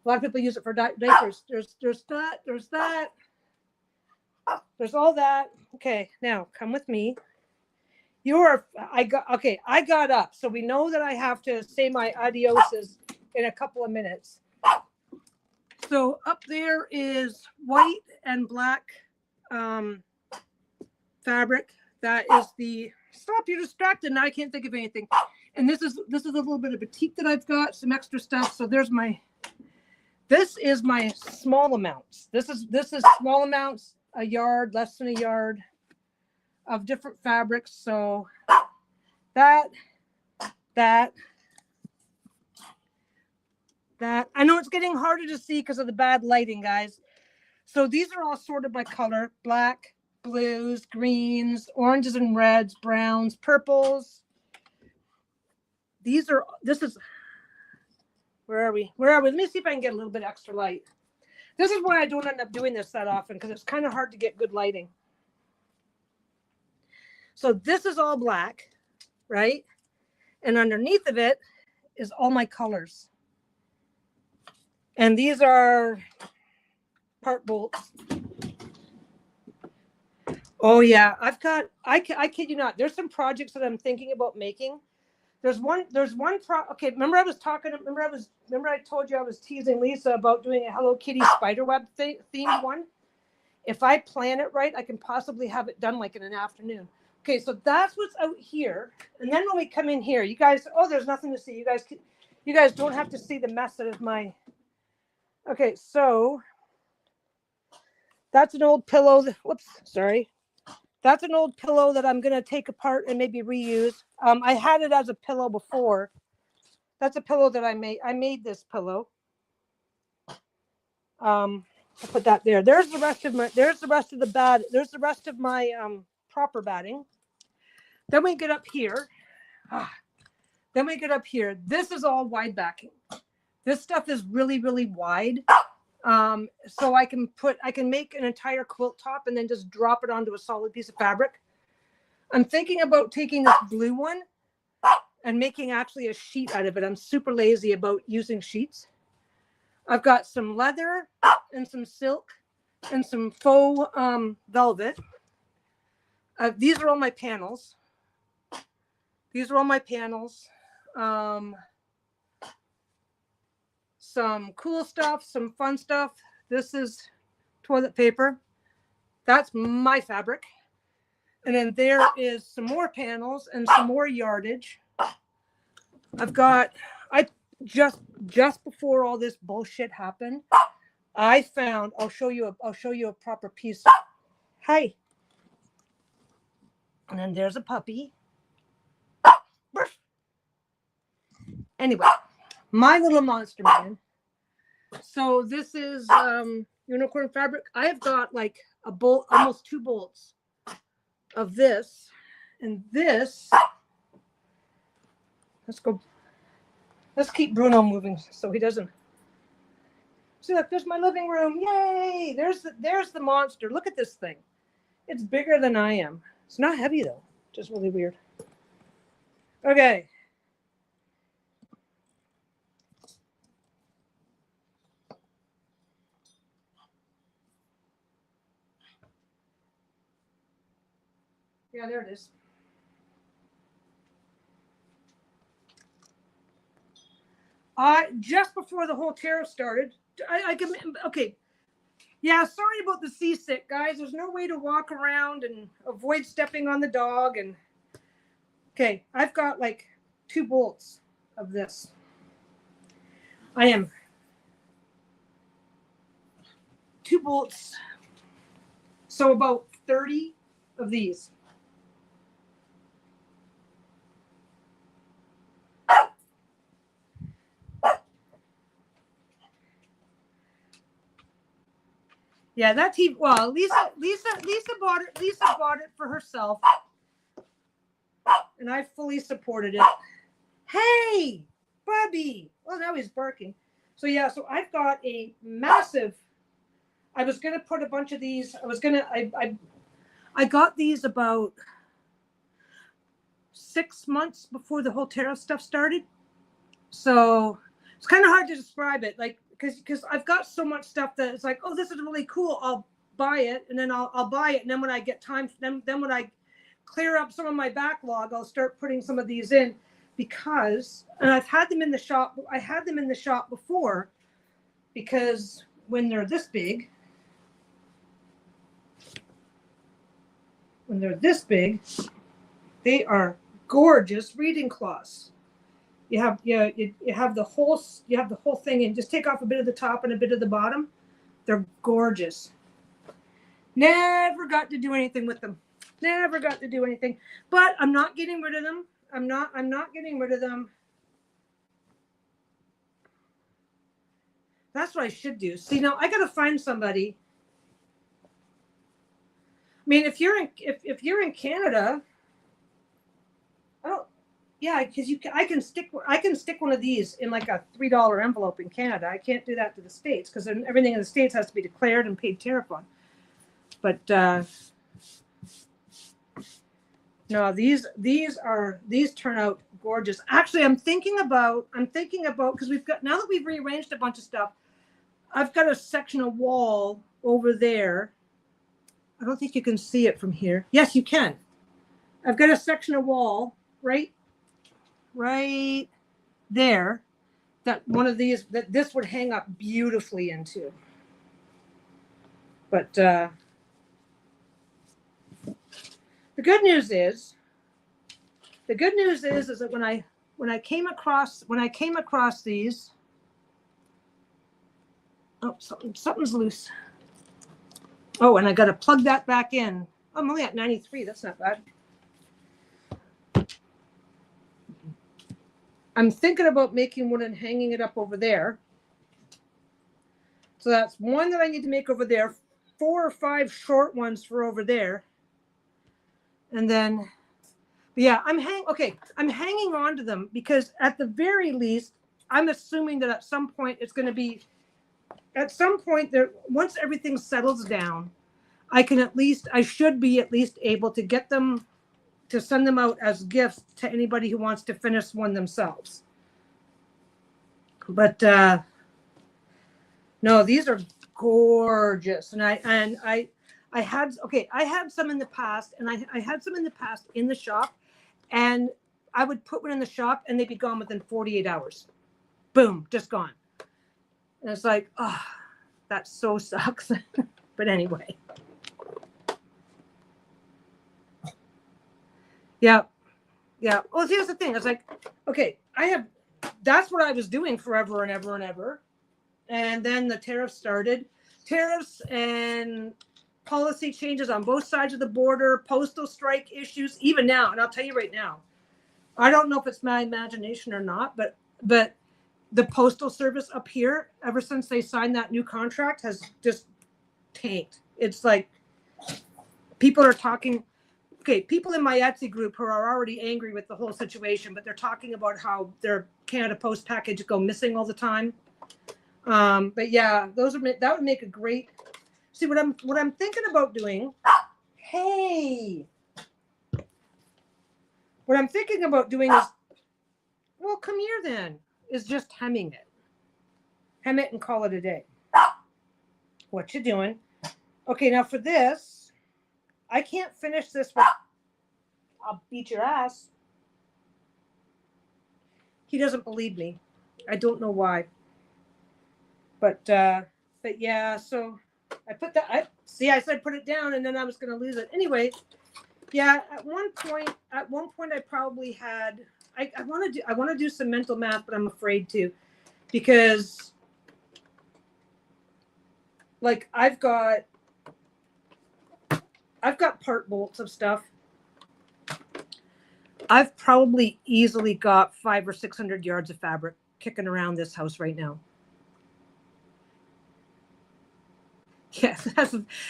lot of people use it for diapers. There's that. There's all that. Okay, now come with me. I got up. So we know that I have to say my adioses in a couple of minutes. So up there is white and black fabric. That is the, stop, you're distracted. Now I can't think of anything. And this is a little bit of batik that I've got, some extra stuff. So this is my small amounts. This is small amounts, a yard, less than a yard of different fabrics. So that. I know it's getting harder to see because of the bad lighting, guys. So these are all sorted by color: black, blues, greens, oranges and reds, browns, purples. Where are we? Let me see if I can get a little bit extra light. This is why I don't end up doing this that often, because it's kind of hard to get good lighting. So this is all black, right? And underneath of it is all my colors. And these are part bolts. Oh yeah, I kid you not, there's some projects that I'm thinking about making. Okay, remember I told you I was teasing Lisa about doing a Hello Kitty spiderweb themed one? If I plan it right, I can possibly have it done like in an afternoon. Okay, so that's what's out here. And then when we come in here, you guys, there's nothing to see. You guys don't have to see the mess that is my. Okay, so that's an old pillow. That's an old pillow that I'm going to take apart and maybe reuse. I had it as a pillow before. That's a pillow that I made. I made this pillow. I'll put that there. There's the rest of my proper batting. Then we get up here. This is all wide backing. This stuff is really, really wide. So I can make an entire quilt top and then just drop it onto a solid piece of fabric. I'm thinking about taking this blue one and making actually a sheet out of it. I'm super lazy about using sheets. I've got some leather and some silk and some faux velvet. These are all my panels. Some cool stuff, some fun stuff. This is toilet paper. That's my fabric. And then there is some more panels and some more yardage. I just before all this bullshit happened, I found, I'll show you a proper piece. Hi. And then there's a puppy. Anyway, my little monster man. So this is unicorn fabric. I have got like a bolt, almost 2 bolts of this, and this. Let's go. Let's keep Bruno moving so he doesn't. See, look, there's my living room. Yay! There's the monster. Look at this thing. It's bigger than I am. It's not heavy though. Just really weird. Okay. Yeah, there it is. Just before the whole tariff started, okay. Yeah, sorry about the seasick, guys. There's no way to walk around and avoid stepping on the dog. And okay, I've got like 2 bolts of this. I am 2 bolts. So about 30 of these. Yeah, that TV. Well, Lisa bought it. Lisa bought it for herself, and I fully supported it. Hey, Bubby! Oh, now he's barking. So yeah, so I've got a massive. I was gonna put a bunch of these. I got these about 6 months before the whole tariff stuff started. So it's kind of hard to describe it, like. Because I've got so much stuff that it's like, oh, this is really cool. I'll buy it, and then I'll buy it, and then when I get time, then when I clear up some of my backlog, I'll start putting some of these in, because and I've had them in the shop. I had them in the shop before, because when they're this big, they are gorgeous reading cloths. You have the whole thing, and just take off a bit of the top and a bit of the bottom. They're gorgeous. Never got to do anything with them. Never got to do anything. But I'm not getting rid of them. I'm not getting rid of them. That's what I should do. See, now I gotta find somebody. I mean, if you're in Canada, oh. Yeah, because I can stick one of these in like a $3 envelope in Canada. I can't do that to the States, because everything in the States has to be declared and paid tariff on. But no, these turn out gorgeous. Actually, I'm thinking about because now that we've rearranged a bunch of stuff, I've got a section of wall over there. I don't think you can see it from here. Yes, you can. I've got a section of wall right there that this would hang up beautifully into. But the good news is that when I came across these, oh, something's loose. Oh, and I got to plug that back in. I'm only at 93. That's not bad. I'm thinking about making one and hanging it up over there. So that's one that I need to make over there. 4 or 5 short ones for over there. And then, yeah, I'm hanging on to them, because at the very least, I'm assuming that at some point there, once everything settles down, I should be at least able to get them, to send them out as gifts to anybody who wants to finish one themselves. But no, these are gorgeous. And I had some in the past, and I had some in the past in the shop, and I would put one in the shop and they'd be gone within 48 hours. Boom, just gone. And it's like, oh, that so sucks. But anyway. Yeah. Well, here's the thing. It's like, okay, that's what I was doing forever and ever and ever. And then the tariffs started. Tariffs and policy changes on both sides of the border, postal strike issues, even now. And I'll tell you right now, I don't know if it's my imagination or not, but the postal service up here, ever since they signed that new contract, has just tanked. It's like people are talking. okay, people in my Etsy group who are already angry with the whole situation, but they're talking about how their Canada Post package go missing all the time. But yeah, that would make a great. See what I'm thinking about doing. Hey, what I'm thinking about doing is, well, come here then. Is just hemming it. Hem it and call it a day. What you doing? Okay, now for this, I can't finish this with. I'll beat your ass. He doesn't believe me. I don't know why. But yeah, so I put that. I said put it down, and then I was going to lose it anyway. Yeah, at one point, I probably had. I want to do some mental math, but I'm afraid to, because like I've got part bolts of stuff. I've probably easily got 500 or 600 yards of fabric kicking around this house right now. Yes,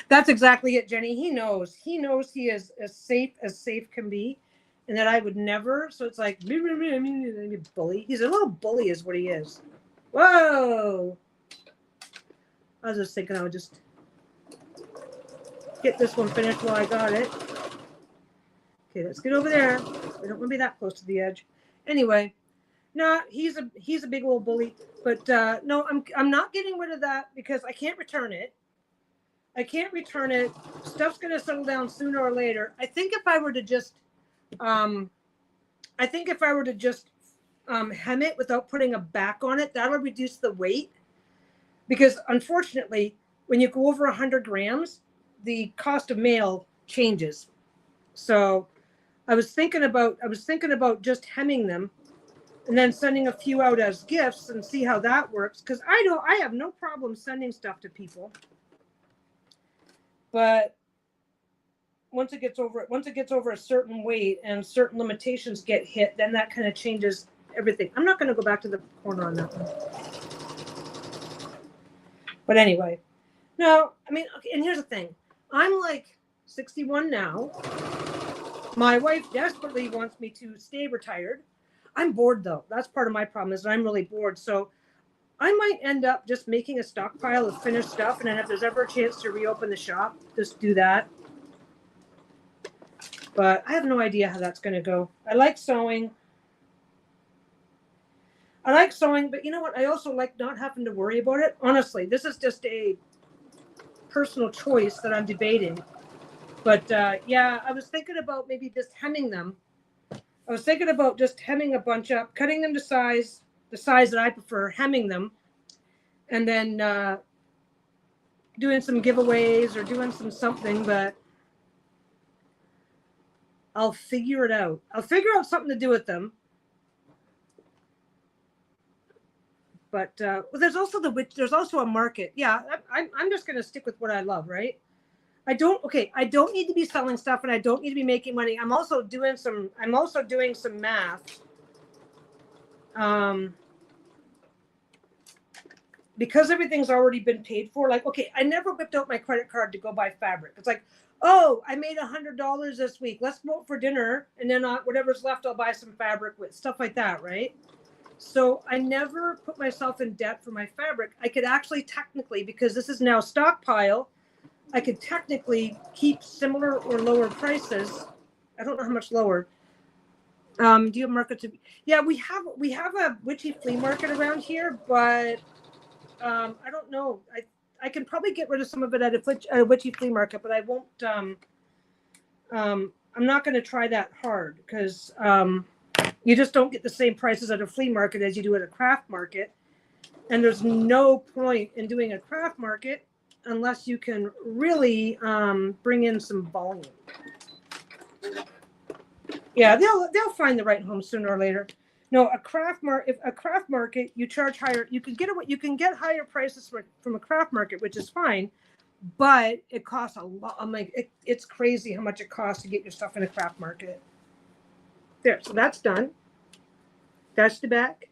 that's exactly it, Jenny. He knows he is as safe can be, and that I would never. So it's like, bully. He's a little bully, is what he is. Whoa! I was just thinking I would just get this one finished while I got it. Okay, let's get over there. We don't want to be that close to the edge. Anyway, no, he's a big old bully. But no, I'm not getting rid of that because I can't return it. Stuff's gonna settle down sooner or later. I think if I were to just, hem it without putting a back on it, that'll reduce the weight. Because unfortunately, when you go over 100 grams, the cost of mail changes. So I was thinking about just hemming them and then sending a few out as gifts and see how that works. Because I have no problem sending stuff to people. But once it gets over a certain weight and certain limitations get hit, then that kind of changes everything. I'm not going to go back to the corner on that one. But anyway, no, I mean, okay, and here's the thing. I'm like 61 now. My wife desperately wants me to stay retired. I'm bored though. That's part of my problem is that I'm really bored. So I might end up just making a stockpile of finished stuff. And then if there's ever a chance to reopen the shop, just do that. But I have no idea how that's going to go. I like sewing, but you know what? I also like not having to worry about it. Honestly, this is just a personal choice that I'm debating. But yeah, I was thinking about maybe just hemming them. I was thinking about just hemming a bunch up, cutting them to the size that I prefer, hemming them, and then doing some giveaways or doing something, but I'll figure it out. I'll figure out something to do with them. But well, there's also a market. Yeah, I'm just going to stick with what I love, right? I don't need to be selling stuff and I don't need to be making money. I'm also doing some math. Because everything's already been paid for, like, okay, I never whipped out my credit card to go buy fabric. It's like, oh, I made $100 this week. Let's go out for dinner. And then whatever's left, I'll buy some fabric with, stuff like that, right? So I never put myself in debt for my fabric. I could actually technically, because this is now stockpile, I could technically keep similar or lower prices. I don't know how much lower. Do you have market to? Yeah, we have a witchy flea market around here, but I don't know. I can probably get rid of some of it at a witchy flea market, but I won't. I'm not going to try that hard because you just don't get the same prices at a flea market as you do at a craft market, and there's no point in doing a craft market unless you can really bring in some volume. Yeah, they'll find the right home sooner or later. No, if a craft market, you charge higher. You can get higher prices from a craft market, which is fine, but it costs a lot. I'm like, it's crazy how much it costs to get your stuff in a craft market. There, so that's done. That's the back.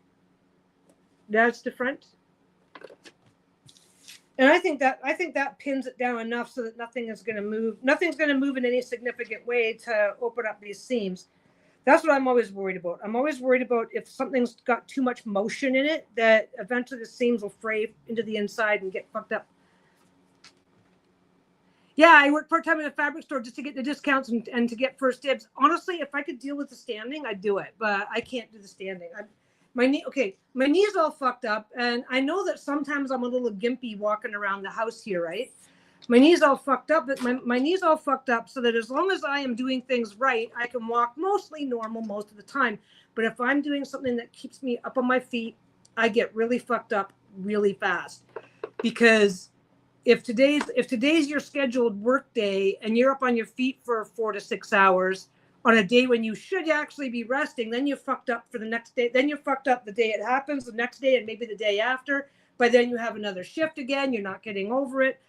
That's the front. And I think that pins it down enough so that nothing is going to move. Nothing's going to move in any significant way to open up these seams. That's what I'm always worried about. I'm always worried about if something's got too much motion in it, that eventually the seams will fray into the inside and get fucked up. Yeah, I work part-time in a fabric store just to get the discounts and to get first dibs. Honestly, if I could deal with the standing, I'd do it, but I can't do the standing. My knee's all fucked up, and I know that sometimes I'm a little gimpy walking around the house here, right? My knee's all fucked up, but my knee's all fucked up so that as long as I am doing things right, I can walk mostly normal most of the time. But if I'm doing something that keeps me up on my feet, I get really fucked up really fast. Because if today's your scheduled work day and you're up on your feet for 4 to 6 hours on a day when you should actually be resting, then you're fucked up for the next day. Then you're fucked up the day it happens, the next day, and maybe the day after. But then you have another shift again. You're not getting over it.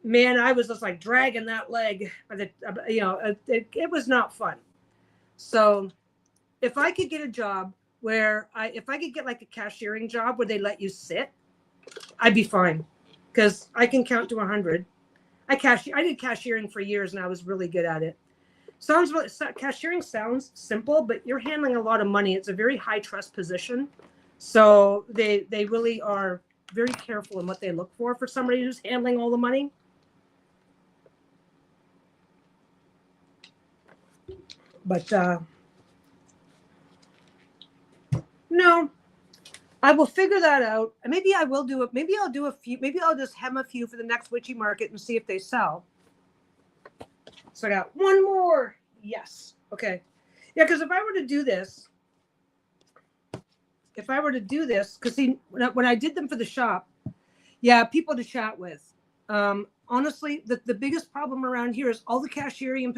Man, I was just like dragging that leg. It was not fun. So if I could get a job where if I could get like a cashiering job where they let you sit, I'd be fine. Because I can count to 100. I did cashiering for years, and I was really good at it. Cashiering sounds simple, but you're handling a lot of money. It's a very high trust position, so they really are very careful in what they look for somebody who's handling all the money. But no. I will figure that out. Maybe I will do it. Maybe I'll do a few. Maybe I'll just hem a few for the next witchy market and see if they sell. So I got one more. Yes. Okay. Yeah, because if I were to do this, because see, when I did them for the shop, yeah, people to chat with. Honestly, the biggest problem around here is all the cashiering.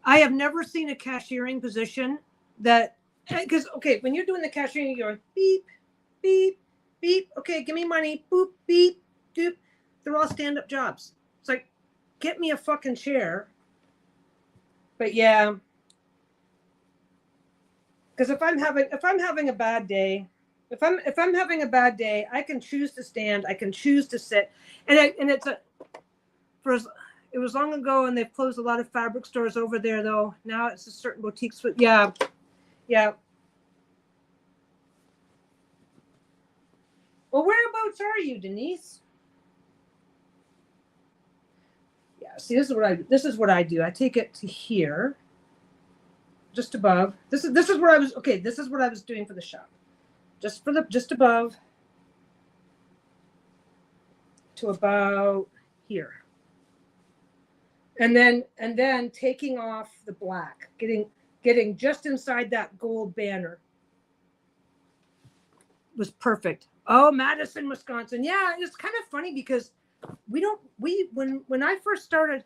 I have never seen a cashiering position that, because, okay, when you're doing the cashiering, you're going beep, beep, beep. Okay, give me money. Boop, beep, doop. They're all stand-up jobs. It's like, get me a fucking chair. But yeah, because if I'm having a bad day, if I'm having a bad day, I can choose to stand. I can choose to sit, and it was long ago, and they've closed a lot of fabric stores over there, though. Now it's a certain boutiques. Yeah. Well, whereabouts are you, Denise? Yeah, see, this is what I do. I take it to here, just above. This is where I was. Okay, this is what I was doing for the shop, just above to about here, and then taking off the black, getting just inside that gold banner was perfect. Oh, Madison, Wisconsin. Yeah, it's kind of funny because when I first started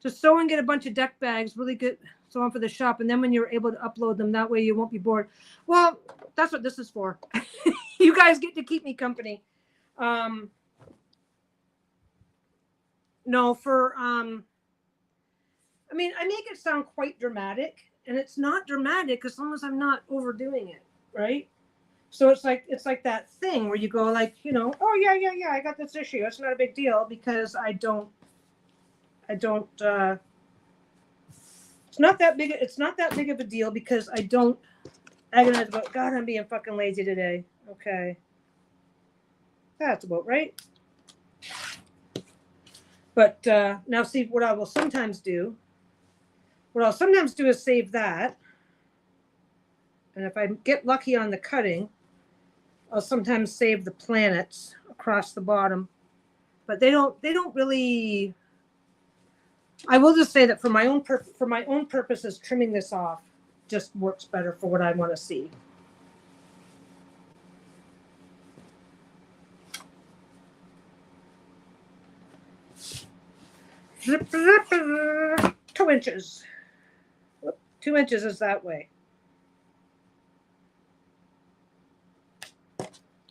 to sew and get a bunch of deck bags, really good sew on for the shop, and then when you're able to upload them, that way you won't be bored. Well, that's what this is for. You guys get to keep me company. No, I mean, I make it sound quite dramatic, and it's not dramatic as long as I'm not overdoing it, right? So it's like that thing where you go like, oh yeah, I got this issue. It's not a big deal because I don't it's not that big of a deal because I don't agonize about, God, I'm being fucking lazy today. Okay. That's about right. But now see, what I will sometimes do is save that. And if I get lucky on the cutting, I'll sometimes save the planets across the bottom, but they don't really. I will just say that for my own purposes, trimming this off just works better for what I want to see. Zip, zip, 2 inches. 2 inches is that way.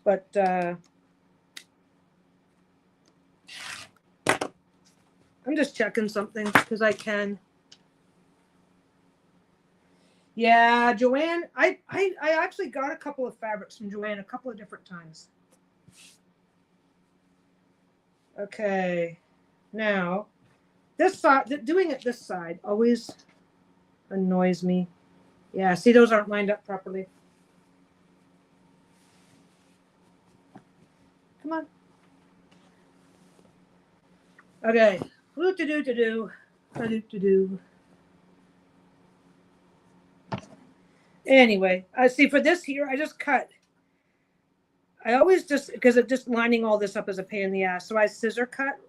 But I'm just checking something because I can. Yeah, Joanne, I actually got a couple of fabrics from Joanne a couple of different times. Okay, now this side, doing it this side always annoys me. Yeah, see, those aren't lined up properly. Come on. Okay. Do. Anyway, I see for this here, I just cut. I always just, because it just lining all this up is a pain in the ass. So I scissor cut,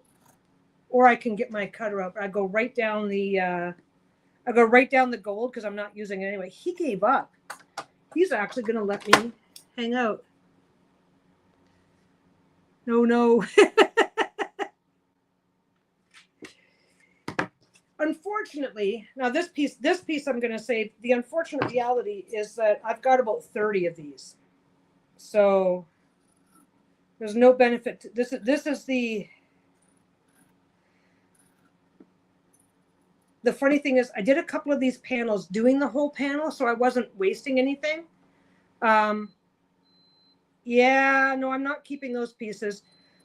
or I can get my cutter up. I go right down the gold because I'm not using it anyway. He gave up. He's actually going to let me hang out. No. Unfortunately, now this piece I'm going to say, the unfortunate reality is that I've got about 30 of these. So there's no benefit to this. This is the funny thing is I did a couple of these panels doing the whole panel, so I wasn't wasting anything. Yeah, no, I'm not keeping those pieces.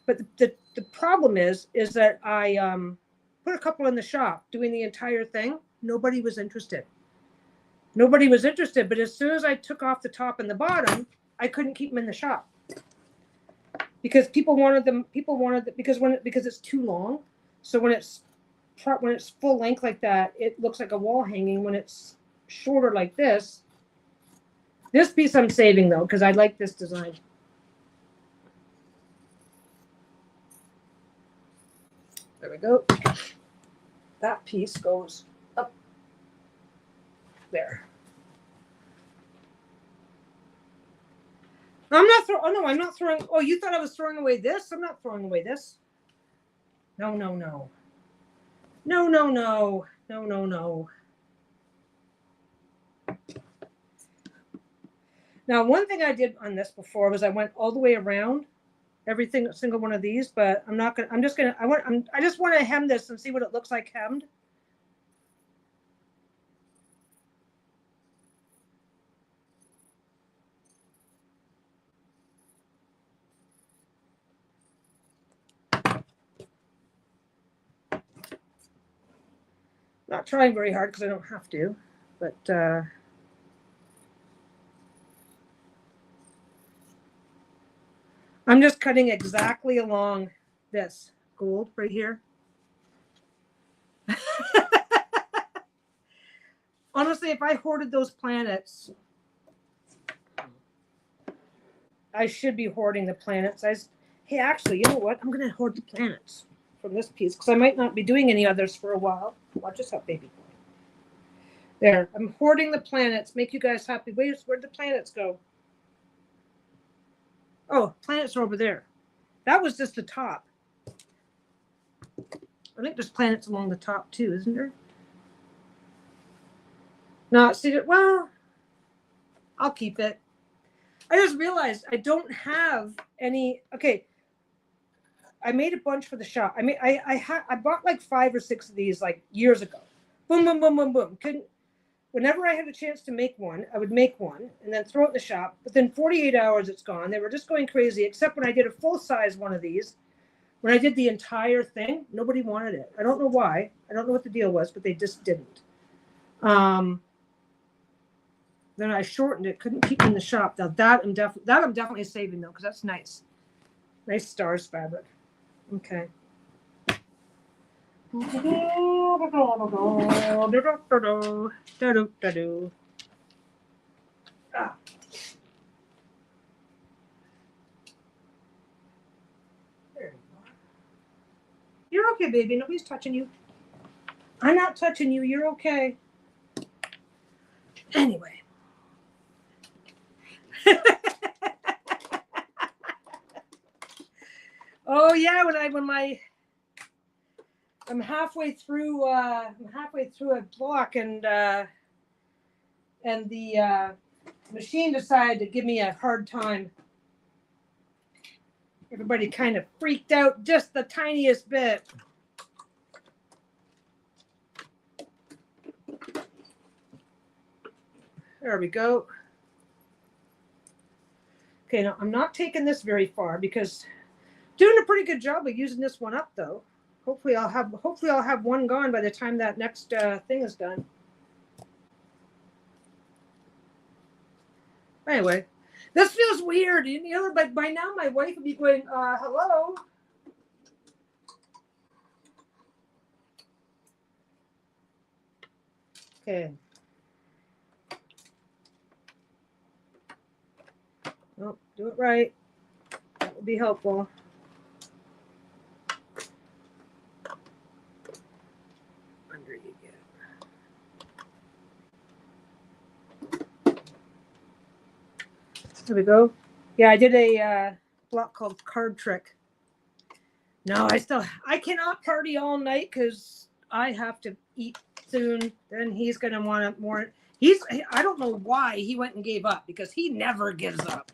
But the problem is that I put a couple in the shop doing the entire thing. Nobody was interested. But as soon as I took off the top and the bottom, I couldn't keep them in the shop because people wanted them. Because it's too long. So when it's full length like that, it looks like a wall hanging. When it's shorter like this piece I'm saving though because I like this design. There we go. That piece goes up there. I'm not throwing. Oh no, I'm not throwing. Oh, you thought I was throwing away this? I'm not throwing away this. No. Now, one thing I did on this before was I went all the way around single one of these, but I'm not gonna. I just want to hem this and see what it looks like hemmed. Not trying very hard because I don't have to, but I'm just cutting exactly along this gold right here. Honestly, if I hoarded those planets, I should be hoarding the planets. Hey, actually, you know what? I'm going to hoard the planets from this piece because I might not be doing any others for a while. Watch this out, baby. There, I'm hoarding the planets. Make you guys happy. Where'd the planets go? Oh, planets are over there. That was just the top. I think there's planets along the top too, isn't there? No, see, well, I'll keep it. I just realized I don't have any. Okay, I made a bunch for the shop. I bought like 5 or 6 of these like years ago. Boom, boom, boom, boom, boom. Whenever I had a chance to make one, I would make one and then throw it in the shop. Within 48 hours, it's gone. They were just going crazy, except when I did a full size one of these. When I did the entire thing, nobody wanted it. I don't know why. I don't know what the deal was, but they just didn't. Then I shortened it. Couldn't keep it in the shop. Now that I'm definitely saving though, because that's nice. Nice stars fabric. Okay. Ah. There you go. You're okay, baby. Nobody's touching you. I'm not touching you. You're okay. Anyway. Oh yeah, I'm halfway through a block and the machine decided to give me a hard time. Everybody kind of freaked out just the tiniest bit. There we go. Okay, now I'm not taking this very far because Doing a pretty good job of using this one up though. Hopefully I'll have one gone by the time that next thing is done. Anyway, this feels weird, you know, but by now my wife would be going, hello. Okay. Oh, do it right. That would be helpful. Under you get. There we go. Yeah, I did a block called Card Trick. No, I cannot party all night because I have to eat soon. Then he's gonna want more. I don't know why he went and gave up, because he never gives up.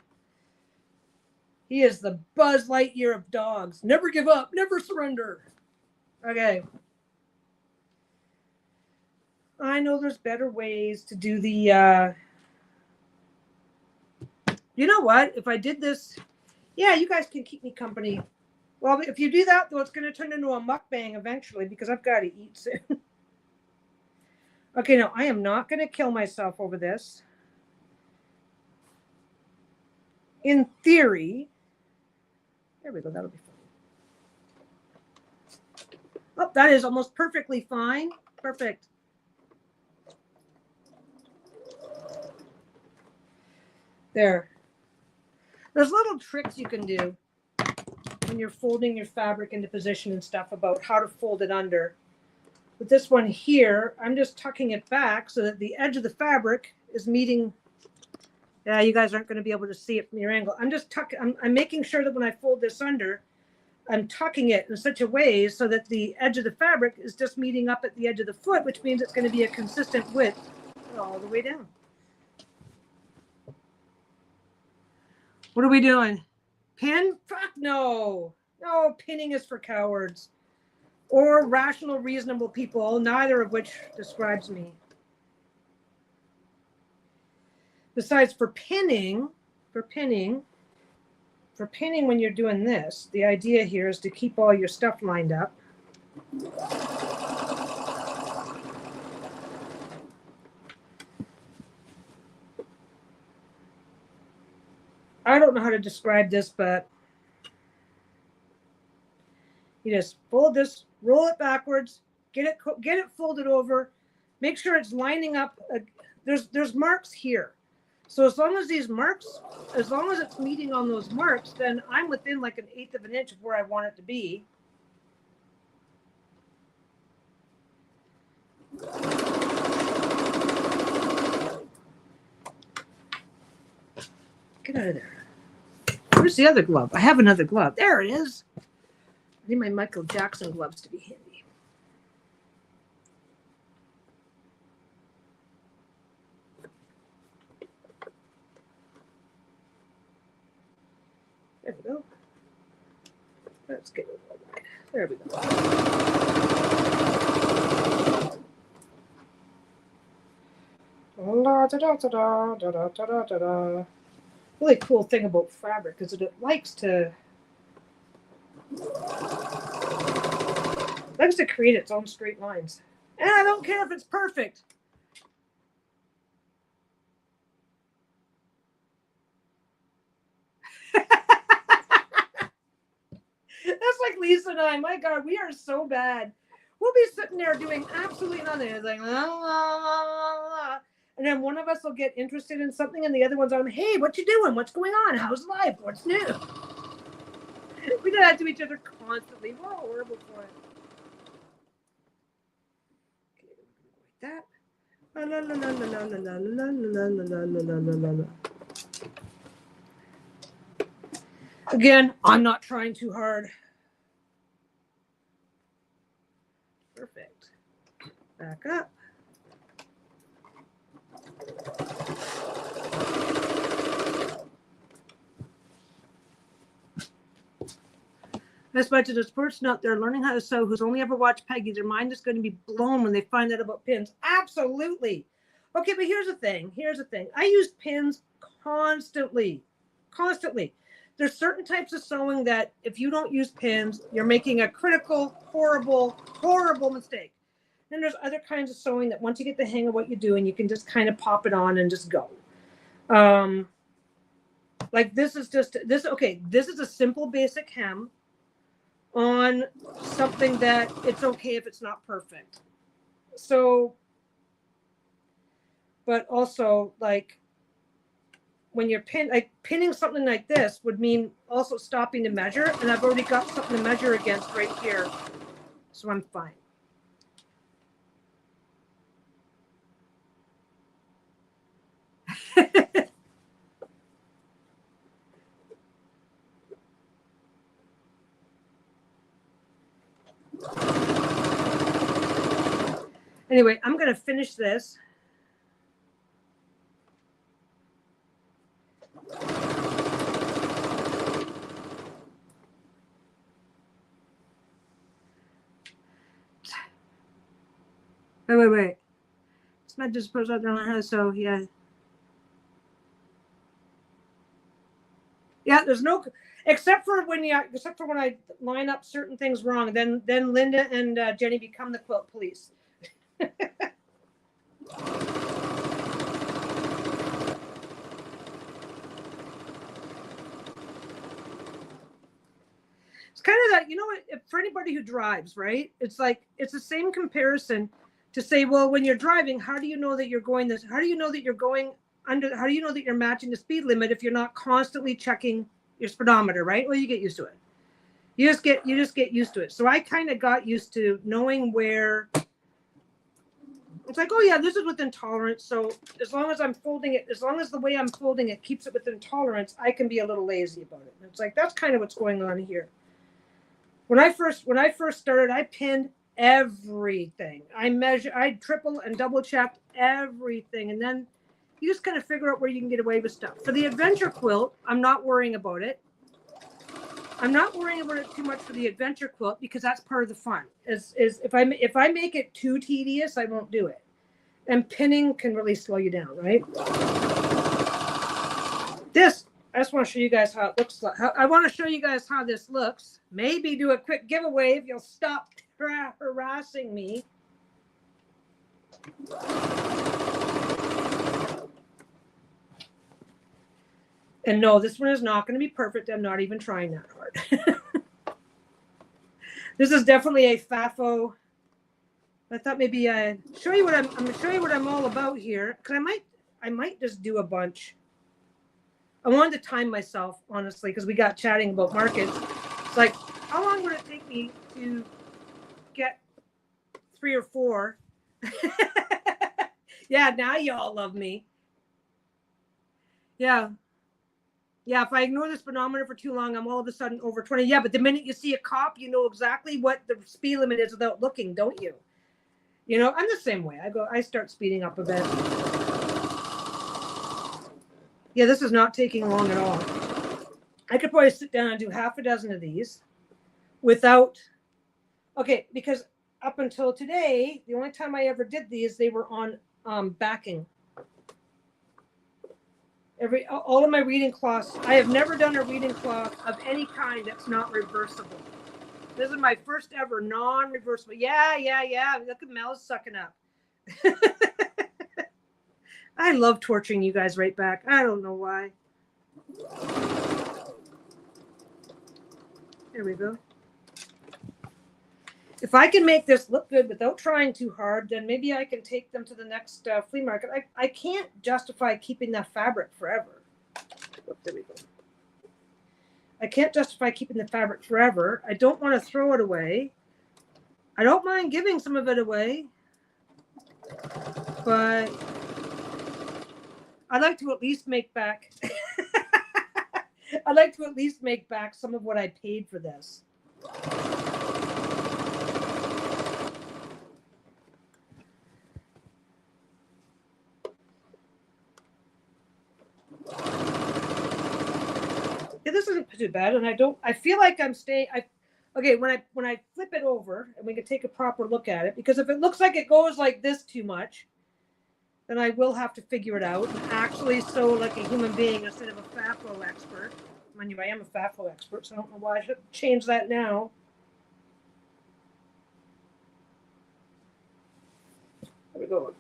He is the Buzz Lightyear of dogs. Never give up, never surrender. Okay. I know there's better ways to do the, you know what? If I did this, yeah, you guys can keep me company. Well, if you do that, though, it's going to turn into a mukbang eventually, because I've got to eat soon. Okay, no, I am not going to kill myself over this. In theory, there we go, that'll be fine. Oh, that is almost perfectly fine. Perfect. There. There's little tricks you can do when you're folding your fabric into position and stuff about how to fold it under. With this one here, I'm just tucking it back so that the edge of the fabric is meeting. Yeah, you guys aren't going to be able to see it from your angle. I'm making sure that when I fold this under, I'm tucking it in such a way so that the edge of the fabric is just meeting up at the edge of the foot, which means it's going to be a consistent width all the way down. What are we doing? Pin? Fuck no. No, pinning is for cowards. Or rational, reasonable people, neither of which describes me. Besides, for pinning, when you're doing this, the idea here is to keep all your stuff lined up. I don't know how to describe this, but you just fold this, roll it backwards, get it folded over, make sure it's lining up. There's marks here. So as long as it's meeting on those marks, then I'm within like 1/8 of an inch of where I want it to be. Get out of there. Where's the other glove? I have another glove. There it is. I need my Michael Jackson gloves to be handy. There we go. Let's get it all right. There we go. Da, da, da, da, da, da, da, da, da. Really cool thing about fabric is that it likes to create its own straight lines. And I don't care if it's perfect. That's like Lisa and I. My God, we are so bad. We'll be sitting there doing absolutely nothing. It's like, la, la, la, la. And then one of us will get interested in something, and the other one's on, hey, what you doing? What's going on? How's life? What's new? We do that to each other constantly. We're horrible for it. Okay, like that. La, la, la, la, la, la, la, la, la, la, la, la, la. Again, I'm not trying too hard. Perfect. Back up. As much as a person out there learning how to sew who's only ever watched Peggy, their mind is going to be blown when they find out about pins. Absolutely. Okay, but here's the thing. I use pins constantly. there's certain types of sewing that if you don't use pins, you're making a critical, horrible mistake. Then there's other kinds of sewing that once you get the hang of what you're doing, you can just kind of pop it on and just go. Like this is just this. Okay, this is a simple basic hem on something that it's okay if it's not perfect. So, but also like when you're pinning something like this would mean also stopping to measure, and I've already got something to measure against right here, so I'm fine. Anyway, I'm going to finish this. Wait. It's not just put out on her, so yeah. Yeah, there's no, except for when I line up certain things wrong, then Linda and Jenny become the quilt police. It's kind of that, you know what, for anybody who drives, right? It's like, it's the same comparison to say, well, when you're driving, how do you know that you're going this? How do you know that you're going under? How do you know that you're matching the speed limit if you're not constantly checking your speedometer, right? Well, you get used to it. You just get used to it. So I kind of got used to knowing where. It's like, oh yeah, this is within tolerance. So as long as I'm folding it, as long as the way I'm folding it keeps it within tolerance, I can be a little lazy about it. And it's like that's kind of what's going on here. When I first started, I pinned everything. I triple and double checked everything, and then you just kind of figure out where you can get away with stuff. For the adventure quilt, I'm not worrying about it. I'm not worrying about it too much for the adventure quilt because that's part of the fun. Is if I make it too tedious, I won't do it. And pinning can really slow you down, right? I just want to show you guys how it looks like. I want to show you guys how this looks. Maybe do a quick giveaway if you'll stop harassing me. And no, this one is not going to be perfect. I'm not even trying that hard. This is definitely a FAFO. I thought maybe I'd show you what I'm going to show you what I'm all about here. Because I might just do a bunch. I wanted to time myself, honestly, because we got chatting about markets. It's like, how long would it take me to get 3 or 4? Yeah, now you all love me. Yeah. Yeah, if I ignore the speedometer for too long, I'm all of a sudden over 20. Yeah, but the minute you see a cop, you know exactly what the speed limit is without looking, don't you? You know, I'm the same way. I start speeding up a bit. Yeah, this is not taking long at all. I could probably sit down and do half a dozen of these without, okay, because up until today, the only time I ever did these, they were on backing. All of my reading cloths, I have never done a reading cloth of any kind that's not reversible. This is my first ever non-reversible. Yeah. Look at Mel's sucking up. I love torturing you guys right back. I don't know why. There we go. If I can make this look good without trying too hard, then maybe I can take them to the next flea market. I can't justify keeping that fabric forever. Oh, there we go. I can't justify keeping the fabric forever. I don't want to throw it away. I don't mind giving some of it away, but I'd like to at least make back. I'd like to at least make back some of what I paid for this. Yeah, this isn't too bad, and I feel like I'm staying. Okay, when I flip it over and we can take a proper look at it, because if it looks like it goes like this too much, then I will have to figure it out and actually sew like a human being instead of a FAFO expert. Mind you, I am a FAFO expert, so I don't know why I should change that now. There we go.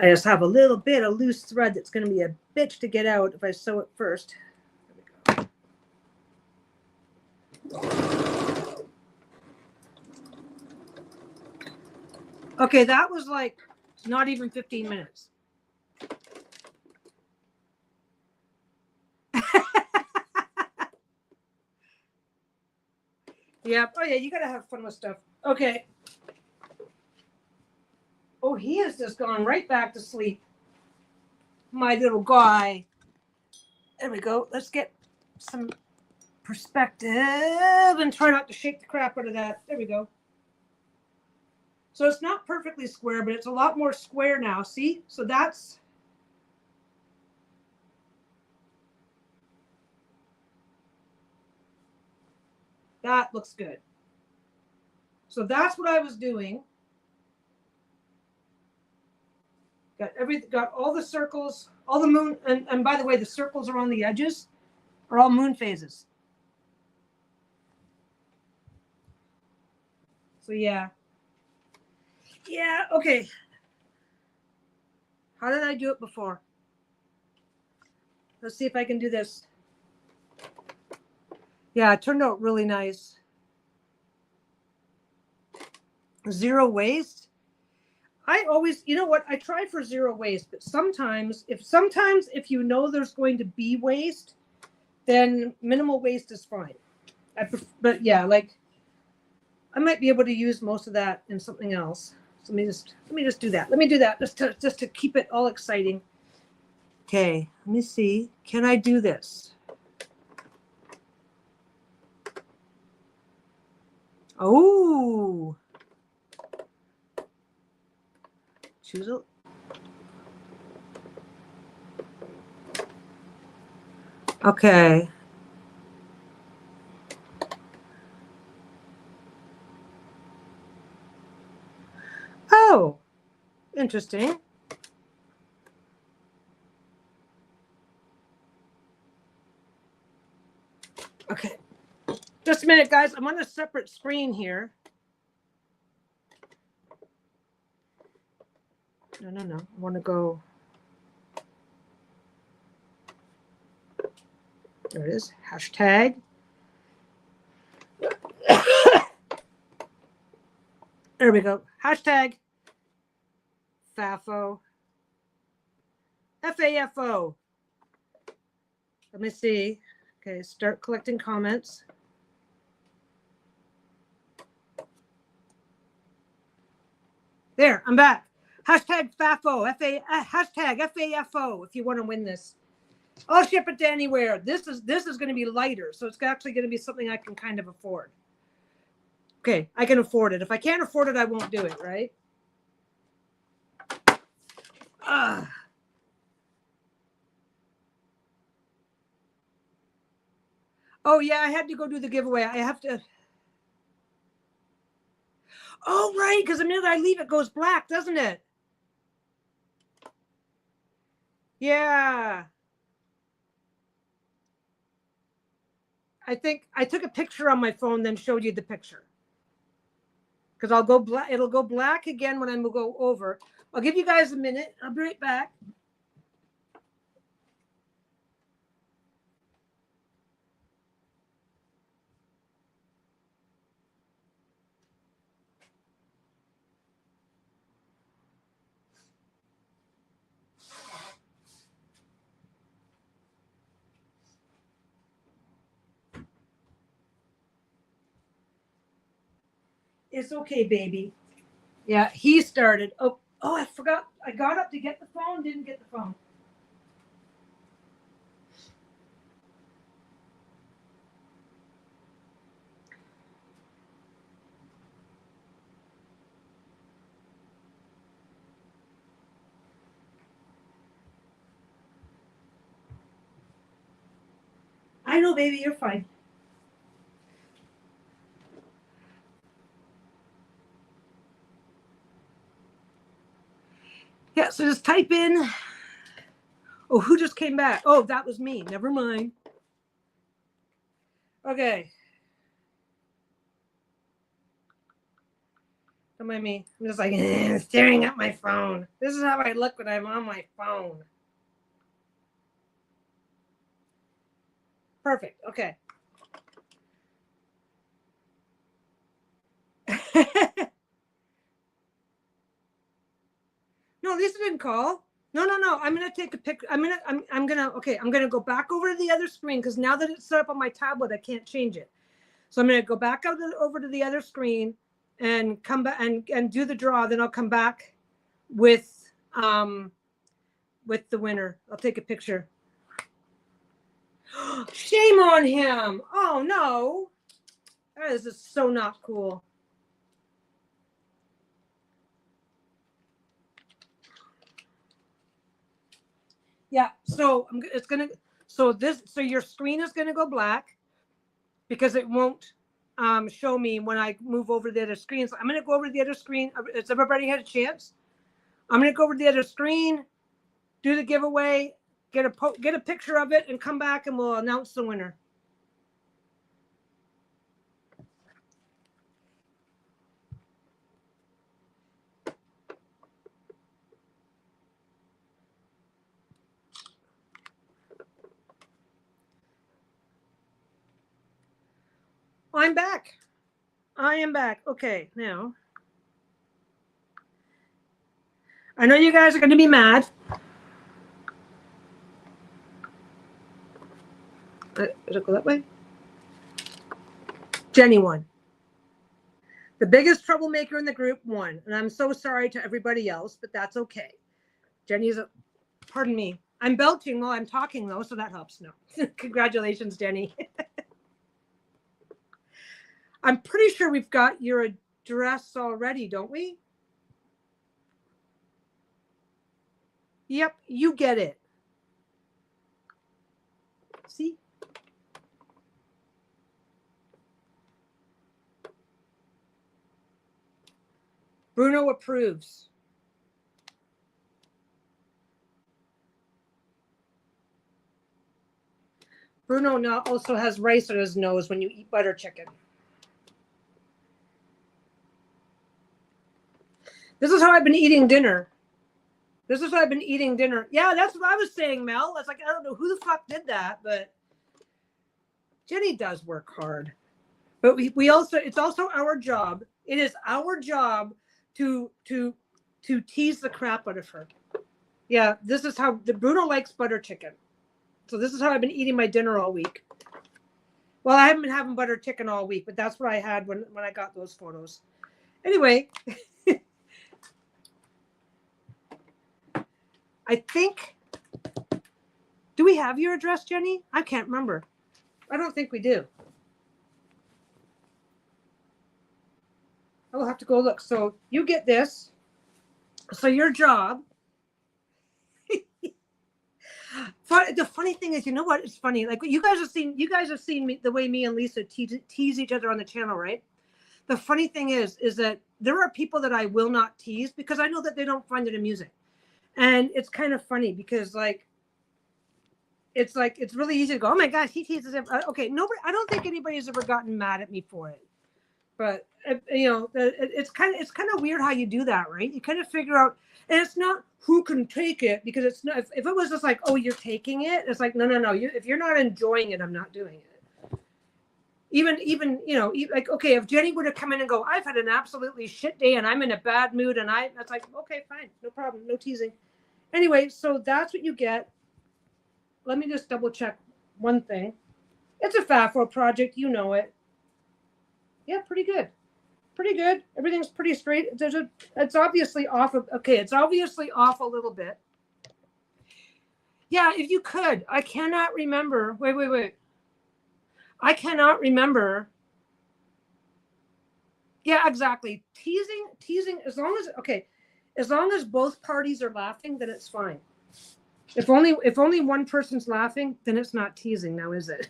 I just have a little bit of loose thread that's going to be a bitch to get out if I sew it first. Okay, that was like not even 15 minutes. Yeah. Oh, yeah, you got to have fun with stuff. Okay. Oh, he has just gone right back to sleep. My little guy. There we go. Let's get some perspective and try not to shake the crap out of that. There we go. So it's not perfectly square, but it's a lot more square now. See? So that looks good. So that's what I was doing. Got all the circles, all the moon, and by the way, the circles around the edges are all moon phases. So yeah. Yeah, okay. How did I do it before? Let's see if I can do this. Yeah, it turned out really nice. Zero waste. I always, you know what? I try for zero waste, but sometimes if you know there's going to be waste, then minimal waste is fine. But yeah, like I might be able to use most of that in something else. So let me just do that. Let me do that just to keep it all exciting. Okay, let me see. Can I do this? Oh. Choose a. Okay. Oh, interesting. Okay. Just a minute, guys. I'm on a separate screen here. No. I want to go. There it is. Hashtag. There we go. Hashtag FAFO. FAFO. Let me see. Okay, start collecting comments. There, I'm back. Hashtag FAFO. Hashtag FAFO if you want to win this. I'll ship it to anywhere. This is going to be lighter, so it's actually going to be something I can kind of afford. Okay, I can afford it. If I can't afford it, I won't do it, right? Oh, yeah, I had to go do the giveaway. I have to. Oh, right, because the minute I leave, it goes black, doesn't it? Yeah. I think I took a picture on my phone, then showed you the picture. Because I'll go black. It'll go black again when I go over. I'll give you guys a minute. I'll be right back. It's okay, baby. Yeah, he started. Oh, I forgot. I got up to get the phone, didn't get the phone. know, baby, you're fine. Yeah, so just type in. Oh, who just came back? Oh, that was me. Never mind. Okay. Don't mind me. I'm just like staring at my phone. This is how I look when I'm on my phone. Perfect. Okay. No, Lisa didn't call. No. I'm gonna take a picture. I'm gonna go back over to the other screen because now that it's set up on my tablet, I can't change it. So I'm gonna go back over to the other screen and come back and do the draw. Then I'll come back with the winner. I'll take a picture. Shame on him. Oh no. That is just so not cool. Yeah, so so your screen is gonna go black because it won't show me when I move over to the other screen. So I'm gonna go over to the other screen. Has everybody had a chance? I'm gonna go over to the other screen, do the giveaway, get a picture of it, and come back and we'll announce the winner. I'm back. I am back. Okay, now I know you guys are going to be mad. Did it go that way? Jenny won. The biggest troublemaker in the group won. And I'm so sorry to everybody else, but that's okay. Jenny's pardon me. I'm belching while I'm talking though, so that helps. No. Congratulations, Jenny. I'm pretty sure we've got your address already, don't we? Yep, you get it. See? Bruno approves. Bruno now also has rice on his nose when you eat butter chicken. This is how I've been eating dinner. This is what I've been eating dinner. Yeah, that's what I was saying, Mel. It's like, I don't know who the fuck did that, but Jenny does work hard. But we also, it's also our job. It is our job to tease the crap out of her. Yeah, this is how Bruno likes butter chicken. So this is how I've been eating my dinner all week. Well, I haven't been having butter chicken all week, but that's what I had when I got those photos. Anyway, I think, do we have your address, Jenny? I can't remember. I don't think we do. I will have to go look. So you get this. So your job. The funny thing is, you know what? It's funny. Like you guys have seen me, the way me and Lisa tease each other on the channel, right? The funny thing is that there are people that I will not tease because I know that they don't find it amusing. And it's kind of funny because it's really easy to go, oh my gosh, he teases him. Okay, nobody. I don't think anybody's ever gotten mad at me for it. But it's kind of weird how you do that, right? You kind of figure out, and it's not who can take it because it's not. If it was just like, oh, you're taking it, it's like no. If you're not enjoying it, I'm not doing it. Even like okay, if Jenny were to come in and go, I've had an absolutely shit day and I'm in a bad mood, and that's like okay, fine, no problem, no teasing. Anyway, so that's what you get. Let me just double check one thing. It's a FAFO project, you know it. Yeah, pretty good. Pretty good. Everything's pretty straight. It's obviously off. It's obviously off a little bit. Yeah, if you could. I cannot remember. Wait. I cannot remember. Yeah, exactly. Teasing, as long as both parties are laughing, then it's fine. If only one person's laughing, then it's not teasing now, is it?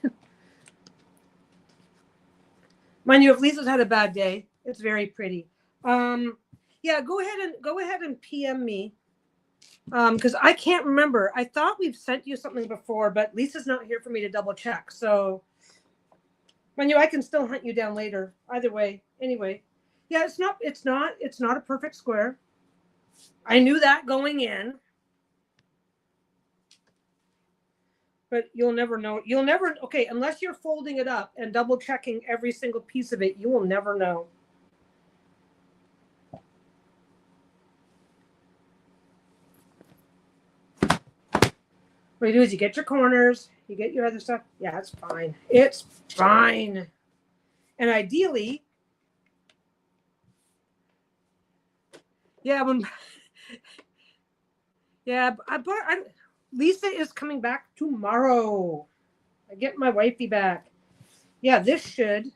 Mind you, if Lisa's had a bad day, it's very pretty. Yeah, go ahead and PM me. Because I can't remember. I thought we've sent you something before, but Lisa's not here for me to double check. So, mind you, I can still hunt you down later. Either way. Anyway, yeah, it's not a perfect square. I knew that going in, but you'll never know. You'll never. Okay, unless you're folding it up and double checking every single piece of it, you will never know. What you do is you get your corners, you get your other stuff. Yeah, it's fine. It's fine. And ideally, yeah, Lisa is coming back tomorrow. I get my wifey back. Yeah, this should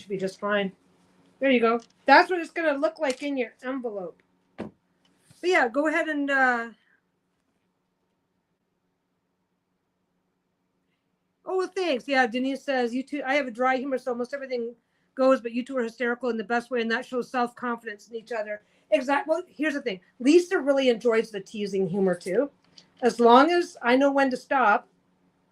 be just fine. There you go. That's what it's going to look like in your envelope. But yeah, go ahead and oh, thanks. Yeah, Denise says, you two, I have a dry humor, so almost everything goes, but you two are hysterical in the best way, and that shows self-confidence in each other. Exactly. Well, here's the thing. Lisa really enjoys the teasing humor, too. As long as I know when to stop,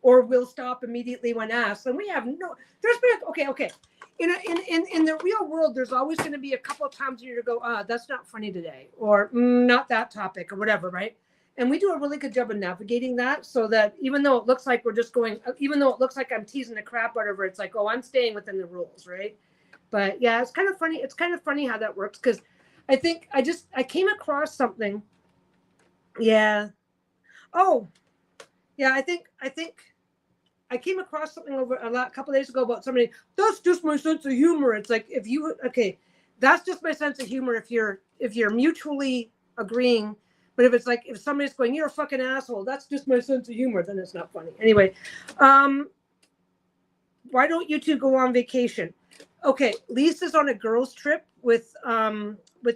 or will stop immediately when asked, and we have no, there's been, okay. In the real world, there's always going to be a couple of times where you go, that's not funny today, or not that topic, or whatever, right? And we do a really good job of navigating that, so that even though it looks like we're just going, even though it looks like I'm teasing the crap out of her, it's like, oh, I'm staying within the rules, right? But yeah, it's kind of funny. It's kind of funny how that works, because I think I came across something. Yeah. Oh, yeah. I think I came across something a couple of days ago about somebody. That's just my sense of humor. It's like that's just my sense of humor. If you're mutually agreeing, but if it's like if somebody's going, you're a fucking asshole. That's just my sense of humor. Then it's not funny. Anyway, why don't you two go on vacation? Okay, Lisa's on a girls' trip with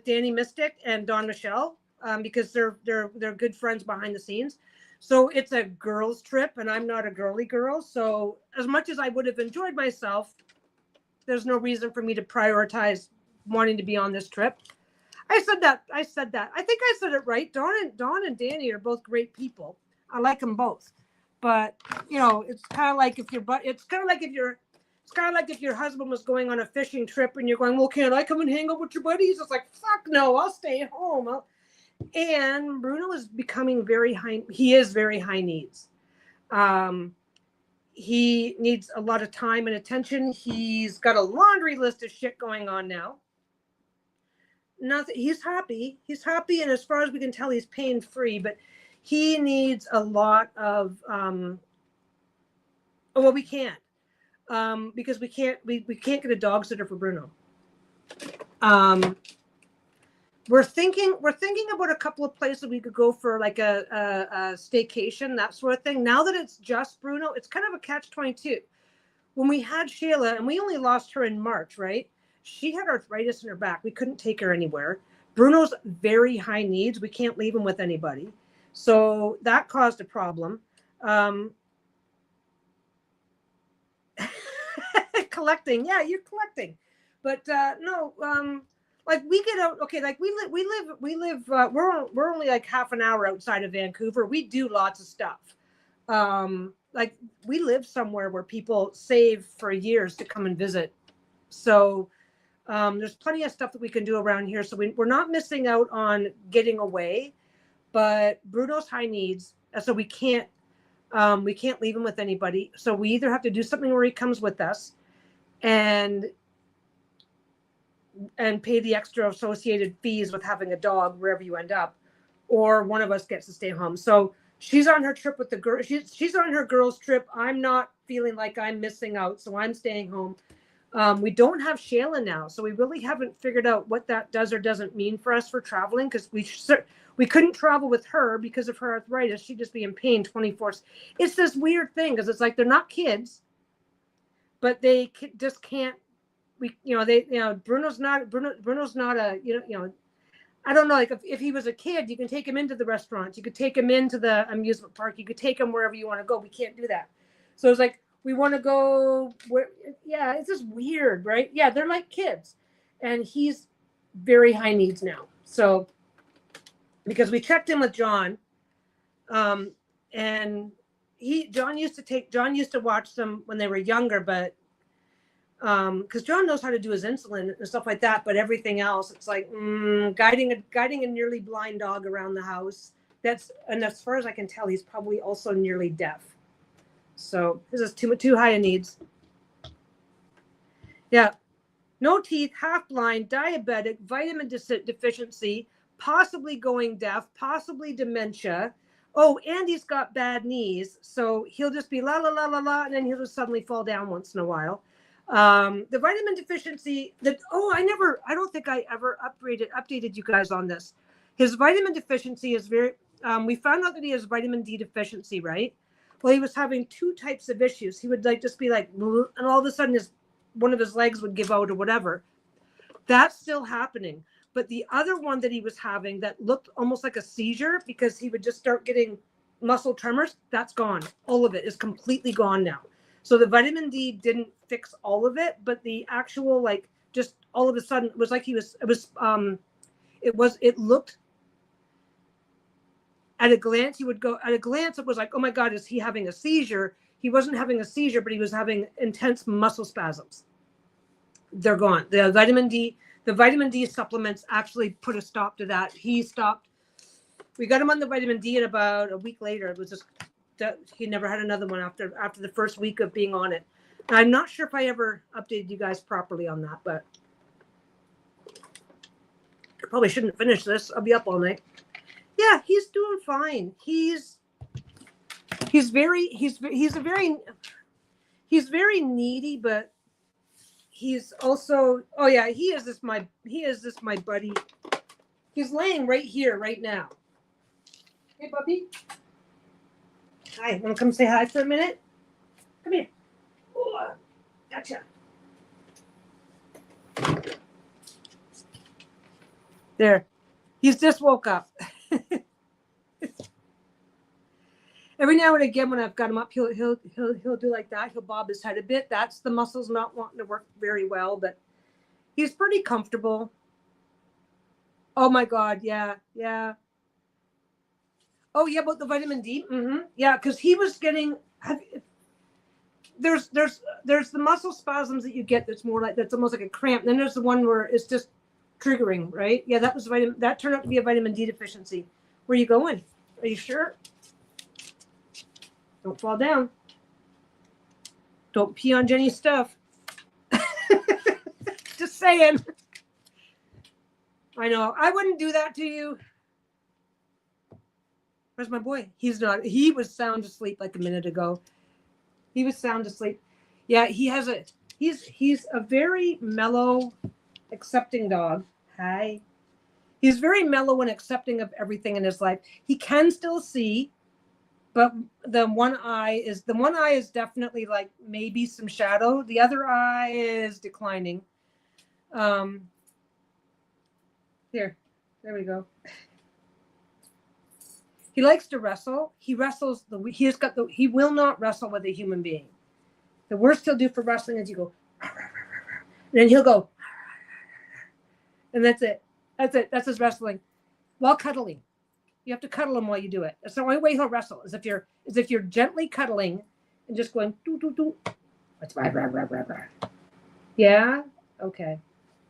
Danny Mystic and Dawn Michelle because they're good friends behind the scenes. So it's a girls' trip, and I'm not a girly girl. So as much as I would have enjoyed myself, there's no reason for me to prioritize wanting to be on this trip. I said that. I think I said it right. Dawn and Danny are both great people. I like them both. But it's kind of like if your husband was going on a fishing trip and you're going, well, can't I come and hang out with your buddies? It's like, fuck no, I'll stay at home. And Bruno is becoming he is very high needs. He needs a lot of time and attention. He's got a laundry list of shit going on now. Nothing. He's happy. And as far as we can tell, he's pain free, but he needs a lot of, well, we can't, because we can't get a dog sitter for Bruno. We're thinking about a couple of places we could go for like a staycation, that sort of thing. Now that it's just Bruno, it's kind of a catch-22. When we had Sheila, and we only lost her in March, right? She had arthritis in her back. We couldn't take her anywhere. Bruno's very high needs. We can't leave him with anybody. So that caused a problem. Collecting. Yeah, you're collecting. But no, like we get out, okay, like we live we're only like half an hour outside of Vancouver. We do lots of stuff. Like we live somewhere where people save for years to come and visit. So there's plenty of stuff that we can do around here. So we're not missing out on getting away, but Bruno's high needs, so we can't leave him with anybody. So we either have to do something where he comes with us and pay the extra associated fees with having a dog wherever you end up, or one of us gets to stay home. So she's on her trip with the girl. She's on her girls' trip. I'm not feeling like I'm missing out, so I'm staying home. We don't have Shayla now, so we really haven't figured out what that does or doesn't mean for us for traveling, because we couldn't travel with her because of her arthritis. She'd just be in pain 24. It's this weird thing because it's like they're not kids, but they just can't. Bruno's not a, I don't know, like if he was a kid, you can take him into the restaurant, you could take him into the amusement park, you could take him wherever you want to go. We can't do that. So it's like We want to go where, yeah, it's just weird, right? Yeah, they're like kids. And he's very high needs now. So because we checked in with John, and John used to watch them when they were younger, but because John knows how to do his insulin and stuff like that, but everything else, it's like guiding a nearly blind dog around the house. And as far as I can tell, he's probably also nearly deaf. So this is too high a needs. Yeah, no teeth, half blind, diabetic, vitamin deficiency, possibly going deaf, possibly dementia. Oh, and he's got bad knees, so he'll just be la la la la la, and then he'll just suddenly fall down once in a while. The vitamin deficiency I don't think I ever updated you guys on this. His vitamin deficiency is very, we found out that he has vitamin D deficiency, right? Well, he was having two types of issues. He would just be like, and all of a sudden one of his legs would give out or whatever. That's still happening. But the other one that he was having that looked almost like a seizure, because he would just start getting muscle tremors, that's gone. All of it is completely gone now. So the vitamin D didn't fix all of it, but the actual, like, just all of a sudden, it was like it looked at a glance, it was like, oh my God, is he having a seizure? He wasn't having a seizure, but he was having intense muscle spasms. They're gone. The vitamin D supplements actually put a stop to that. He stopped. We got him on the vitamin D, and about a week later, it was just that he never had another one after the first week of being on it. And I'm not sure if I ever updated you guys properly on that, but I probably shouldn't finish this. I'll be up all night. Yeah, he's doing fine. He's very needy, but he's also, oh yeah, he is this my buddy. He's laying right here right now. Hey, puppy. Hi, wanna come say hi for a minute? Come here. Oh, gotcha. There. He's just woke up. Every now and again, when I've got him up, he'll do like that. He'll bob his head a bit. That's the muscles not wanting to work very well, but he's pretty comfortable. Oh my God, yeah. Oh yeah, about the vitamin D. Yeah, because he was getting. There's the muscle spasms that you get. That's almost like a cramp. Then there's the one where it's just triggering, right? Yeah, that turned out to be a vitamin D deficiency. Where are you going? Are you sure? Don't fall down. Don't pee on Jenny's stuff. Just saying. I know. I wouldn't do that to you. Where's my boy? He's not. He was sound asleep like a minute ago. He was sound asleep. Yeah, he's a very mellow, accepting dog. Hi. He's very mellow and accepting of everything in his life. He can still see, but the one eye is definitely like maybe some shadow. The other eye is declining. There we go. He likes to wrestle. He wrestles. He will not wrestle with a human being. The worst he'll do for wrestling is you go, and then he'll go, and that's it. That's his wrestling. While cuddling, you have to cuddle him while you do it. That's the only way he'll wrestle. Is if you're gently cuddling and just going doo doo doo. That's rah rah rah rah rah. Yeah. Okay.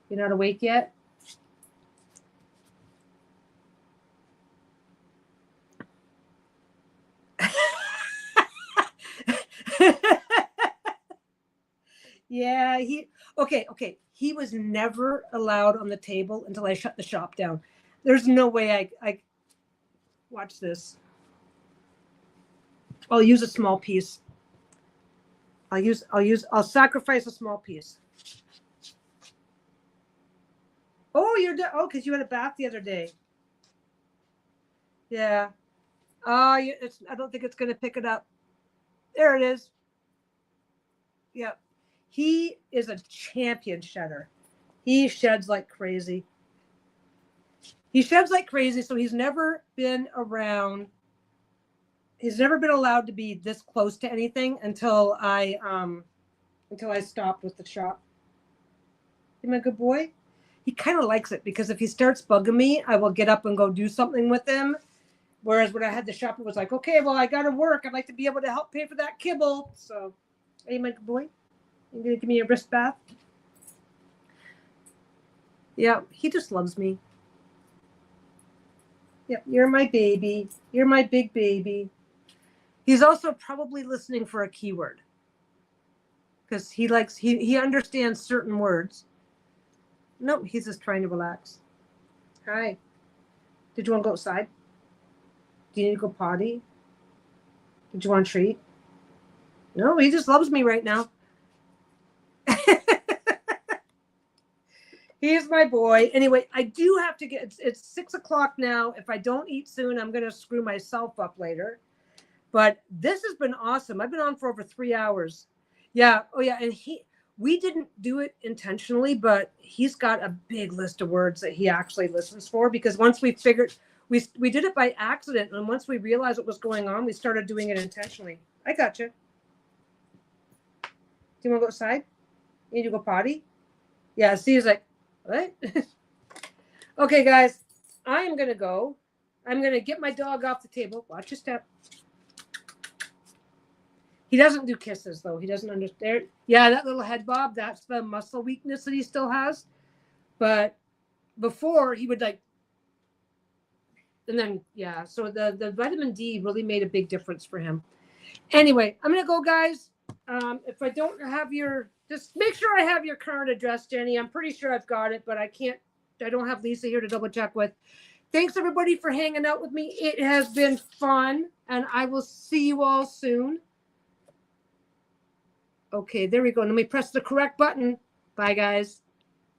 You're not awake yet. Yeah, okay. He was never allowed on the table until I shut the shop down. There's no way I watch this. I'll use a small piece. I'll sacrifice a small piece. Oh, because you had a bath the other day. Yeah. I don't think it's going to pick it up. There it is. Yep. He is a champion shedder. He sheds like crazy. So he's never been around He's never been allowed to be this close to anything until I stopped with the shop. Am I a good boy? He kind of likes it because if he starts bugging me, I will get up and go do something with him. Whereas when I had the shop, it was like, okay, well, I got to work. I'd like to be able to help pay for that kibble. So, hey, my good boy, you gonna give me a wrist bath? Yeah, he just loves me. Yep, you're my baby. You're my big baby. He's also probably listening for a keyword because he understands certain words. No, he's just trying to relax. Hi. Did you want to go outside? Do you need to go potty? Did you want a treat? No, he just loves me right now. He's my boy. Anyway, I do have to get, it's 6 o'clock now. If I don't eat soon, I'm going to screw myself up later. But this has been awesome. I've been on for over 3 hours. Yeah. Oh, yeah. And we didn't do it intentionally, but he's got a big list of words that he actually listens for because once we figured, we did it by accident. And once we realized what was going on, we started doing it intentionally. I got you. Do you want to go outside? You need to go potty? Yeah. See, he's like, what? Okay, guys, I am going to go. I'm going to get my dog off the table. Watch your step. He doesn't do kisses, though. He doesn't understand. Yeah, that little head bob, that's the muscle weakness that he still has. But before, he would like, and then, yeah. So the vitamin D really made a big difference for him. Anyway, I'm going to go, guys. If I don't have just make sure I have your current address, Jenny. I'm pretty sure I've got it, but I don't have Lisa here to double check with. Thanks, everybody, for hanging out with me. It has been fun, and I will see you all soon. Okay, there we go. Let me press the correct button. Bye, guys.